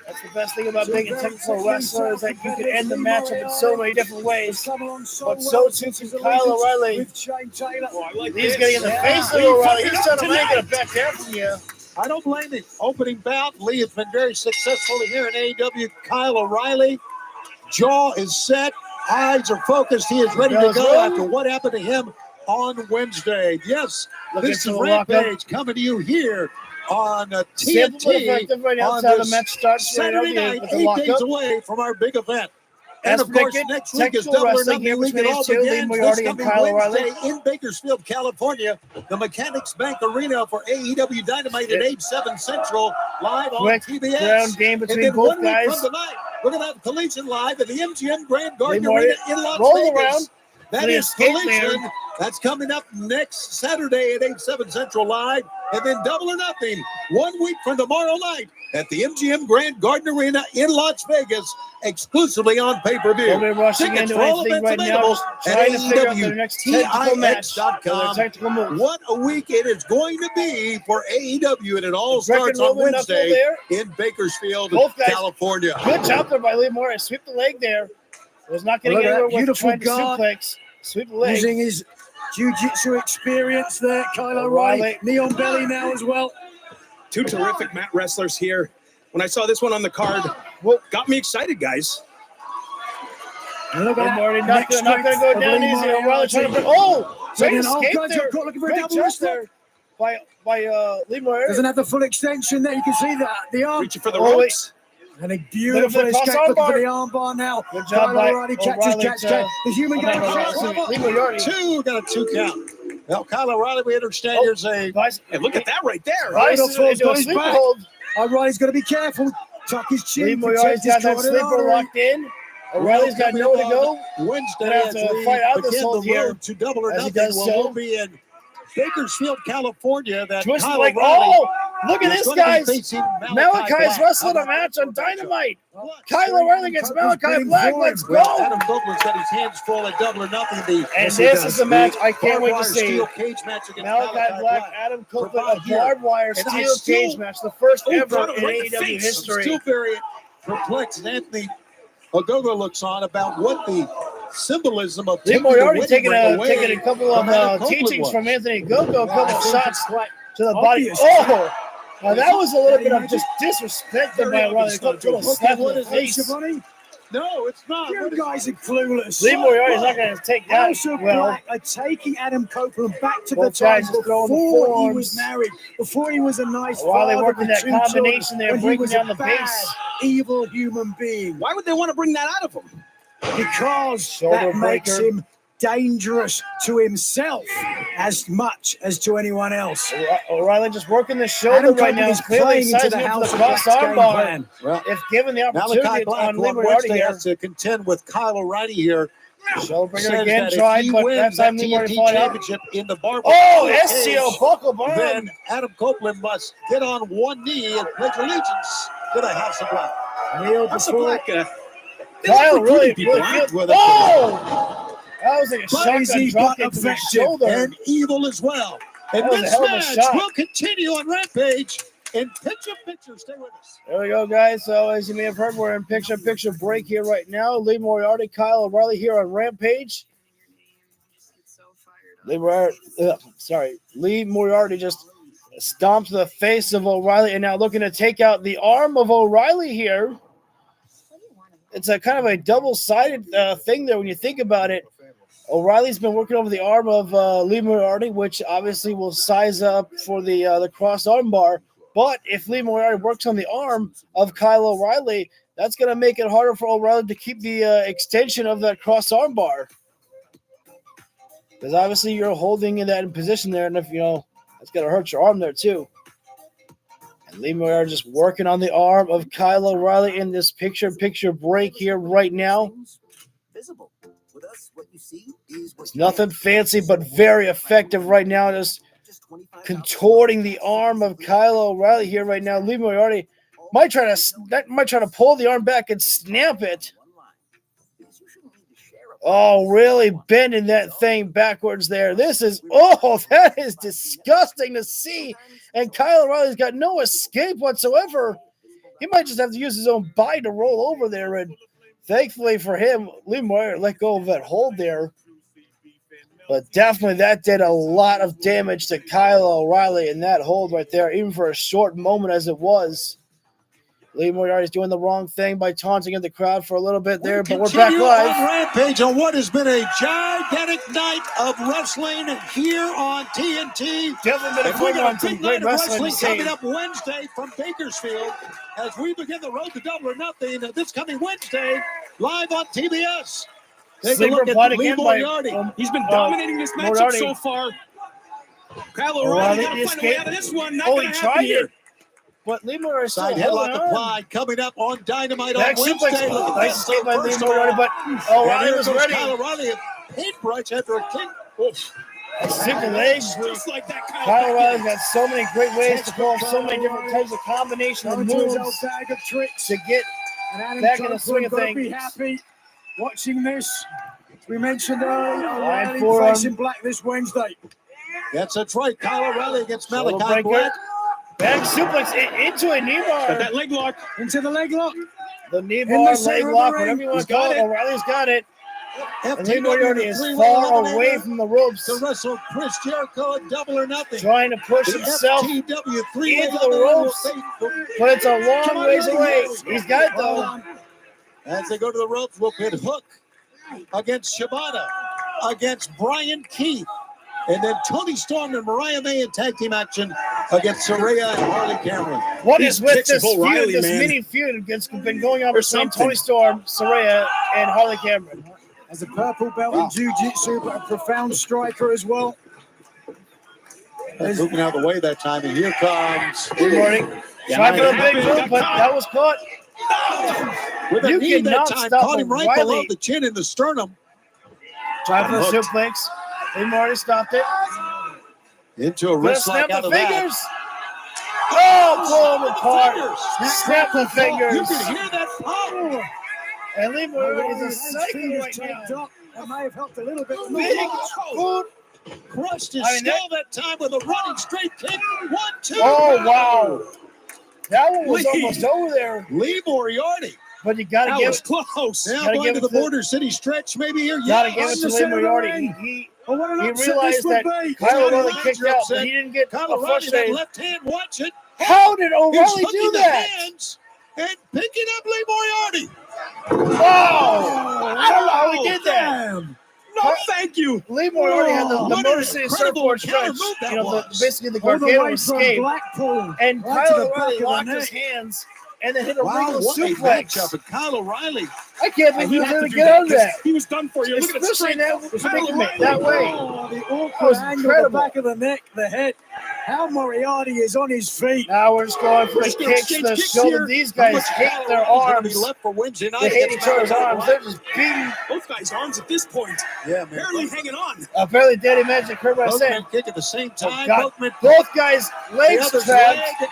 That's the best thing about being a technical wrestler is that you can end the matchup in so many different ways. But so too can Kyle O'Reilly. He's getting in the face of O'Reilly. He's trying to make it back there from you. I don't blame him. Opening bout, Lee has been very successful here in AEW. Kyle O'Reilly, jaw is set, eyes are focused. He is ready to go after what happened to him on Wednesday. Yes, this is Rampage coming to you here on TNT right now, on the match starts Saturday night, 8 days away from our big event. And As of course, predicted, next week is technical Double or wrestling here Nothing week. It between all these two, Lee begins this Moriarty and coming Kyle Wednesday O'Reilly. in Bakersfield, California, the Mechanics Bank Arena for AEW Dynamite at 8/7 Central, live on Quick TBS. ground game And between then both 1 week guys. from tonight, we're going to have Collision live at the MGM Grand Garden Moriarty Arena in Las roll Vegas. around. That The is escape Collision. man. That's coming up next Saturday at 8/7 Central live. And then Double or Nothing 1 week from tomorrow night at the MGM Grand Garden Arena in Las Vegas, exclusively on pay-per-view. They'll be rushing Tickets into for all anything events right now, available just at trying to figure out their next technical match. AEWTIX.com. Their technical move. What a week it is going to be for AEW, and it all starts on Roman knuckle Wednesday there. in Bakersfield, Both guys. California. Good job there by Lee Moriarty. Sweep the leg there. Was not getting Look at that anywhere with beautiful trying to guard. suplex. Sweep the leg. Using his jiu-jitsu experience there, Kyle O'Reilly. O'Reilly. Knee on belly now as well. Two terrific mat wrestlers here. When I saw this one on the card, got me excited, guys. Look at Lee that. Moriarty not Next going to strength go of down Lee easy. O'Reilly Moriarty. trying to bring. Oh! So Great then, escape God, there. you're looking for a Great double job wrist there by Lee Moriarty. Doesn't have the full extension there. You can see that. The arm. Reaching for the Oh, ropes. And a beautiful Look at the escape. cross Looking for armbar. the armbar now. Good job Kyle by O'Reilly catches, O'Reilly catch. to- The human Oh, got no, a Lee Moriarty. Got a two count. Now, Kyle O'Reilly, we understand there's a... Guys, Hey, look at that right there. Rice is Beautiful. into a Got his sleeper back. hold. O'Reilly's got to be careful. Tuck his Lee chin. Moriarty's Protect his got that carotid sleeper artery. locked in. O'Reilly's got nowhere to go. Wednesday, Gonna have as to we fight out this begin hold the here road to Double or as he Nothing. does Well, so. we'll be in Bakersfield, California. That Twist Kyle like, O'Reilly oh, look at is this, gonna be guys. facing Malachi's Black. wrestling a match on Dynamite. Kyle O'Reilly against Malachi Black. Let's Well, go. Adam Copeland's got his hands full at Double or Nothing. And this is the match I can't wait to see. Steel cage match against Malachi Black, Adam Copeland, a barbed wire And I steel still- cage match, the first Oh, ever got him in right in the AEW face. history. Still very perplexed. Anthony Ogogo looks on about what the symbolism of Lee taking the Moriarty wedding taking ring a away taking a couple from of Adam Copeland teachings was. from Anthony Gogo, a couple I of think shots it's quite to the body. obvious. Oh, now that was a little bit of Imagine. just disrespect by Very O'Reilly. obvious A little stuff. slap What in the is face. this, Schiavone? No, it's not. You guys are clueless. Lee Moriarty's not going to take that House of well. Black are taking Adam Copeland back to the Both time guys just throwing the before he forearms. was married, before he was a nice While they father working with that 2 children, combination there, when he breaking was down a the bad, base. evil human being. Why would they want to bring that out of him? Because Shoulder that makes breaker. him dangerous to himself as much as to anyone else. O'Reilly just working the shoulder Adam right Copeland now. is Clearly playing into sizing the up for House the of cross Black's arm game bar. plan. Well, If given the opportunity Malachi Black on Lee on Moriarty Wednesday here. has to contend with Kyle O'Reilly here. Shoulder Says breaker again that if tried, he but that wins time that Lee Moriarty TNT fought out. championship in the bar. Oh, SCO buckle bomb. Then Adam Copeland must get on one knee and pledge allegiance to the House of Black. Neil House of before Black. Kyle really people feels. with it. Oh! That was like a shotgun Crazy drop but into the effective. shoulder. And evil as well. And That was a this hell of a match shot. will continue on Rampage in picture. Stay with us. There we go, guys. So as you may have heard, we're in picture break here right now. Lee Moriarty, Kyle O'Reilly here on Rampage. Lee Moriarty just stomped the face of O'Reilly and now looking to take out the arm of O'Reilly here. It's a kind of a double-sided thing there when you think about it. O'Reilly's been working over the arm of Lee Moriarty, which obviously will size up for the cross arm bar. But if Lee Moriarty works on the arm of Kyle O'Reilly, that's going to make it harder for O'Reilly to keep the extension of that cross arm bar. Because obviously you're holding in that position there, and if that's going to hurt your arm there too. And Lee Moriarty just working on the arm of Kyle O'Reilly in this picture break here right now. Visible. With us, what you see is It's nothing fancy, but very effective right now. Just contorting the arm of Kyle O'Reilly here right now. Lee Moriarty might try to pull the arm back and snap it. Oh, really bending that thing backwards there. That is disgusting to see. And Kyle O'Reilly's got no escape whatsoever. He might just have to use his own body to roll over there. And thankfully for him, Lee Moriarty let go of that hold there. But definitely that did a lot of damage to Kyle O'Reilly in that hold right there, even for a short moment as it was. Lee Moriarty's doing the wrong thing by taunting in the crowd for a little bit there, but we're back Continue live. on Rampage on what has been a gigantic night of wrestling here on TNT. Definitely been a And we fun got one. a Some big great night of wrestling wrestling to see. coming up Wednesday from Bakersfield as we begin the road to Double or Nothing this coming Wednesday live on TBS. Take a Sleeper look at applied Lee again by Moriarty. He's been dominating this matchup Moriarty. so far. Kyle Moriarty O'Reilly got to find a way out of this one. Not Oh, going he to tried happen here. it. But Lee Moriarty still Side holding headlock on. applied coming up on Dynamite on Back Wednesday. suplex. Look at Nice that. escape by Lee First Moriarty, but and O'Reilly here was goes ready. Kyle O'Reilly, a paintbrush after a kick. Oof. Single legs. Just like that, Kyle O'Reilly's got so many great ways to pull off so many different types of combinations and moves bag of tricks. to get back in the swing of Be things. happy watching this. We mentioned earlier, O'Reilly forearm. facing Black this Wednesday. That's right. Kyle O'Reilly against Shoulder Malachi breaker. Black. Back suplex into a knee bar. Got that leg lock. Into the leg lock. The knee In bar, the center leg of the lock, ring. whatever you want He's to call got it. it. O'Reilly's got it. And Lee FTW Moriarty is three-way far eliminator away from the ropes, to wrestle Chris Jericho at Double or Nothing. trying to push The himself FTW three-way into the eliminator ropes, will but it's a Come long on, ways ladies. away. He's got it Hold though. on. As they go to the ropes, we'll pit Hook against Shibata, against Brian Keith, and then Tony Storm and Mariah May in tag team action against Serena and Harley Cameron. What These is with kicks of this feud, O'Reilly, this man. mini feud that's been going on There's between something. Tony Storm, Saraya, and Harley Cameron? As a purple belt in jiu-jitsu, but a profound striker as well. Moving out of the way that time, and here comes Good morning. Tried for a big move, but that was caught. with a You knee that cannot time, stop caught him right below O'Reilly. the chin and the sternum. Tried for a Hooked. suplex. Lee Moriarty stopped it. Into a Gonna wrist snap lock out the of that. fingers. Oh, pull him apart. Snap the You fingers. can hear that pop. And Lee Moriarty is a psycho right now. That may have helped a little bit. Big foot. Crushed his I mean, skull that time with a running straight kick. 1, 2. Oh, wow. That one was Lee. almost over there. Lee Moriarty. But you got to That give was it. close. Now Gotta going give to it the to- Border City stretch, maybe here. Got to Yeah, give on it the to Lee center of the Moriarty. ring. He Oh, what an upset realized this would that be. Kyle O'Reilly Rollins kicked are out, upset. but he didn't get Kyle O'Reilly, that frustrated. left hand, watch it. How did He's O'Reilly hooking do the that? hands and picking up Lee Moriarty. Oh, I don't know how he did that. Damn. No, thank you. Lee Moriarty had the What an Motor City incredible surfboard counter stretch, move that you know, was. basically the All the Gargano way from escape. Blackpool And right to Kyle the back O'Reilly of the locked neck. his hands and then hit a Wow, regular what a suplex. matchup. And Kyle O'Reilly. I can't believe he was had able to to do get that on that. He was done for you. Look at it Especially straight. in that Kyle predicament, O'Reilly. that way. Oh, the That awkward was angle, the incredible. back of the neck, the head. How Moriarty is on his feet. Now we're just going for the Just gonna kicks, exchange the kicks shoulder. here. These How guys much hate Kyle their O'Reilly's gonna be arms. left for Wednesday night They hate against each other's Malachi arms. Black. They're just beating. Both guys' arms at this point. Yeah, man. Barely hanging on. Apparently, Daddy Magic heard what I said. Both men kick at the same time. God, Both men both guys' the legs other's trapped. leg.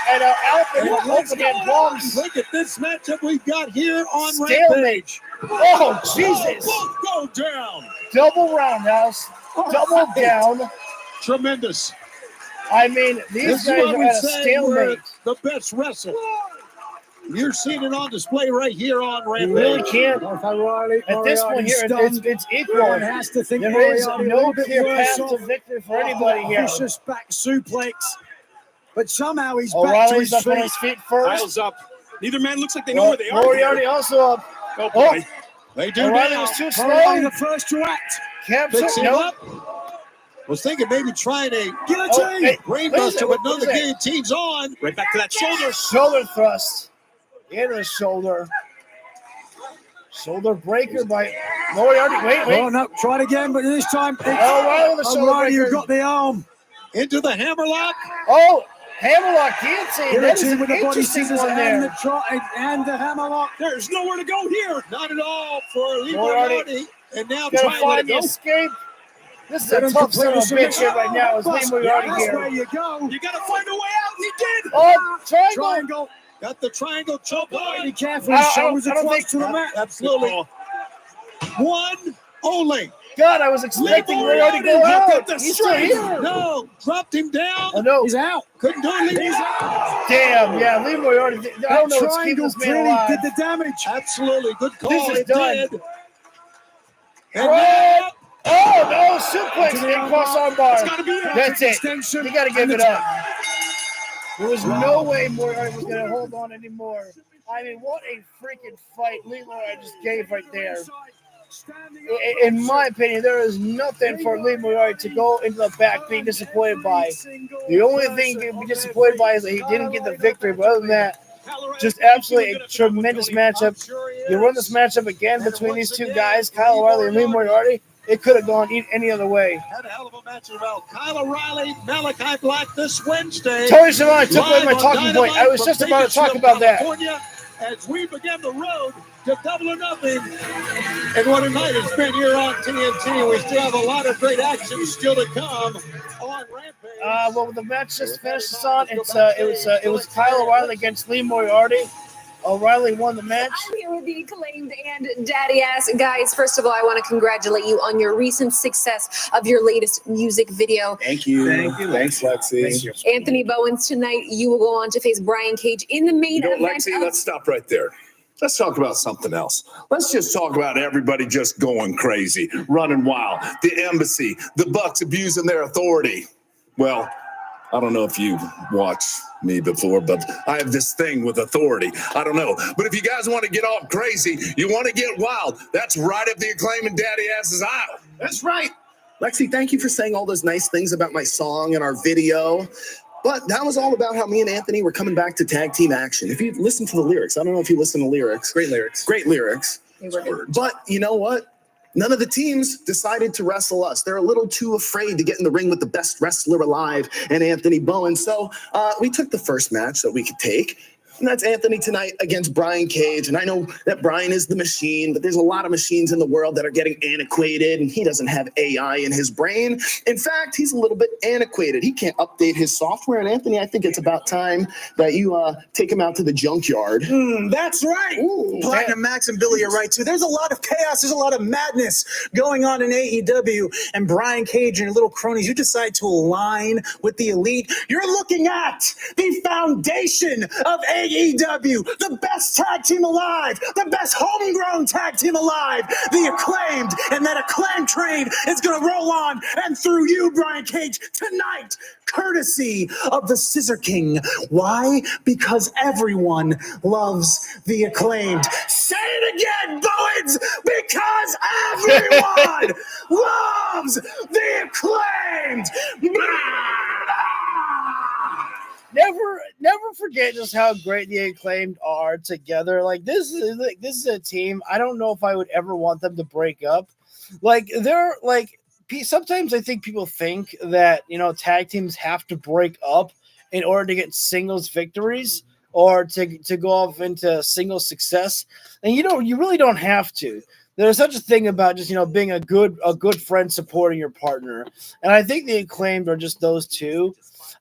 And Alfred And open hand palms. look at this matchup we've got here on Stalemate. Rampage. Oh, Jesus. Both go down. Double roundhouse. Double right. down. Tremendous. I mean, This these is guys what are we at a say we're stalemate. the best wrestler. You're seeing it on display right here on You Rampage. really can't. Moriarty, At this point here, it's equal. Everyone has to think There is Moriarty a no little bit clear worse path to off. victory for anybody here. Vicious back suplex. But somehow he's back to O'Reilly's his up on feet. his feet first. Title's up. Neither man looks like they know where they are. Moriarty here. also up. Oh, boy. They do O'Reilly now. was too Moriarty slow. the first to act. Capture. Fix him Nope. up. Was thinking maybe trying a guillotine. Oh, hey, Brainbuster, but no, what is the that? guillotine's on. Right back to that shoulder. Shoulder thrust. Into the shoulder. Shoulder breaker by Moriarty. Wait. Oh, no. Try it again, but this time it's O'Reilly with the shoulder O'Reilly, breaker. you've got the arm. Into the hammerlock. Oh, hammerlock guillotine. That is Guillotine an with the body interesting scissors one and there. and the hammerlock. There's nowhere to go here. Not at all for Lee Moriarty. Moriarty. And now Gotta trying to let find it the go. escape. This is Let a him tough complete son of a the bitch submission. here right now. It's Lee Moriarty That's where here. you go. You got to find a way out. He did. Oh, triangle. Triangle. Got the triangle choke on. Be careful. I His don't- shoulders I are don't close think- to the mat. Absolutely. One only. God, I was expecting Moriarty to go out. He's still here. No, dropped him down. Oh, no. He's out. Couldn't do it. He's out. Damn, yeah, Lee Moriarty. I don't know what's keeping Triangle this man clearly alive. did the damage. Absolutely. Good call. This is It done. did. And Right. Oh, no, suplex and cross arm bar. gotta be it. That's it. Extension You got to give and it the up. There was no way Moriarty was going to hold on anymore. I mean, what a freaking fight Lee Moriarty just gave right there. In my opinion, there is nothing for Lee Moriarty to go into the back being disappointed by. The only thing he can be disappointed by is that he didn't get the victory. But other than that, just absolutely a tremendous matchup. You run this matchup again between these two guys, Kyle O'Reilly and Lee Moriarty. It could have gone any other way. Had a hell of a match as well. Kyle O'Reilly, Malachi Black this Wednesday. Tony Schiavone took away my talking point. I was just about to talk about that. As we begin the road to Double or Nothing. And what a night it's been here on TNT. We still have a lot of great action still to come on Rampage. Well, the match just finished us on. It was Kyle O'Reilly against Lee Moriarty. O'Reilly won the match. I'm here with the Acclaimed and Daddy Ass. Guys, first of all, I want to congratulate you on your recent success of your latest music video. Thank you. Thank you. Thanks, Lexi. Thank you. Anthony Bowens, tonight you will go on to face Brian Cage in the main event. Lexi, let's stop right there. Let's talk about something else. Let's just talk about everybody just going crazy, running wild. The embassy, the Bucks abusing their authority. Well, I don't know if you've watched me before, but I have this thing with authority. I don't know. But if you guys want to get all crazy, you want to get wild, that's right up the Acclaim and Daddy Ass's aisle. That's right. Lexi, thank you for saying all those nice things about my song and our video. But that was all about how me and Anthony were coming back to tag team action. If you listen to the lyrics, I don't know if you listen to lyrics. Great lyrics. Great lyrics. But you know what? None of the teams decided to wrestle us. They're a little too afraid to get in the ring with the best wrestler alive and Anthony Bowens. So we took the first match that we could take. And that's Anthony tonight against Brian Cage. And I know that Brian is the machine, but there's a lot of machines in the world that are getting antiquated, and he doesn't have AI in his brain. In fact, he's a little bit antiquated. He can't update his software. And Anthony, I think it's about time that you take him out to the junkyard. That's right. Ooh, Platinum Max and Billy are right, too. There's a lot of chaos. There's a lot of madness going on in AEW. And Brian Cage and your little cronies, you decide to align with the elite. You're looking at the foundation of AEW, the best tag team alive, the best homegrown tag team alive, the Acclaimed, and that Acclaimed train is going to roll on and through you, Brian Cage, tonight, courtesy of the Scissor King. Why? Because everyone loves the Acclaimed. Say it again, Bowens, because everyone loves the Acclaimed. Never forget just how great the Acclaimed are together. Like this is a team. I don't know if I would ever want them to break up. Like they're like sometimes I think people think that tag teams have to break up in order to get singles victories or to go off into single success. And you really don't have to. There's such a thing about just being a good friend supporting your partner. And I think the Acclaimed are just those two.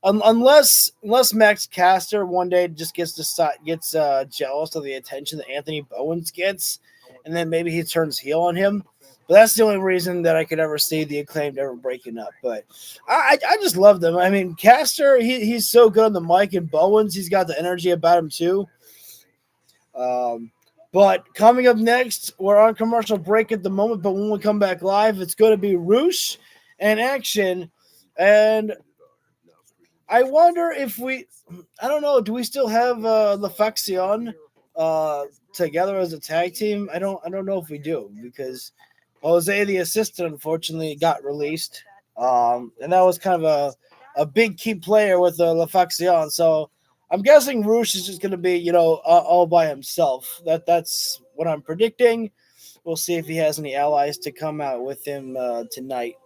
Unless Max Caster one day just gets jealous of the attention that Anthony Bowens gets, and then maybe he turns heel on him. But that's the only reason that I could ever see the Acclaimed ever breaking up. But I just love them. I mean, Caster, he's so good on the mic, and Bowens, he's got the energy about him too. But coming up next, we're on commercial break at the moment, but when we come back live, it's going to be Roosh and Action. And I wonder if I don't know, do we still have La Faction together as a tag team? I don't know if we do, because Jose the Assistant unfortunately got released. And that was kind of a big key player with La Faction. So I'm guessing Roosh is just going to be, all by himself. That's what I'm predicting. We'll see if he has any allies to come out with him tonight.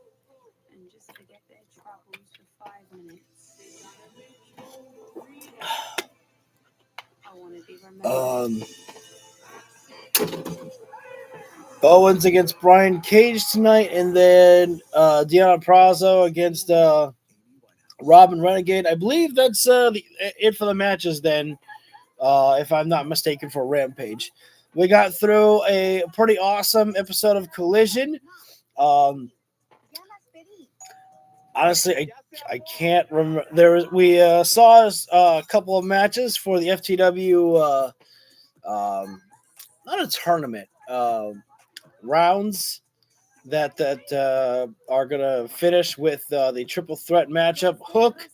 Bowens against Brian Cage tonight, and then Deonna Purrazzo against Robin Renegade. I believe that's it for the matches then, if I'm not mistaken, for Rampage. We got through a pretty awesome episode of Collision. Honestly, I can't remember. We saw a couple of matches for the FTW, not a tournament, rounds that are gonna finish with the triple threat matchup: Hook,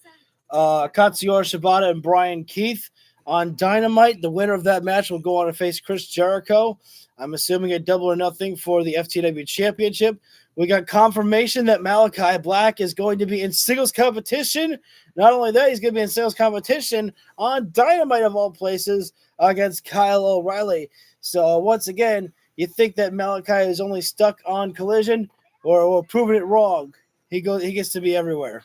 Katsuyori Shibata, and Brian Keith on Dynamite. The winner of that match will go on to face Chris Jericho. I'm assuming a Double or Nothing for the FTW Championship. We got confirmation that Malachi Black is going to be in singles competition. Not only that, he's going to be in singles competition on Dynamite of all places against Kyle O'Reilly. So once again, you think that Malachi is only stuck on Collision, or proving it wrong. He gets to be everywhere.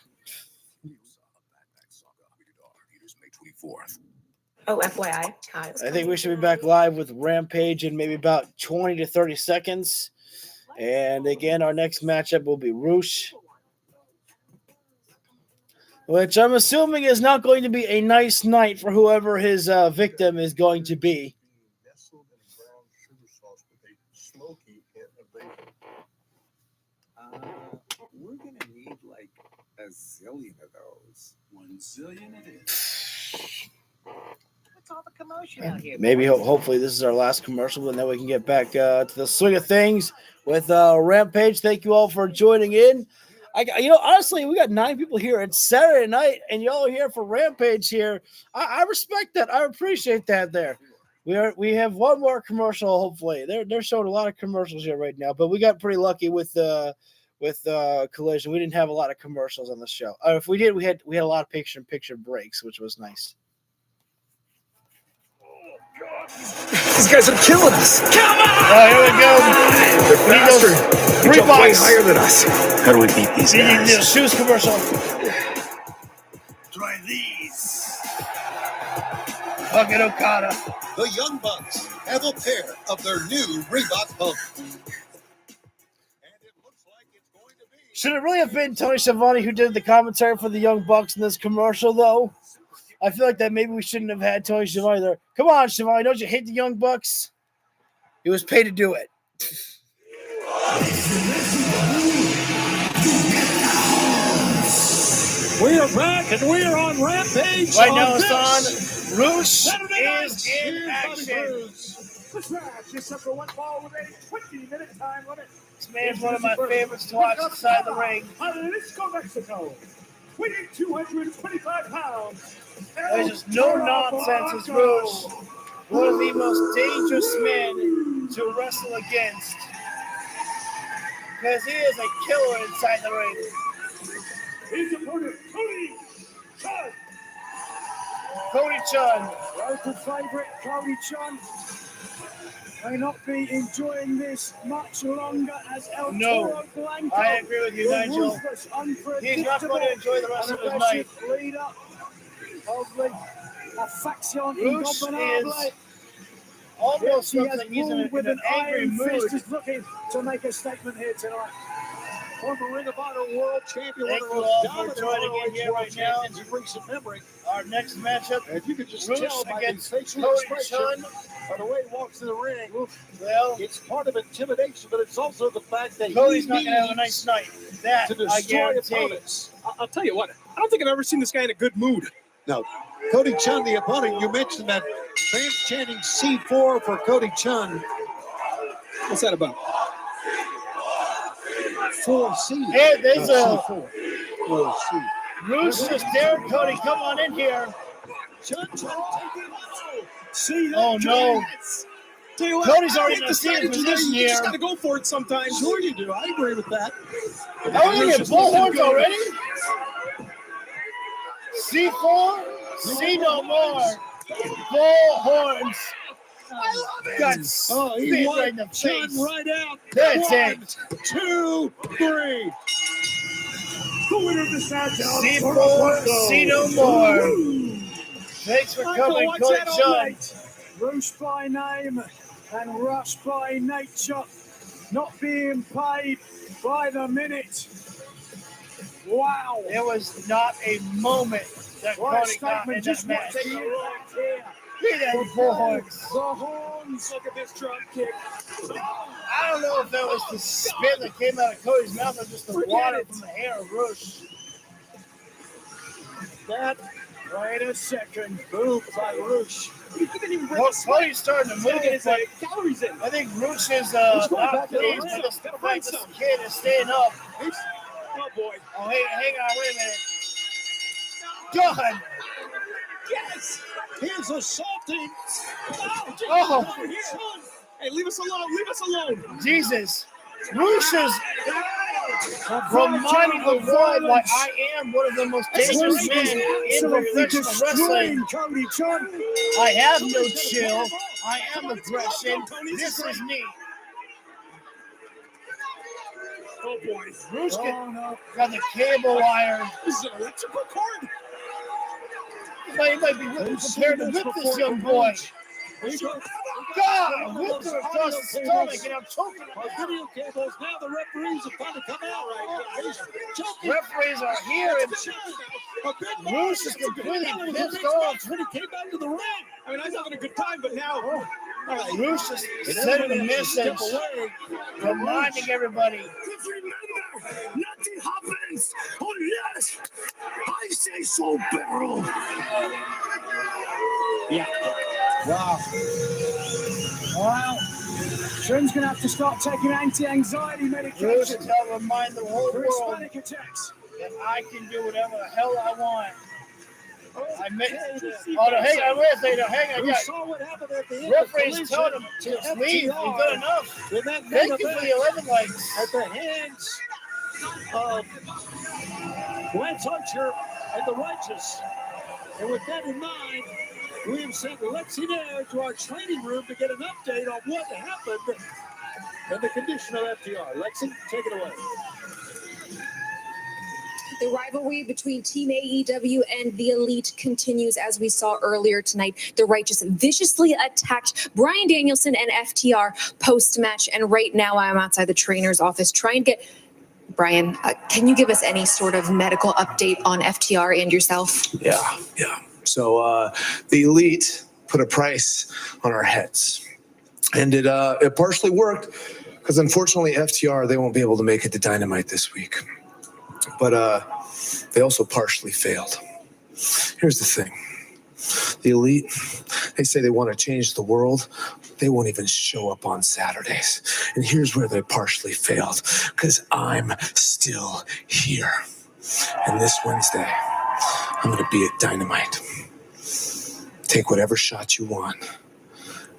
Oh, FYI. I think we should be back live with Rampage in maybe about 20 to 30 seconds. And again, our next matchup will be Roosh, which I'm assuming is not going to be a nice night for whoever his victim is going to be. We're going to need like a zillion of those. 1 zillion it is. What's all the commotion out here? Maybe, hopefully, this is our last commercial, and then we can get back to the swing of things with Rampage. Thank you all for joining in. Honestly, we got 9 people here. It's Saturday night, and y'all are here for Rampage here. I respect that. I appreciate that there. We have one more commercial, hopefully. They're showing a lot of commercials here right now, but we got pretty lucky with Collision. We didn't have a lot of commercials on the show. If we did, we had a lot of picture-in-picture breaks, which was nice. These guys are killing us. Come on! Oh, here we go. They're faster. They jump way higher than us. How do we beat these guys? Shoes commercial. Try these. Fucking Okada. The Young Bucks have a pair of their new Reebok pump. Should it really have been Tony Schiavone who did the commentary for the Young Bucks in this commercial, though? I feel like that maybe we shouldn't have had Tony Schiavone there. Come on, Schiavone, don't you hate the Young Bucks? He was paid to do it. We are back, and we are on Rampage. Right now it's on. Roosh is in action. This match is set for 1 fall with a 20-minute time limit. This man's one of my favorites to watch inside the ring. Jalisco, Mexico. Weighing 225 pounds. There's just no nonsense as Roosh. One of the most dangerous men to wrestle against. Because he is a killer inside the ring. His opponent, Cody Chhun. Cody Chhun. Local favorite, Cody Chhun. May not be enjoying this much longer as El Toro Blanco. I agree with you, Nigel. He's not going to enjoy the rest of his night. Leader of the faction Roosh is almost looks like he's in an angry mood. Is looking to make a statement here tonight. Former Ring of Honor World Champion. Thank you all for joining in here right now. In recent memory. Our next matchup, if you could just Roosh tell by against his facial Cody expression, Chhun. by the way he walks in the ring, well, it's part of intimidation, but it's also the fact that Cody's not going to have a nice night. That to I destroy guarantee. opponents. I'll tell you what, I don't think I've ever seen this guy in a good mood. No, Cody Chhun, the opponent. You mentioned that fans chanting C4 for Cody Chhun. What's that about? 4C. Hey, there's C4. 4C. Roosh just dared Cody. Come on in here. Chhun trying to take it out. See that? Oh, no. Tell you what, Cody's I already hate in the a seated strategy there. position You just here. got to go for it sometimes. Sure you do. I agree with that. Are we going to get bullhorns already? C4? See no more. Bullhorns. I love it. Guts. Oh, he Spit won right in the Chhun face. right out. That's 1, it. 2, 3. The winner of this match, C4, see no more. Thanks for coming, Cody Chhun. Roosh by name and Rush by nature, not being paid by the minute. Wow. There was not a moment that What a Cody got in statement. that Just match. watch the impact here. Look at that bullhorns. The horns. Look at this drop kick. I don't know if that was the spit that came out of Cody's mouth or just the water from the hair of Roosh. That, wait a second, boom by Roosh. Well, Cody's starting to move. Get his But calories in. I think Roosh is He's going not back to the pleased ring. with this Gotta fact find this some. kid is staying up. Oh boy. Oh, hey, hang on, wait a minute. God. Yes! Here's assaulting. Oh. Hey, leave us alone. Leave us alone. Jesus. Roosh is reminding the world why I am one of the most dangerous men in professional wrestling. Cody Chhun. I have no chill. I am aggression. This is me. Oh boy. Ruska got the cable wire. This is an electrical cord. He might be prepared to whip this young boy. God, whipped him across the stomach, and I'm choking him. Our video cables, now the referees are trying to come out right now. Referees are here, and Roos is completely pissed off. When he came back to the ring. I mean, I was having a good time, but now... Roos is sending a message, reminding everybody. Nothing happens unless I say so, Barrel. Yeah. Wow. Chhun's going to have to start taking anti-anxiety medication. Roos is going to remind the whole for world panic attacks. that I can do whatever the hell I want. Hang on. You saw what happened at the end. Referee's telling him to leave. You've got enough. Thank you for the 11 likes. At the hands of Lance Archer and the Righteous. And with that in mind, we have sent Lexi there to our training room to get an update on what happened and the condition of FTR. Lexi, take it away. The rivalry between Team AEW and the Elite continues. As we saw earlier tonight, the Righteous viciously attacked Bryan Danielson and FTR post-match. And right now I'm outside the trainer's office trying to get... Brian, can you give us any sort of medical update on FTR and yourself? Yeah. So the Elite put a price on our heads. And it partially worked because unfortunately FTR, they won't be able to make it to Dynamite this week. But they also partially failed. Here's the thing. The Elite, they say they want to change the world. They won't even show up on Saturdays. And here's where they partially failed, because I'm still here. And this Wednesday, I'm going to be at Dynamite. Take whatever shot you want,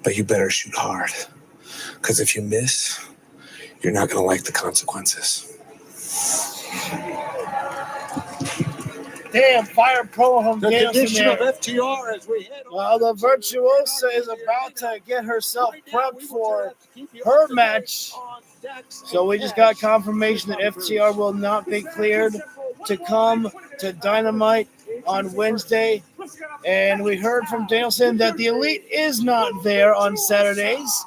but you better shoot hard. Because if you miss, you're not going to like the consequences. Damn, fire pro from The Danielson condition there. of FTR as we head Well, the Virtuosa is about to get herself prepped for her match. So we just got confirmation that FTR will not be cleared to come to Dynamite on Wednesday. And we heard from Danielson that the Elite is not there on Saturdays.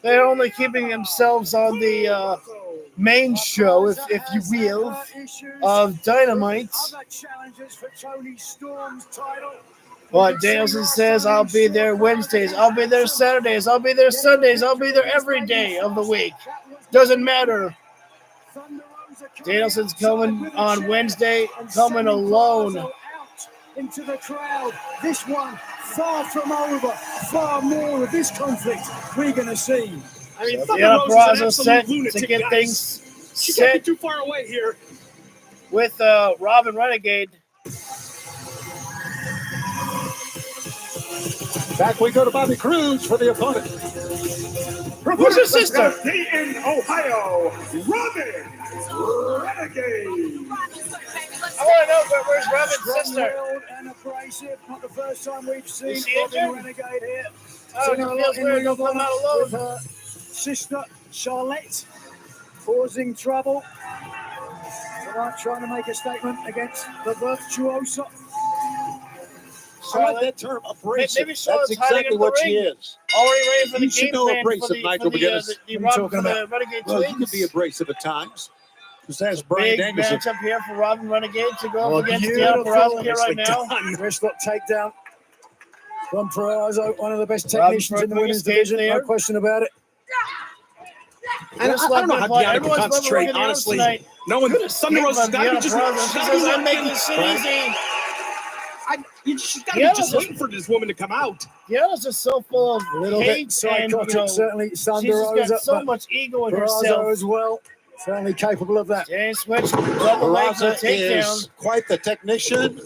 They're only keeping themselves on the main show, if you will, of Dynamite. But Danielson says, I'll be there Wednesdays, I'll be there Saturdays, I'll be there Sundays, I'll be there every day of the week. Doesn't matter. Danielson's coming on Wednesday, coming alone. Into the crowd. This one far from over. Far more of this conflict we're going to see. I mean, Purrazzo set to get things She can't be set too far away here. with Robin Renegade. Back we go to Bobby Cruz for the opponent. Who's her sister? In Ohio, Robin Renegade. I want to know where's Robin's sister. And abrasive. Not the first time we've seen Is she Robin injured? Renegade here. Oh, it feels weird to come out alone. With her sister Charlotte causing trouble. Tonight trying to make a statement against the Virtuosa. I like that term, abrasive. Maybe Charlotte's That's hiding exactly in the what she ring. is. Already ready for the You should game know plan abrasive, for the, Michael for the, McGinnis. the What are you talking Robin, Renegade Well, you twins. can be abrasive at times. Because that's Bryan Big Danielson. match up here for Robin Renegade to go Oh, up against beautiful. Deonna Purrazzo here right now. Wristlock takedown from Purrazzo, one of the best Robin technicians in the women's Renegade division, there. no question about it. And I don't know how Deonna can concentrate, honestly. No one, Thunder Rosa's got to be just I'm making this shit easy. She's got to be just waiting for this woman to come out. Deonna's just so full of A little hate bit psychotic, and, certainly. Thunder she's just Rosa, got so but much ego in Purrazzo herself. as well. Certainly capable of that. Jane switch, double leg to Purrazzo takedown. is quite the technician.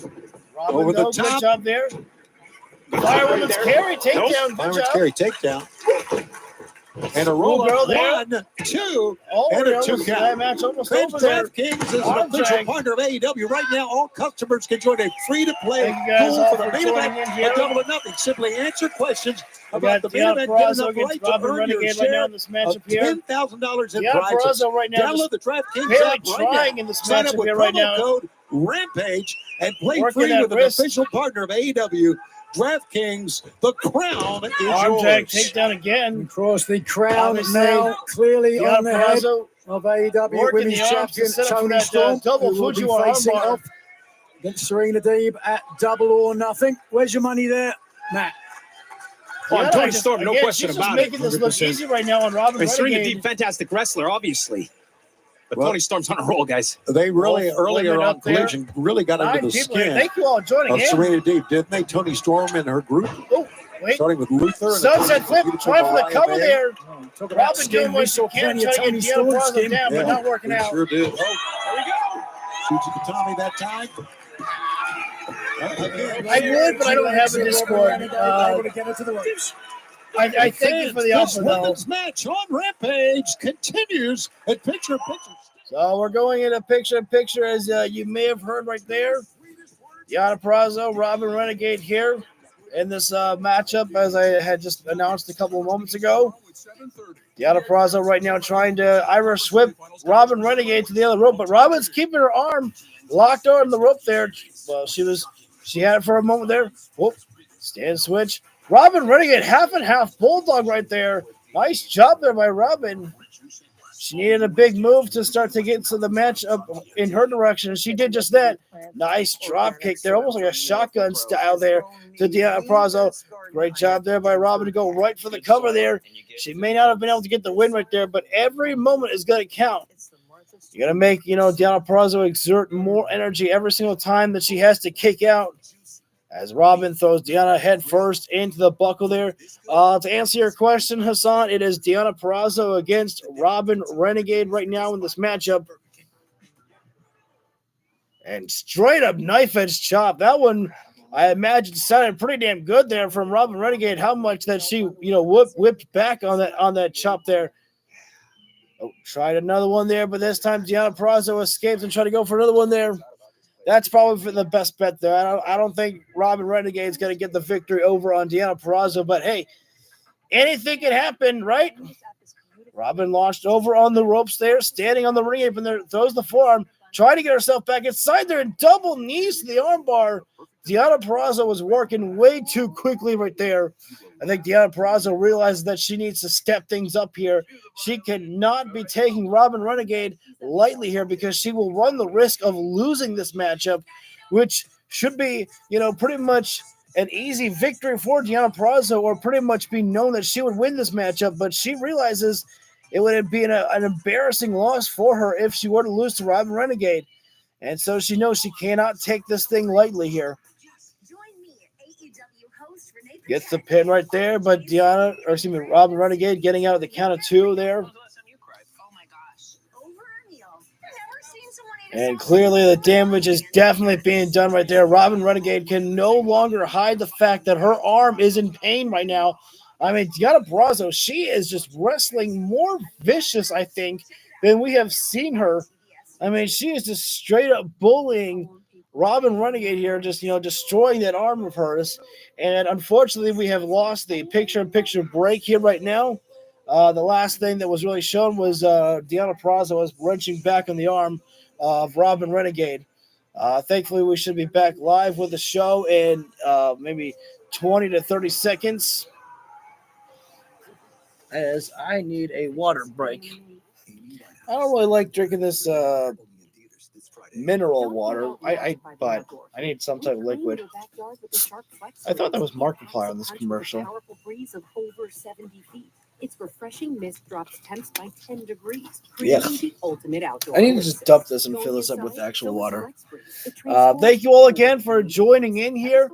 Robin, over the though, top. good job there. Firewoman's carry takedown, Nope. good Fireman's job. carry takedown. And a roll Girl up, there. 1, 2, Oh, and a 2 almost, count. that match almost Vince over there. DraftKings is an Arm official drag. partner of AEW. Right now, all customers can join a free-to-play Thank you guys pool all for the for main joining event in here. of Double or Nothing. Simply answer questions We about got the main Deonna event. Get Purrazzo enough against right to Robin earn your Renegade right now share in this of matchup here. $10,000 in Deonna prizes. Purrazzo right now Download just the DraftKings barely app right trying now. in this Sign up matchup with here right promo now. code Rampage and play Working free that with an wrist. official partner of AEW. DraftKings, the crown is Arm yours. drag takedown again. Of course, the crown Obviously, now clearly Deonna on the head Purrazzo of AEW working Women's the arms to Champion set up for Toni that Storm, double who will be Fujiwara facing armbar. off against Serena Deeb at Double or Nothing. Where's your money there, Matt? Deonna Toni just- Storm, no again, question she's just about it. making this look 100%. easy right now on Robin And Serena Renegade. Deeb, fantastic wrestler, obviously. But Well, Toni Storm's on a roll, guys. They really, Both earlier women on up there. Collision, really got 9 under the people here. skin Thank you all joining of in. Serena Deeb, didn't they? Toni Storm and her group, Oh, wait. starting with Luther. and Sunset the flip, beautiful trying for the Mariah cover May. there. Talk about Robin skin. doing We what saw she can, plenty of trying to Toni get Deonna Storm's Purrazzo skin. down, but Yeah, not working we out. sure did. Oh, There we go. Suzuki Tommy that time. Again, I would, but I don't have a Discord. Able to get it to the ropes. I thank you for the this offer, though. women's match on Rampage continues at picture-in-picture. So we're going into picture-in-picture, as you may have heard right there. Deonna Purrazzo, Robin Renegade here in this matchup, as I had just announced a couple of moments ago. Deonna Purrazzo right now trying to Irish whip Robin Renegade to the other rope, but Robin's keeping her arm locked on the rope there. Well, she had it for a moment there. Whoop, stand switch. Robin Renegade half and half bulldog right there. Nice job there by Robin. She needed a big move to start to get to the match up in her direction, and she did just that. Nice drop kick there, almost like a shotgun style there to Deonna Purrazzo. Great job there by Robin to go right for the cover there. She may not have been able to get the win right there, but every moment is going to count. You got to make, Deonna Purrazzo exert more energy every single time that she has to kick out. As Robin throws Deonna head first into the buckle there. To answer your question, Hassan, it is Deonna Purrazzo against Robin Renegade right now in this matchup. And straight up knife edge chop. That one, I imagine, sounded pretty damn good there from Robin Renegade. How much that she, whipped back on that chop there. Oh, tried another one there, but this time Deonna Purrazzo escapes and tried to go for another one there. That's probably for the best bet there. I don't think Robin Renegade is going to get the victory over on Deonna Purrazzo, but hey, anything can happen, right? Robin launched over on the ropes there, standing on the ring apron there, throws the forearm, trying to get herself back inside there, and double knees to the armbar. Deonna Purrazzo was working way too quickly right there. I think Deonna Purrazzo realizes that she needs to step things up here. She cannot be taking Robin Renegade lightly here because she will run the risk of losing this matchup, which should be, pretty much an easy victory for Deonna Purrazzo, or pretty much be known that she would win this matchup. But she realizes it would be an embarrassing loss for her if she were to lose to Robin Renegade. And so she knows she cannot take this thing lightly here. Gets the pin right there, but Robin Renegade getting out of the count of 2 there. And clearly the damage is definitely being done right there. Robin Renegade can no longer hide the fact that her arm is in pain right now. I mean, Deonna Purrazzo, she is just wrestling more vicious, I think, than we have seen her. I mean, she is just straight up bullying Robin Renegade here, just, destroying that arm of hers. And unfortunately, we have lost the picture-in-picture break here right now. The last thing that was really shown was Deonna Purrazzo was wrenching back on the arm of Robin Renegade. Thankfully, we should be back live with the show in maybe 20 to 30 seconds, as I need a water break. I don't really like drinking this mineral water, but I need some type of liquid. I thought that was Markiplier on this commercial. Its refreshing mist drops temps by 10 degrees, Yeah. creating the ultimate outdoor. I need to just dump this and fill this up with actual water. Thank you all again for joining in here.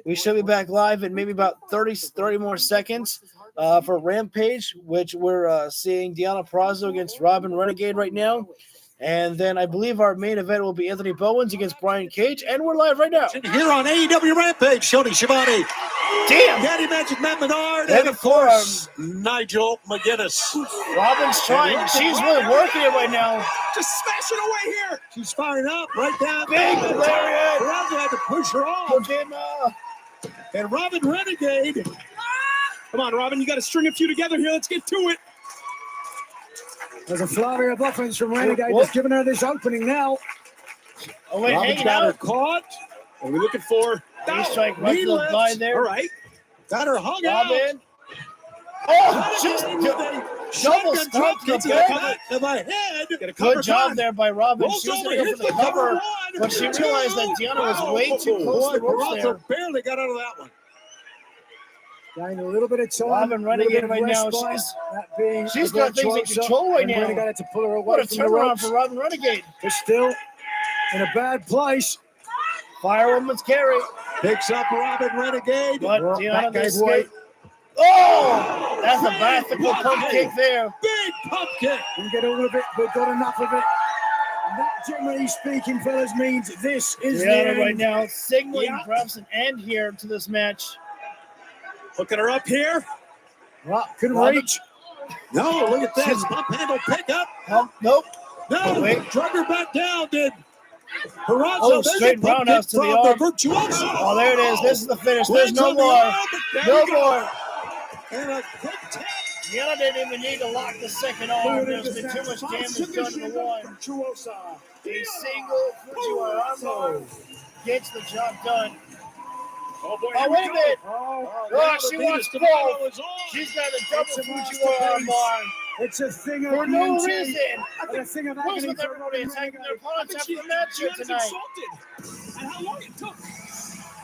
We should be back live in maybe about 30 more seconds for Rampage, which we're seeing Deonna Purrazzo against Robin Renegade right now. And then I believe our main event will be Anthony Bowens against Brian Cage, and we're live right now. Here on AEW Rampage, Shibata Damn! Daddy Magic Matt Menard, And and of course, Nigel McGuinness. Robin's trying. She's really working it right now. Just smash it away here. She's firing up right down. Big lariat. Purrazzo had to push her off. And Robin Renegade. Come on, Robin, you got to string a few together here. Let's get to it. There's a flurry of offense from Renegade. Just giving her this opening now. Oh, wait, Robin's hanging got her out. caught. What are we looking for? Knee strike right to the line there. All right. Got her hung Robin. out. Oh, she's double Shotgun stomp to drop the kick back. to the head. Good job there by Robin. Rolls She was over, going to go hits for the the cover, one, but she two. realized that Deonna was way too close to the ropes Purrazzo there. barely got out of that one. Gained a little bit of time. Robin Renegade right now. She's got things in control right now. Renegade to pull her away What a from the turnaround ropes. for Robin Renegade. But still in a bad place. Firewoman's carry. Picks up Robin Renegade. But Well, Deonna that gave escaped. way. Oh! That's a bicycle pump kick there. Big pump kick. Didn't get all of it, but got enough of it. And that, generally speaking, fellas, means this is the Deonna end. right now signaling perhaps an end here to this match. Hooking her up here. Well, couldn't Robin. reach. No, look at this. Pump handle pickup. Nope. No, Wait. drug her back down, did Purrazzo. Oh, There's straight a pump roundhouse kick to the from arm. Virtuoso. Oh, there it is. This is the finish. There's Lands no on the more. arm, but there No we go. more. And a quick tap. Deonna didn't even need to lock the second arm. There's been too much damage done to the one. Virtuoso. A single Fujiwara armbar gets the job done. Oh, boy, Oh, wait a minute. Oh, She wants both. She's got a double Fujiwara armbar. It's a thing of For no beauty. reason. And a thing of What's agony with for everybody Robin attacking their Renegade. opponents after the match here tonight? Insulted. And how long it took.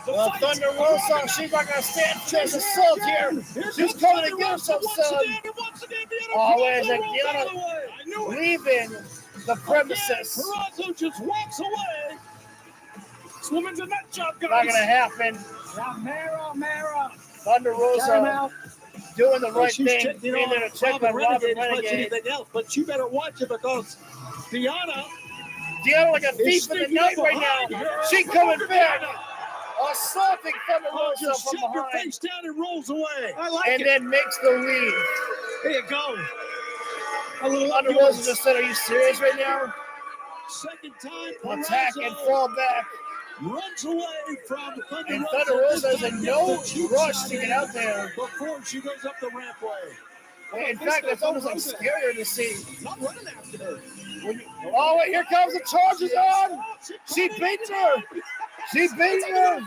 Well, Thunder Rosa, she's not going to stand for this assault here. She's coming to get some sun. Oh, wait a second. Deonna leaving the premises. Purrazzo just walks away. This woman's a nut job, guys. Not going to happen. Romero. Thunder Time out. Rosa doing the right She's thing. checking Being there to check on Robin as much as Renegade. anything else, but you better watch it because Deonna Like a thief in the night right now. She coming back. Assaulting Thunder Rosa just from shut her behind. face down and rolls away. I like And it. then makes the lead. There you go. A little Thunder Rosa just said, "Are you serious right now?" Second time, Attack and Purrazzo fall back. runs away from Thunder And Rosa. Thunder Rosa This has a time no gets the cheap rush shot to get in out there. before she goes up the rampway. In fact, it's almost like scarier to see. Not running after her. Oh, wait, here comes the charges on. She beats her. She beats her.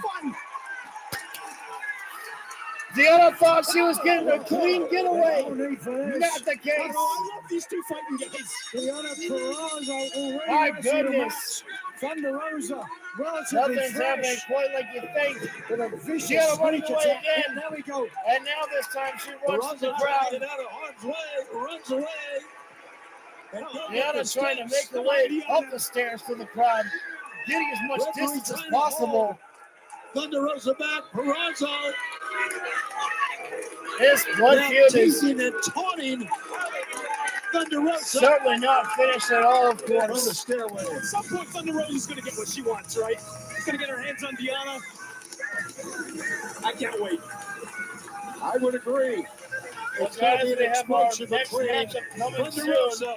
Deonna thought she was getting a clean getaway. Not the case. I love these two fighting guys. Deonna Purrazzo already My wrestling the goodness. match. Thunder Rosa, relatively Nothing's happening fresh. quite like you think. With a vicious Deonna running sneak away attack. again. There we go. And now this time she runs to the Purrazzo trying to crowd. get out of harm's way, runs away. And Deonna trying to make her way up the stairs to the crowd, getting as much distance as possible. Thunder Rosa back, Purrazzo. This blood Now feud is teasing and taunting Thunder Rosa certainly not finished at all, of on the course. stairway. At some point, Thunder Rosa's going to get what she wants, right? She's going to get her hands on Deonna. I can't wait. I would agree. It's Guys, going to be we an have our explosion next between matchup coming Thunder soon. Rosa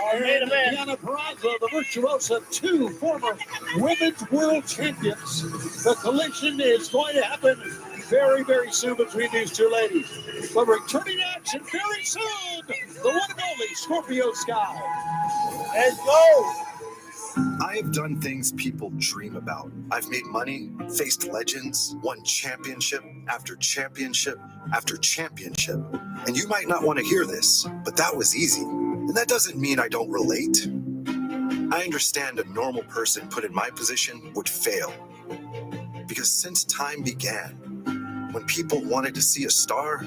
Our main and event. Deonna Purrazzo, the Virtuosa, two former women's world champions. The collision is going to happen very, very soon between these two ladies. But returning action very soon, the one and only Scorpio Sky. Let's go. I have done things people dream about. I've made money, faced legends, won championship after championship after championship. And you might not want to hear this, but that was easy. And that doesn't mean I don't relate. I understand a normal person put in my position would fail. Because since time began, when people wanted to see a star,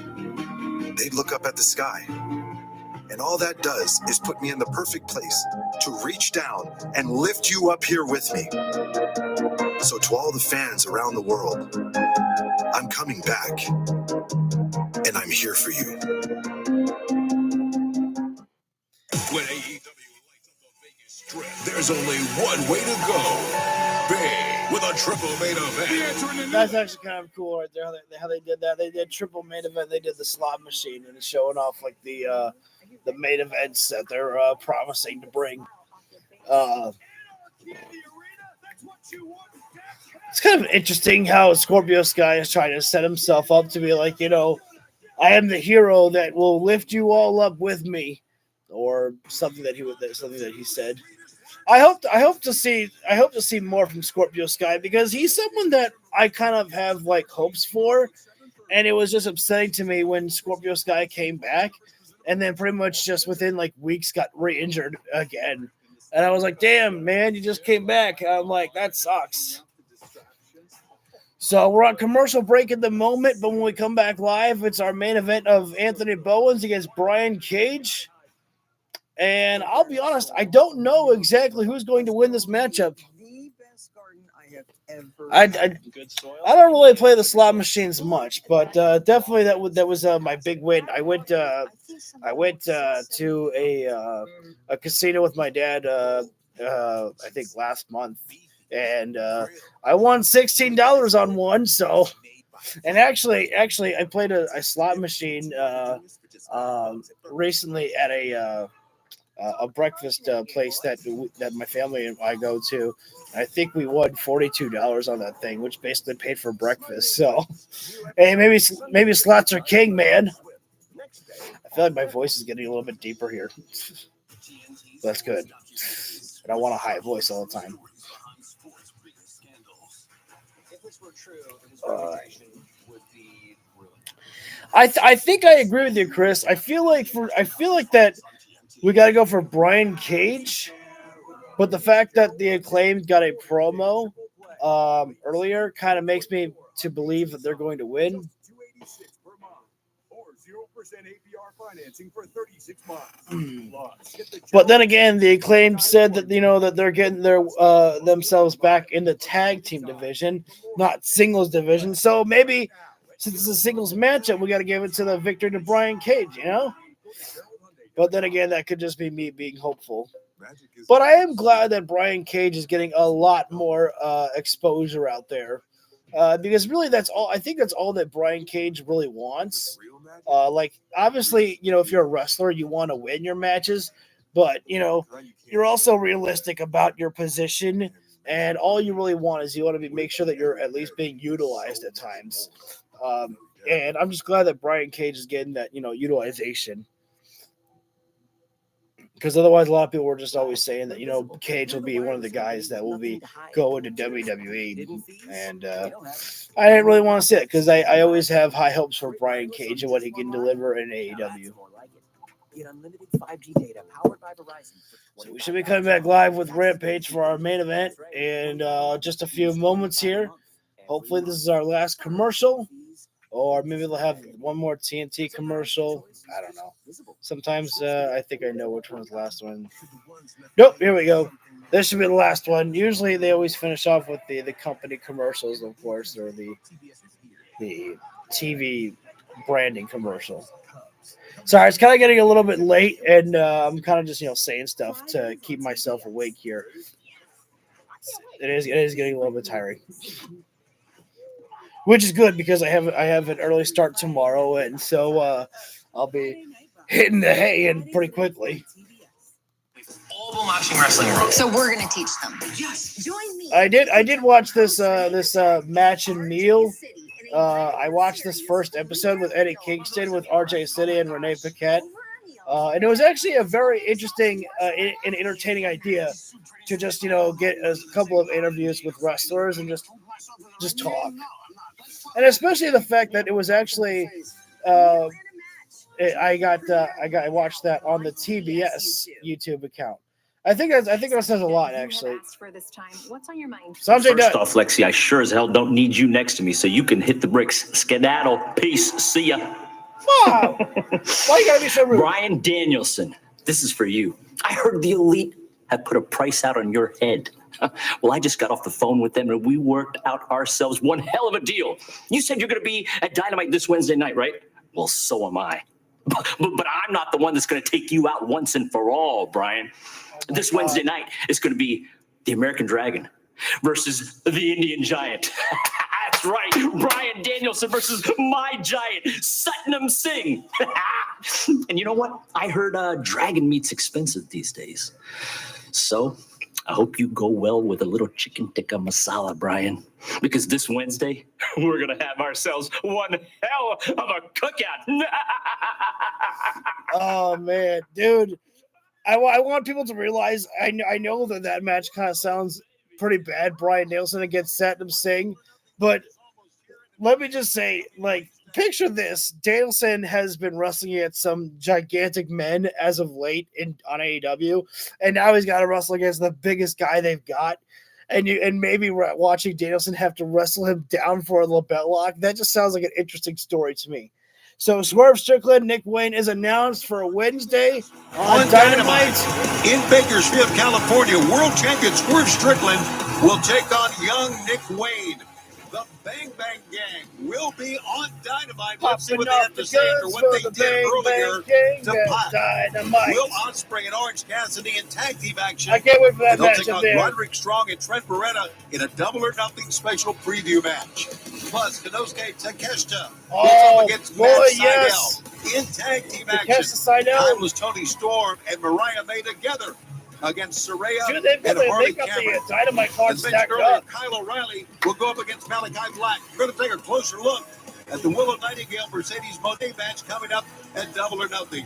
they'd look up at the sky. And all that does is put me in the perfect place to reach down and lift you up here with me. So to all the fans around the world, I'm coming back, and I'm here for you. When AEW lights up the Vegas Strip, there's only one way to go. big with a triple main event. That's actually kind of cool right there. How they did that. They did triple main event. They did the slot machine and it's showing off like the main events that they're promising to bring. It's kind of interesting how Scorpio Sky is trying to set himself up to be like, I am the hero that will lift you all up with me, or something that he said. I hope to see more from Scorpio Sky because he's someone that I kind of have like hopes for, and it was just upsetting to me when Scorpio Sky came back, and then pretty much just within like weeks got re-injured again, and I was like, damn man, you just came back. I'm like, that sucks. So we're on commercial break at the moment, but when we come back live, it's our main event of Anthony Bowens against Brian Cage. And I'll be honest, I don't know exactly who's going to win this matchup. I don't really play the slot machines much, but definitely that was my big win. I went to a casino with my dad. I think last month. And I won $16 on one. So, and actually, I played a slot machine recently at a breakfast place that my family and I go to. I think we won $42 on that thing, which basically paid for breakfast. So, hey, maybe slots are king, man. I feel like my voice is getting a little bit deeper here. That's good. I don't want a high voice all the time. I think I agree with you, Chris. I feel like that we got to go for Brian Cage, but the fact that the Acclaimed got a promo earlier kind of makes me to believe that they're going to win. But then again, the Acclaimed said that that they're getting their themselves back in the tag team division, not singles division. So maybe since it's a singles matchup, we got to give it to the victor to Brian Cage, But then again, that could just be me being hopeful. But I am glad that Brian Cage is getting a lot more exposure out there. Because really that's all. I think that's all that Brian Cage really wants. Like obviously, if you're a wrestler, you want to win your matches, but you're also realistic about your position, and all you really want is you want to make sure that you're at least being utilized at times. And I'm just glad that Brian Cage is getting that utilization. Because otherwise, a lot of people were just always saying that, Cage will be one of the guys that will be going to WWE. And I didn't really want to see it because I always have high hopes for Brian Cage and what he can deliver in AEW. So we should be coming back live with Rampage for our main event in just a few moments here. Hopefully this is our last commercial. Or maybe they'll have one more TNT commercial. I don't know. Sometimes I think I know which one's the last one. Nope, here we go. This should be the last one. Usually they always finish off with the company commercials, of course, or the TV branding commercial. Sorry, it's kind of getting a little bit late, and I'm kind of just saying stuff to keep myself awake here. It is getting a little bit tiring. Which is good because I have an early start tomorrow, and so I'll be hitting the hay in pretty quickly. All been watching wrestling world. So we're gonna teach them. Yes, join me. I did watch this match and meal. I watched this first episode with Eddie Kingston with RJ City and Renee Paquette, and it was actually a very interesting and entertaining idea to just get a couple of interviews with wrestlers and just talk. And especially the fact that it was actually, I watched that on the TBS YouTube account. I think that says a lot, actually. What's on your mind? First off, Lexi, I sure as hell don't need you next to me, so you can hit the bricks. Skedaddle. Peace. See ya. Wow. Why you gotta be so rude? Brian Danielson, this is for you. I heard the Elite have put a price out on your head. Well, I just got off the phone with them, and we worked out ourselves one hell of a deal. You said you're going to be at Dynamite this Wednesday night, right? Well, so am I. But I'm not the one that's going to take you out once and for all, Brian. This Wednesday night is going to be the American Dragon versus the Indian Giant. That's right, Bryan Danielson versus my giant, Satnam Singh. And you know what? I heard dragon meat's expensive these days. So I hope you go well with a little chicken tikka masala, Bryan. Because this Wednesday, we're going to have ourselves one hell of a cookout. Oh, man, dude. I want people to realize, I know that match kind of sounds pretty bad, Bryan Danielson against Satnam Singh, but let me just say, like, picture this. Danielson has been wrestling against some gigantic men as of late on AEW, and now he's got to wrestle against the biggest guy they've got, and maybe watching Danielson have to wrestle him down for a little belt lock. That just sounds like an interesting story to me. So Swerve Strickland, Nick Wayne is announced for Wednesday on Dynamite. In Bakersfield, California, world champion Swerve Strickland will take on young Nick Wayne. The Bang Bang Gang will be on Dynamite. Let's see what they have to say after what they did earlier to Pac. Will Ospreay and Orange Cassidy in tag team action. I can't wait for that match. They'll take on Roderick Strong and Trent Beretta in a Double or Nothing special preview match. Plus, Konosuke Takeshita up against Matt Sydal in tag team action. Timeless Tony Storm and Mariah May together against Serena and Harley Cameron. Dynamite card As mentioned stacked earlier, up. Kyle O'Reilly will go up against Malachi Black. We're going to take a closer look at the Willow Nightingale Mercedes Monet match coming up at Double or Nothing.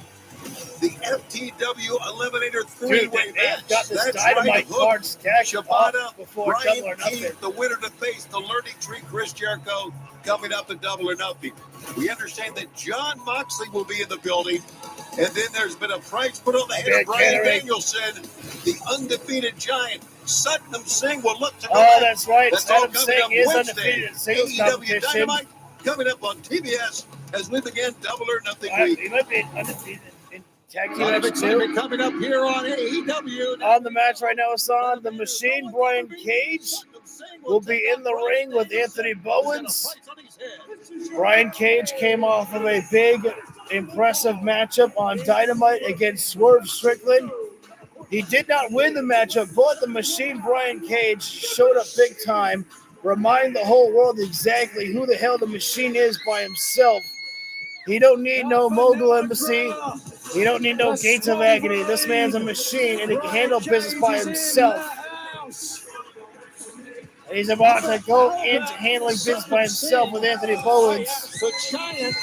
The FTW Eliminator three-way match. Got this That's Dynamite right. card stacked Shibata, up before Double or Brian Nothing. Keith, the winner to face the Learning Tree Chris Jericho, coming up at Double or Nothing. We understand that John Moxley will be in the building. And then there's been a price put on the head of Bryan Danielson, the undefeated giant. Satnam Singh will look to go back. That's right. That's all Satnam coming Singh up is Wednesday. undefeated in singles AEW competition. Dynamite coming up on TBS as we begin Double or Nothing week. He might be undefeated in tag team Lot of match excitement too. coming up here on AEW. On the match right now, Hassan, the Machine Brian Cage will be in the ring with Anthony Bowens. Brian Cage came off of a big, impressive matchup on Dynamite against Swerve Strickland. He did not win the matchup, but the Machine Brian Cage showed up big time, remind the whole world exactly who the hell the Machine is by himself. He don't need no mogul embassy. He don't need no gates of agony. This man's a machine, and he can handle business by himself. And he's about to go into handling business by himself with Anthony Bowens. The Giant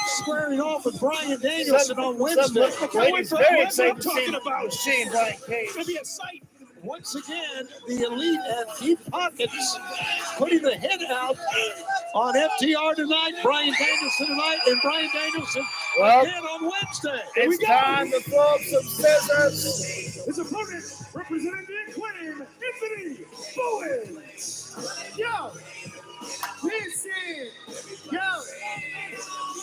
squaring off with Bryan Danielson on Wednesday. Ladies, very excited to see the Machine Brian Cage. It's going to be a sight. Once again, the Elite have deep pockets, putting the head out on FTR tonight, Bryan Danielson tonight, and Bryan Danielson again on Wednesday. It's time to throw up some scissors. His opponent, representing the Acclaim, Anthony Bowens. Yo, listen, yo.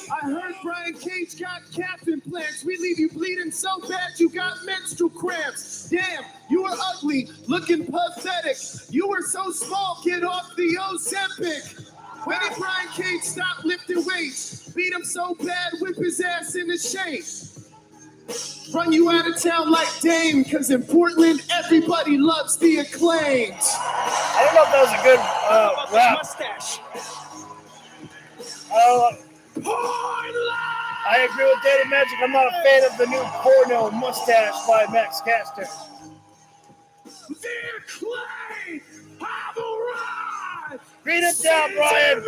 I heard Brian Cage got calf implants. We leave you bleeding so bad you got menstrual cramps. Damn, you were ugly, looking pathetic. You were so small, get off the Ozempic. When did Brian Cage stop lifting weights? Beat him so bad, whip his ass into shape. Run you out of town like Dame, because in Portland, everybody loves the Acclaimed. I don't know if that was a good rap. Mustache. I agree with Daddy Magic. I'm not a fan of the new porno mustache by Max Caster. The Acclaim have arrived. Beat it down, Brian.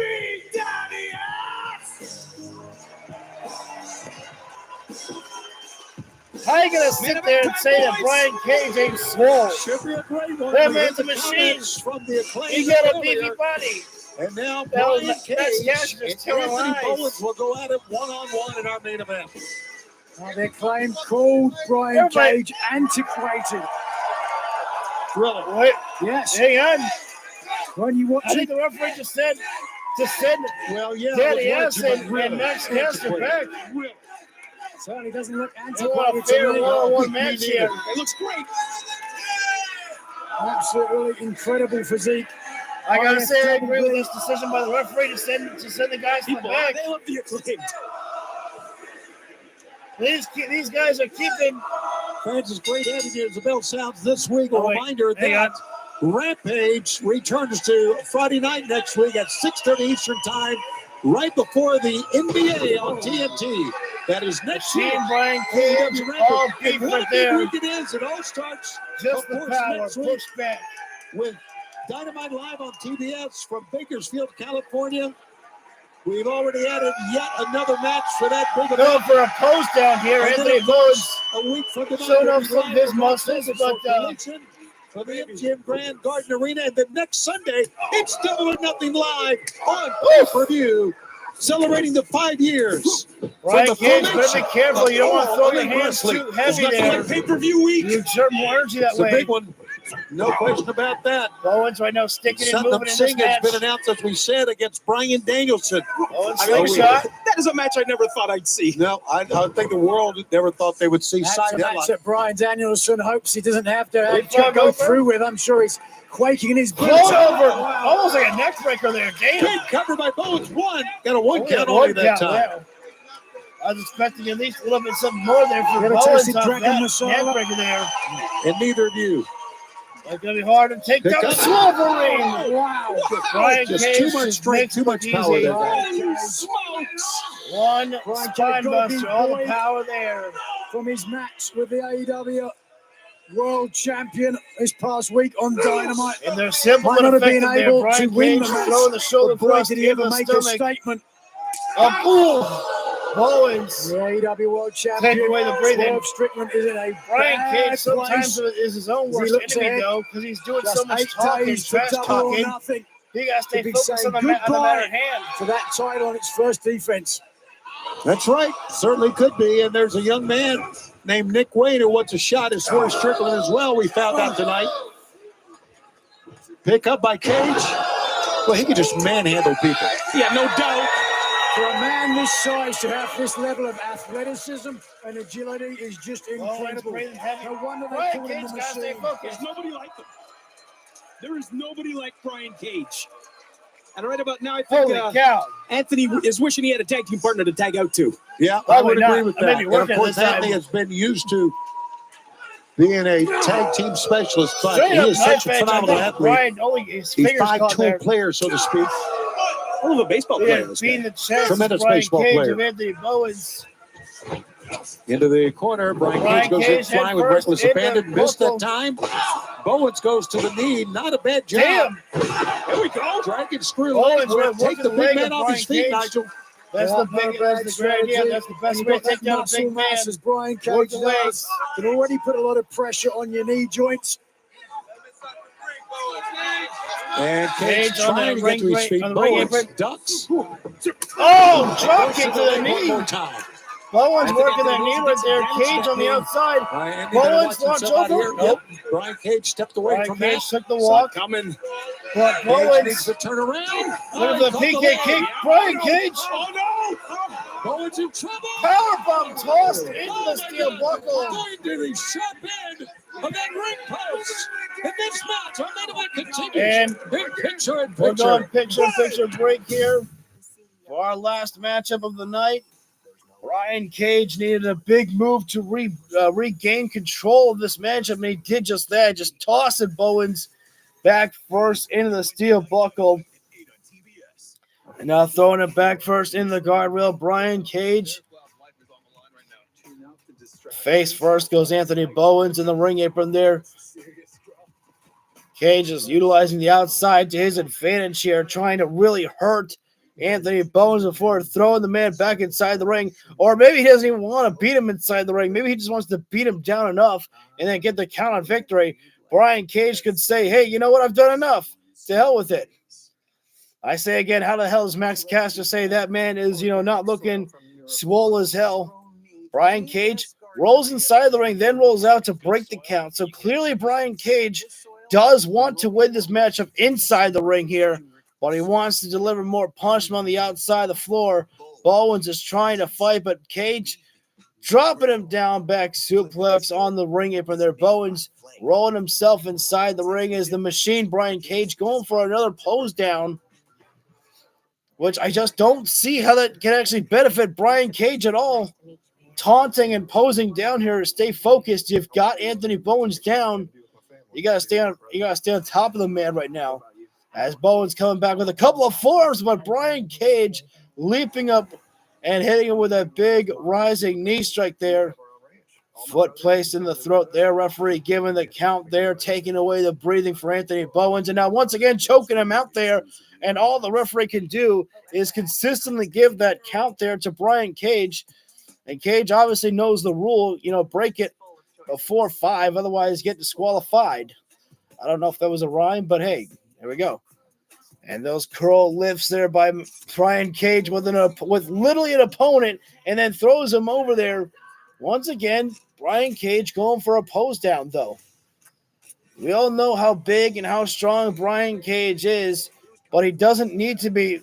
How you gonna sit there and say that Brian Cage ain't swole? Should be a great one. That man's a machine. From the Acclaim He got a earlier. beefy body. And now That Brian was Cage Max and Caster's telling Anthony lies. Bowens will go at it one-on-one in our main event. They claim called Brian Cage antiquated. Really? Wait. Yes. Hang on. When you watch I think the referee just said well, yeah, Daddy I was S watching, and, but really Max Caster back. Certainly doesn't look They want antiquated a fair to me. one-on-one match here. It looks great. Absolutely incredible physique. I gotta say, I agree with this decision by the referee to send the guys to the back. They love the Acclaimed. These guys are keeping. Francis, great having you as the bell sounds this week. A Oh, wait. reminder Hang that on. Rampage returns to Friday night next week at 6:30 Eastern Time, right before the NBA on TNT. That is next week. Brian Cage, all beef what right a big there. week it is. It all starts Just of the course, power, next week push back. with Dynamite Live on TBS from Bakersfield, California. We've already added yet another match for that big event. Going for a post down here. And then, Anthony of course, Bowens a week from tonight, showing off we'll be some of live his from Las muscles, Vegas but for Collision for the MGM Grand Garden Arena. And then next Sunday, it's Double or Nothing Live on pay-per-view, celebrating the 5 years. Right, from the Cage, formation better be careful. You don't want to of throw All your Elite hands Wrestling. too heavy It's nothing there. like pay-per-view week. You exert more energy that It's way. a big one. No question about that. Bowens right now sticking and Satnam moving in this Singh match. has been announced, as we said, against Brian Danielson. Bowens I mean, slingshot. That is a match I never thought I'd see. No, I think the world never thought they would see That's side a match that Brian Danielson hopes he doesn't have to Big go frog over. through with. I'm sure he's quaking in his boots. Float over. Almost like a neck breaker there. Damn. Big cover by Bowens. Got a one Only a count one only that count, time. yeah. I was expecting at least a little bit something more there for Got a Bowens tasty off dragon that massage. neck breaker there. And neither of you. It's going to be hard to take Pick down the up. Wolverine. Wow. Brian Just Cage too much just strength, makes too it much look power easy. there. Holy smokes. One Brian spine Cage got buster, big all the boy power there. from his match with the AEW World Champion this past week on Dynamite. And they're simple Might and not have been effective there. able Brian to win Cage the match, throwing the shoulder but boy, thrust did he in ever the make a stomach. statement. Bowens. The AEW World Champion, Take away the breathing. Swerve Strickland is in a Brian bad Cage sometimes place. is his own As he worst looks enemy, ahead, though, because he's doing just so much 8 talking, days for trash Double or talking. Nothing. He got to stay To be focused saying on the matter goodbye at hand. for that title on its first defense. That's right. Certainly could be. And there's a young man named Nick Wayne who wants a shot at Swerve Strickland as well, we found out tonight. Pick up by Cage. Well, he could just manhandle people. Yeah, no doubt. For a man this size to have this level of athleticism and agility is just incredible. No wonder they Brian call him Cage the got to stay machine. focused. There's nobody like him. There is nobody like Brian Cage. And right about now, I think Holy cow. Anthony is wishing he had a tag team partner to tag out to. Yeah, I Probably would not. agree with I may that. be And working of course, this time. Anthony has been used to being a tag team specialist, but Straight he up is knife such a edge. I phenomenal think athlete. Brian only his He's fingers caught five-tool there. player, so to speak. Oh, the baseball player. Yeah, this beating guy. the chest. Tremendous Brian baseball Cage player. of Anthony Bowens. Into the corner, Brian Cage goes in Cage flying head with first reckless into abandon. Missed that buckle. time. Bowens goes to the knee. Not a bad job. Damn. Here we go. Dragon screw Bowens leg. with Take working the the big leg man of off his Brian feet, Cage. Nigel. That's the big. That's the great idea. That's the best way to take down a big man. As Brian Cage Work the legs. does, can already put a lot of pressure on your knee joints. And Cage Cage on trying the to get to his ring- feet. on the ring Bowens apron. ducks. Oh, drop kick to the One knee. more time. Bowens working that knee right there. Cage on the outside. Andy better Bowens watch launched himself out over. here. Nope. Yep. Brian Cage stepped away Brian from Cage that. took the walk. Coming. But Cage Bowens needs to turn around. look at the Caught PK leg. kick. Brian Cage. Oh, no. Bowens in trouble. Powerbomb tossed into the steel buckle. Going to the sharp end of that ring post. In this match, our main event continues. And in picture in we're going picture. picture break here for our last matchup of the night. Brian Cage needed a big move to regain control of this matchup, and he did just that, just tossing Bowens back first into the steel buckle. And now throwing it back first in the guardrail. Brian Cage. Face first goes Anthony Bowens in the ring apron there. Cage is utilizing the outside to his advantage here, trying to really hurt Anthony Bowens before throwing the man back inside the ring. Or maybe he doesn't even want to beat him inside the ring. Maybe he just wants to beat him down enough and then get the count on victory. Brian Cage could say, hey, you know what? I've done enough. To hell with it. I say again, how the hell does Max Caster say that man is, not looking swole as hell? Brian Cage rolls inside the ring, then rolls out to break the count. So clearly Brian Cage does want to win this matchup inside the ring here, but he wants to deliver more punishment on the outside of the floor. Bowens is trying to fight, but Cage dropping him down, back suplex on the ring apron there. Bowens rolling himself inside the ring as the machine Brian Cage going for another pose down, which I just don't see how that can actually benefit Brian Cage at all. Taunting and posing down here to stay focused. You've got Anthony Bowens down. You gotta stay on top of the man right now. As Bowens coming back with a couple of forearms, but Brian Cage leaping up and hitting him with a big rising knee strike there. Foot placed in the throat there. Referee giving the count there, taking away the breathing for Anthony Bowens. And now once again choking him out there. And all the referee can do is consistently give that count there to Brian Cage. And Cage obviously knows the rule, break it before 5, otherwise get disqualified. I don't know if that was a rhyme, but hey, there we go. And those curl lifts there by Brian Cage with literally an opponent, and then throws him over there. Once again, Brian Cage going for a pose down, though. We all know how big and how strong Brian Cage is, but he doesn't need to be.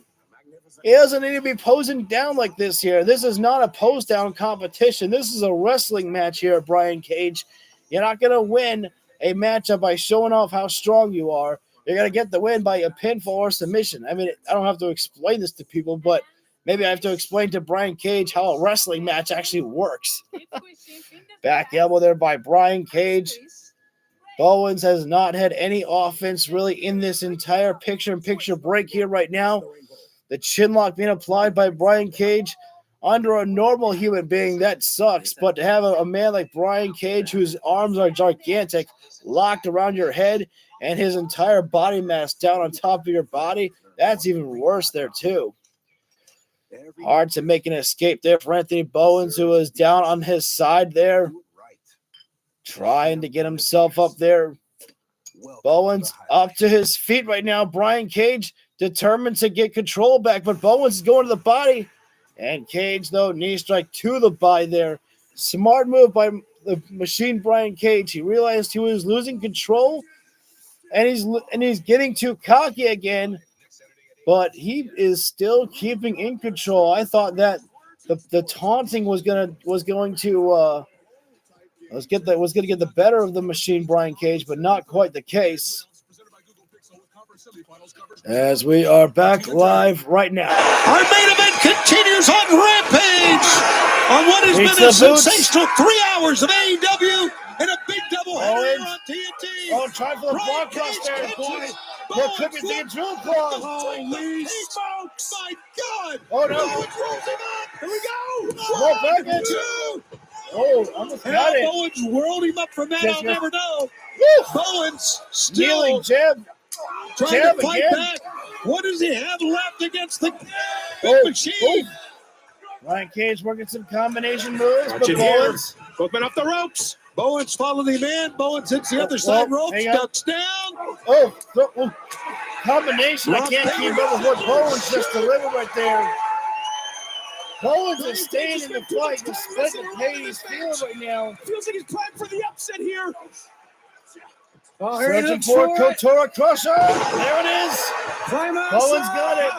He doesn't need to be posing down like this here. This is not a pose down competition. This is a wrestling match here, Brian Cage. You're not going to win a matchup by showing off how strong you are. You're going to get the win by a pinfall or submission. I mean, I don't have to explain this to people, but maybe I have to explain to Brian Cage how a wrestling match actually works. Back elbow there by Brian Cage. Bowens has not had any offense really in this entire picture-in-picture break here right now. The chin lock being applied by Brian Cage. Under a normal human being, that sucks. But to have a man like Brian Cage, whose arms are gigantic, locked around your head, and his entire body mass down on top of your body, that's even worse there, too. Hard to make an escape there for Anthony Bowens, who is down on his side there, trying to get himself up there. Bowens up to his feet right now. Brian Cage determined to get control back, but Bowens is going to the body. And Cage, though, knee strike to the body there. Smart move by the machine Brian Cage. He realized he was losing control, and he's getting too cocky again, but he is still keeping in control. I thought that the taunting was going to get the better of the machine Brian Cage, but not quite the case. As we are back live right now. Our main event continues on Rampage on what has been a sensational 3 hours of AEW and a big doubleheader on TNT. Oh, try for the broadcast there, boy. We're clipping the drill claw. Holy smokes, my God. Oh, no. Bowens rolls him up. Here we go. More package. 2. Oh, almost got it. Bowens whirled him up from that, I'll never know. Bowens still kneeling jab. Trying jab to fight again. back. What does he have left against the big machine? Brian Cage working some combination moves, Watch but it here. Bowens. Both men off the ropes. Bowens followed him in. Bowens hits the other side rope. Ducks down. Oh, combination. I can't keep up with what Bowens just delivered right there. Bowens is staying in the fight despite the pain he's feeling right now. Feels like he's playing for the upset here. Oh, here searching for Kotora Crusher. There it is. Bowens got it.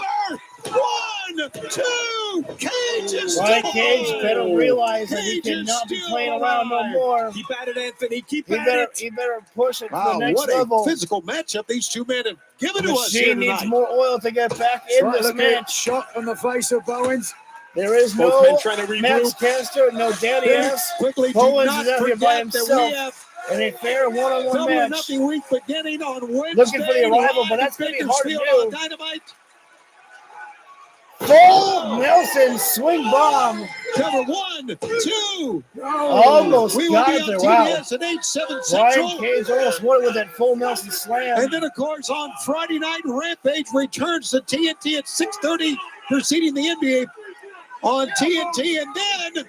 1, 2. Cage is Brian still Cage alive. better realize that he Cage is cannot be still playing around no alive. more. Keep at it, Anthony. Keep He at better, it. he better push it to Wow, the next what level. a physical matchup these two men have given The to us here machine needs tonight. more oil to get back in this match. Shot on the face of Bowens. There is Both men no trying to regroup. Max Caster, no Danny S. Quickly, do Bowens not is out here by forget that we himself have in a fair one-on-one Double or match. Nothing week beginning on Wednesday. Looking for the arrival, but that's going to be hard to Bakersfield do. on Dynamite. Full Nelson swing bomb. Cover 1, 2. Almost we will got be it on there. Wow. TBS at 8/7 Brian Central. Cage almost won it with that full Nelson slam. And then, of course, on Friday night, Rampage returns to TNT at 6:30, preceding the NBA on TNT. And then,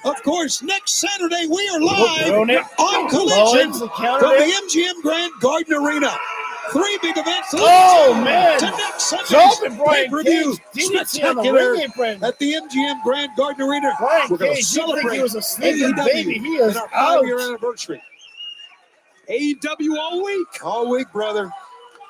of course, next Saturday, we are live on Collision Bowens, the from counter the there. MGM Grand Garden Arena. 3 big events. Oh, man. To next Sunday's Dropping Brian pay-per-view Cage. DDT on the spectacular ring apron. at the MGM Grand Garden Arena. Brian We're going to Cage, you think celebrate he was a sleeping AEW baby. He is and our out. 5-year anniversary. AEW all week. All week, brother.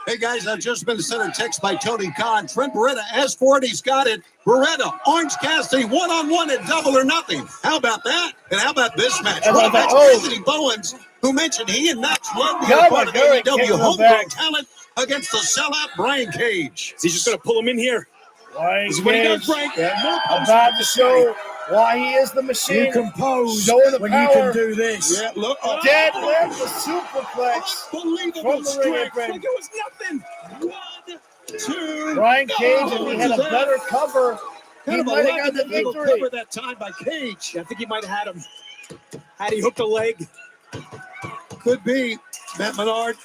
Hey, guys, I've just been sent a text by Tony Khan. Trent Beretta asked for it. He's got it. Beretta, Orange Cassidy, one-on-one at Double or Nothing. How about that? And how about this match? How about that? Anthony Bowens, who mentioned he and Max Love be a God, part of McGurk AEW kicking him homegrown back. talent against the sellout Brian Cage. He's just going to pull him in here. Brian This is what he does, Cage Brian. about to show Why he is the machine. You compose showing the when power. you can do this. Yeah, look. Deadlift, the superplex Unbelievable from the ring strength. apron. Like it was nothing. 1, 2. Brian Cage, if he had a better cover, he Kind of a might have lack got the of illegal victory. cover that time by Cage. I think he might have had him. Had he hooked a leg? Could be. Matt Menard.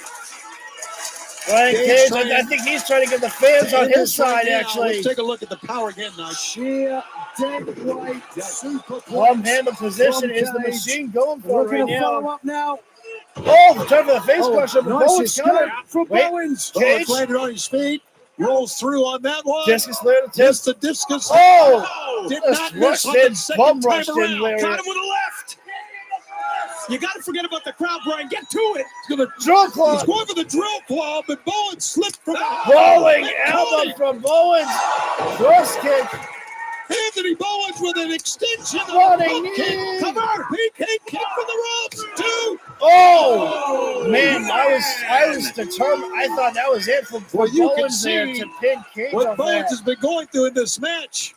Brian Cage, I think he's trying to get the fans on his side, actually. Let's take a look at the power again now. Sheer dead right super One-handed position is the machine going for We're right gonna follow now. up now. Oh, turn for the face crusher. Nice Bowens escape counter. from Wait, Bowens. Cage. Landed on his feet. Rolls through on that one. Discus later. Missed the discus. Oh! Did Just not miss rushed on the in, second bum time rushed in, around. Larry. Got him with a left. You got to forget about the crowd, Brian. Get to it. To the drill club. He's going for the drill club, but Bowens slipped from Rolling And elbow Cody. from Bowens. Cross kick. Anthony Bowens with an extension of Running a hook kick. knee. Cover. PK kick from the ropes. 2. Oh man, I was determined. I thought that was it for Well, you can Bowens there see to pin Cage what off Bowens that. has been going through in this match.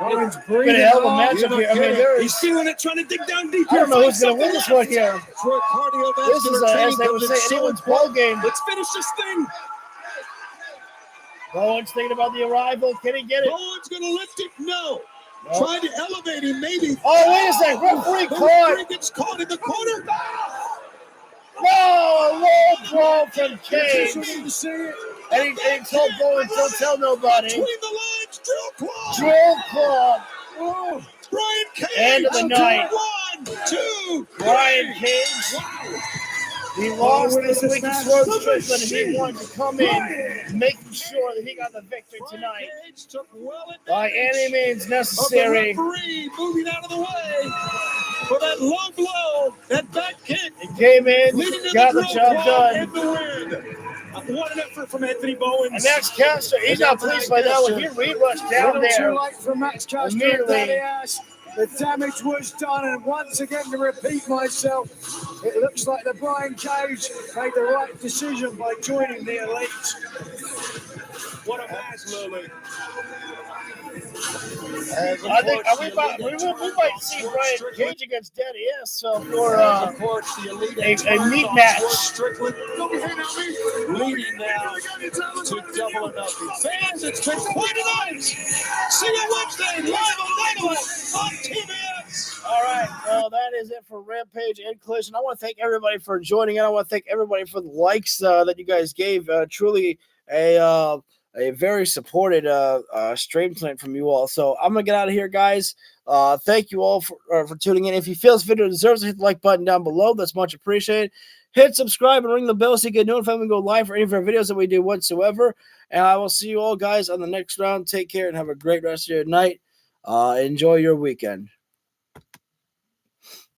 Bowens Been breathing a hell of a hard. matchup here. I mean, He's feeling it, trying to dig down deep. I don't know who's going to win this one here. For cardiovascular This is, as training they would comes say, in so anyone's ball game. Let's finish this thing. Bowens thinking about the arrival. Can he get it? Bowens going to lift it? No. No. Trying to elevate him, maybe. Oh, wait a second. Referee caught. Gets caught in the corner. No, low blow from Cage. You need to see it. And he told Bowens, don't tell nobody. Between the lines, drill claw. Drill club. Oh, Brian Cage. End of the night. 1, 2, Brian 3. Cage. Wow. He lost winner this of this week to match, Swerve the Strickland, and he Machine. wanted to come in, making sure that he got the victory tonight Cage took well by any means of the necessary. referee moving out of the way for that low blow, that back kick. He came in, Leading to got the drill job claw done. and the win. What an effort from Anthony Bowens. And Max Caster, he's not pleased by that one. He re-rushed down there Too late for Max Caster. immediately. The damage was done, and once again, to repeat myself, it looks like the Brian Cage made the right decision by joining the Elite. What a match, Lily. I think we might see Brian Cage against Daddy S for a meat match. Leading now to Double or Nothing. Fans, it's been quite a night. See you Wednesday live on Dynamite on TBS. All right, well, that is it for Rampage and Collision. I want to thank everybody for joining in. I want to thank everybody for the likes that you guys gave. Truly a very supported stream tonight from you all. So I'm gonna get out of here, guys. Thank you all for tuning in. If you feel this video deserves it, hit the like button down below. That's much appreciated. Hit subscribe and ring the bell so you get notified when we go live for any of our videos that we do whatsoever. And I will see you all guys on the next round. Take care and have a great rest of your night. Enjoy your weekend.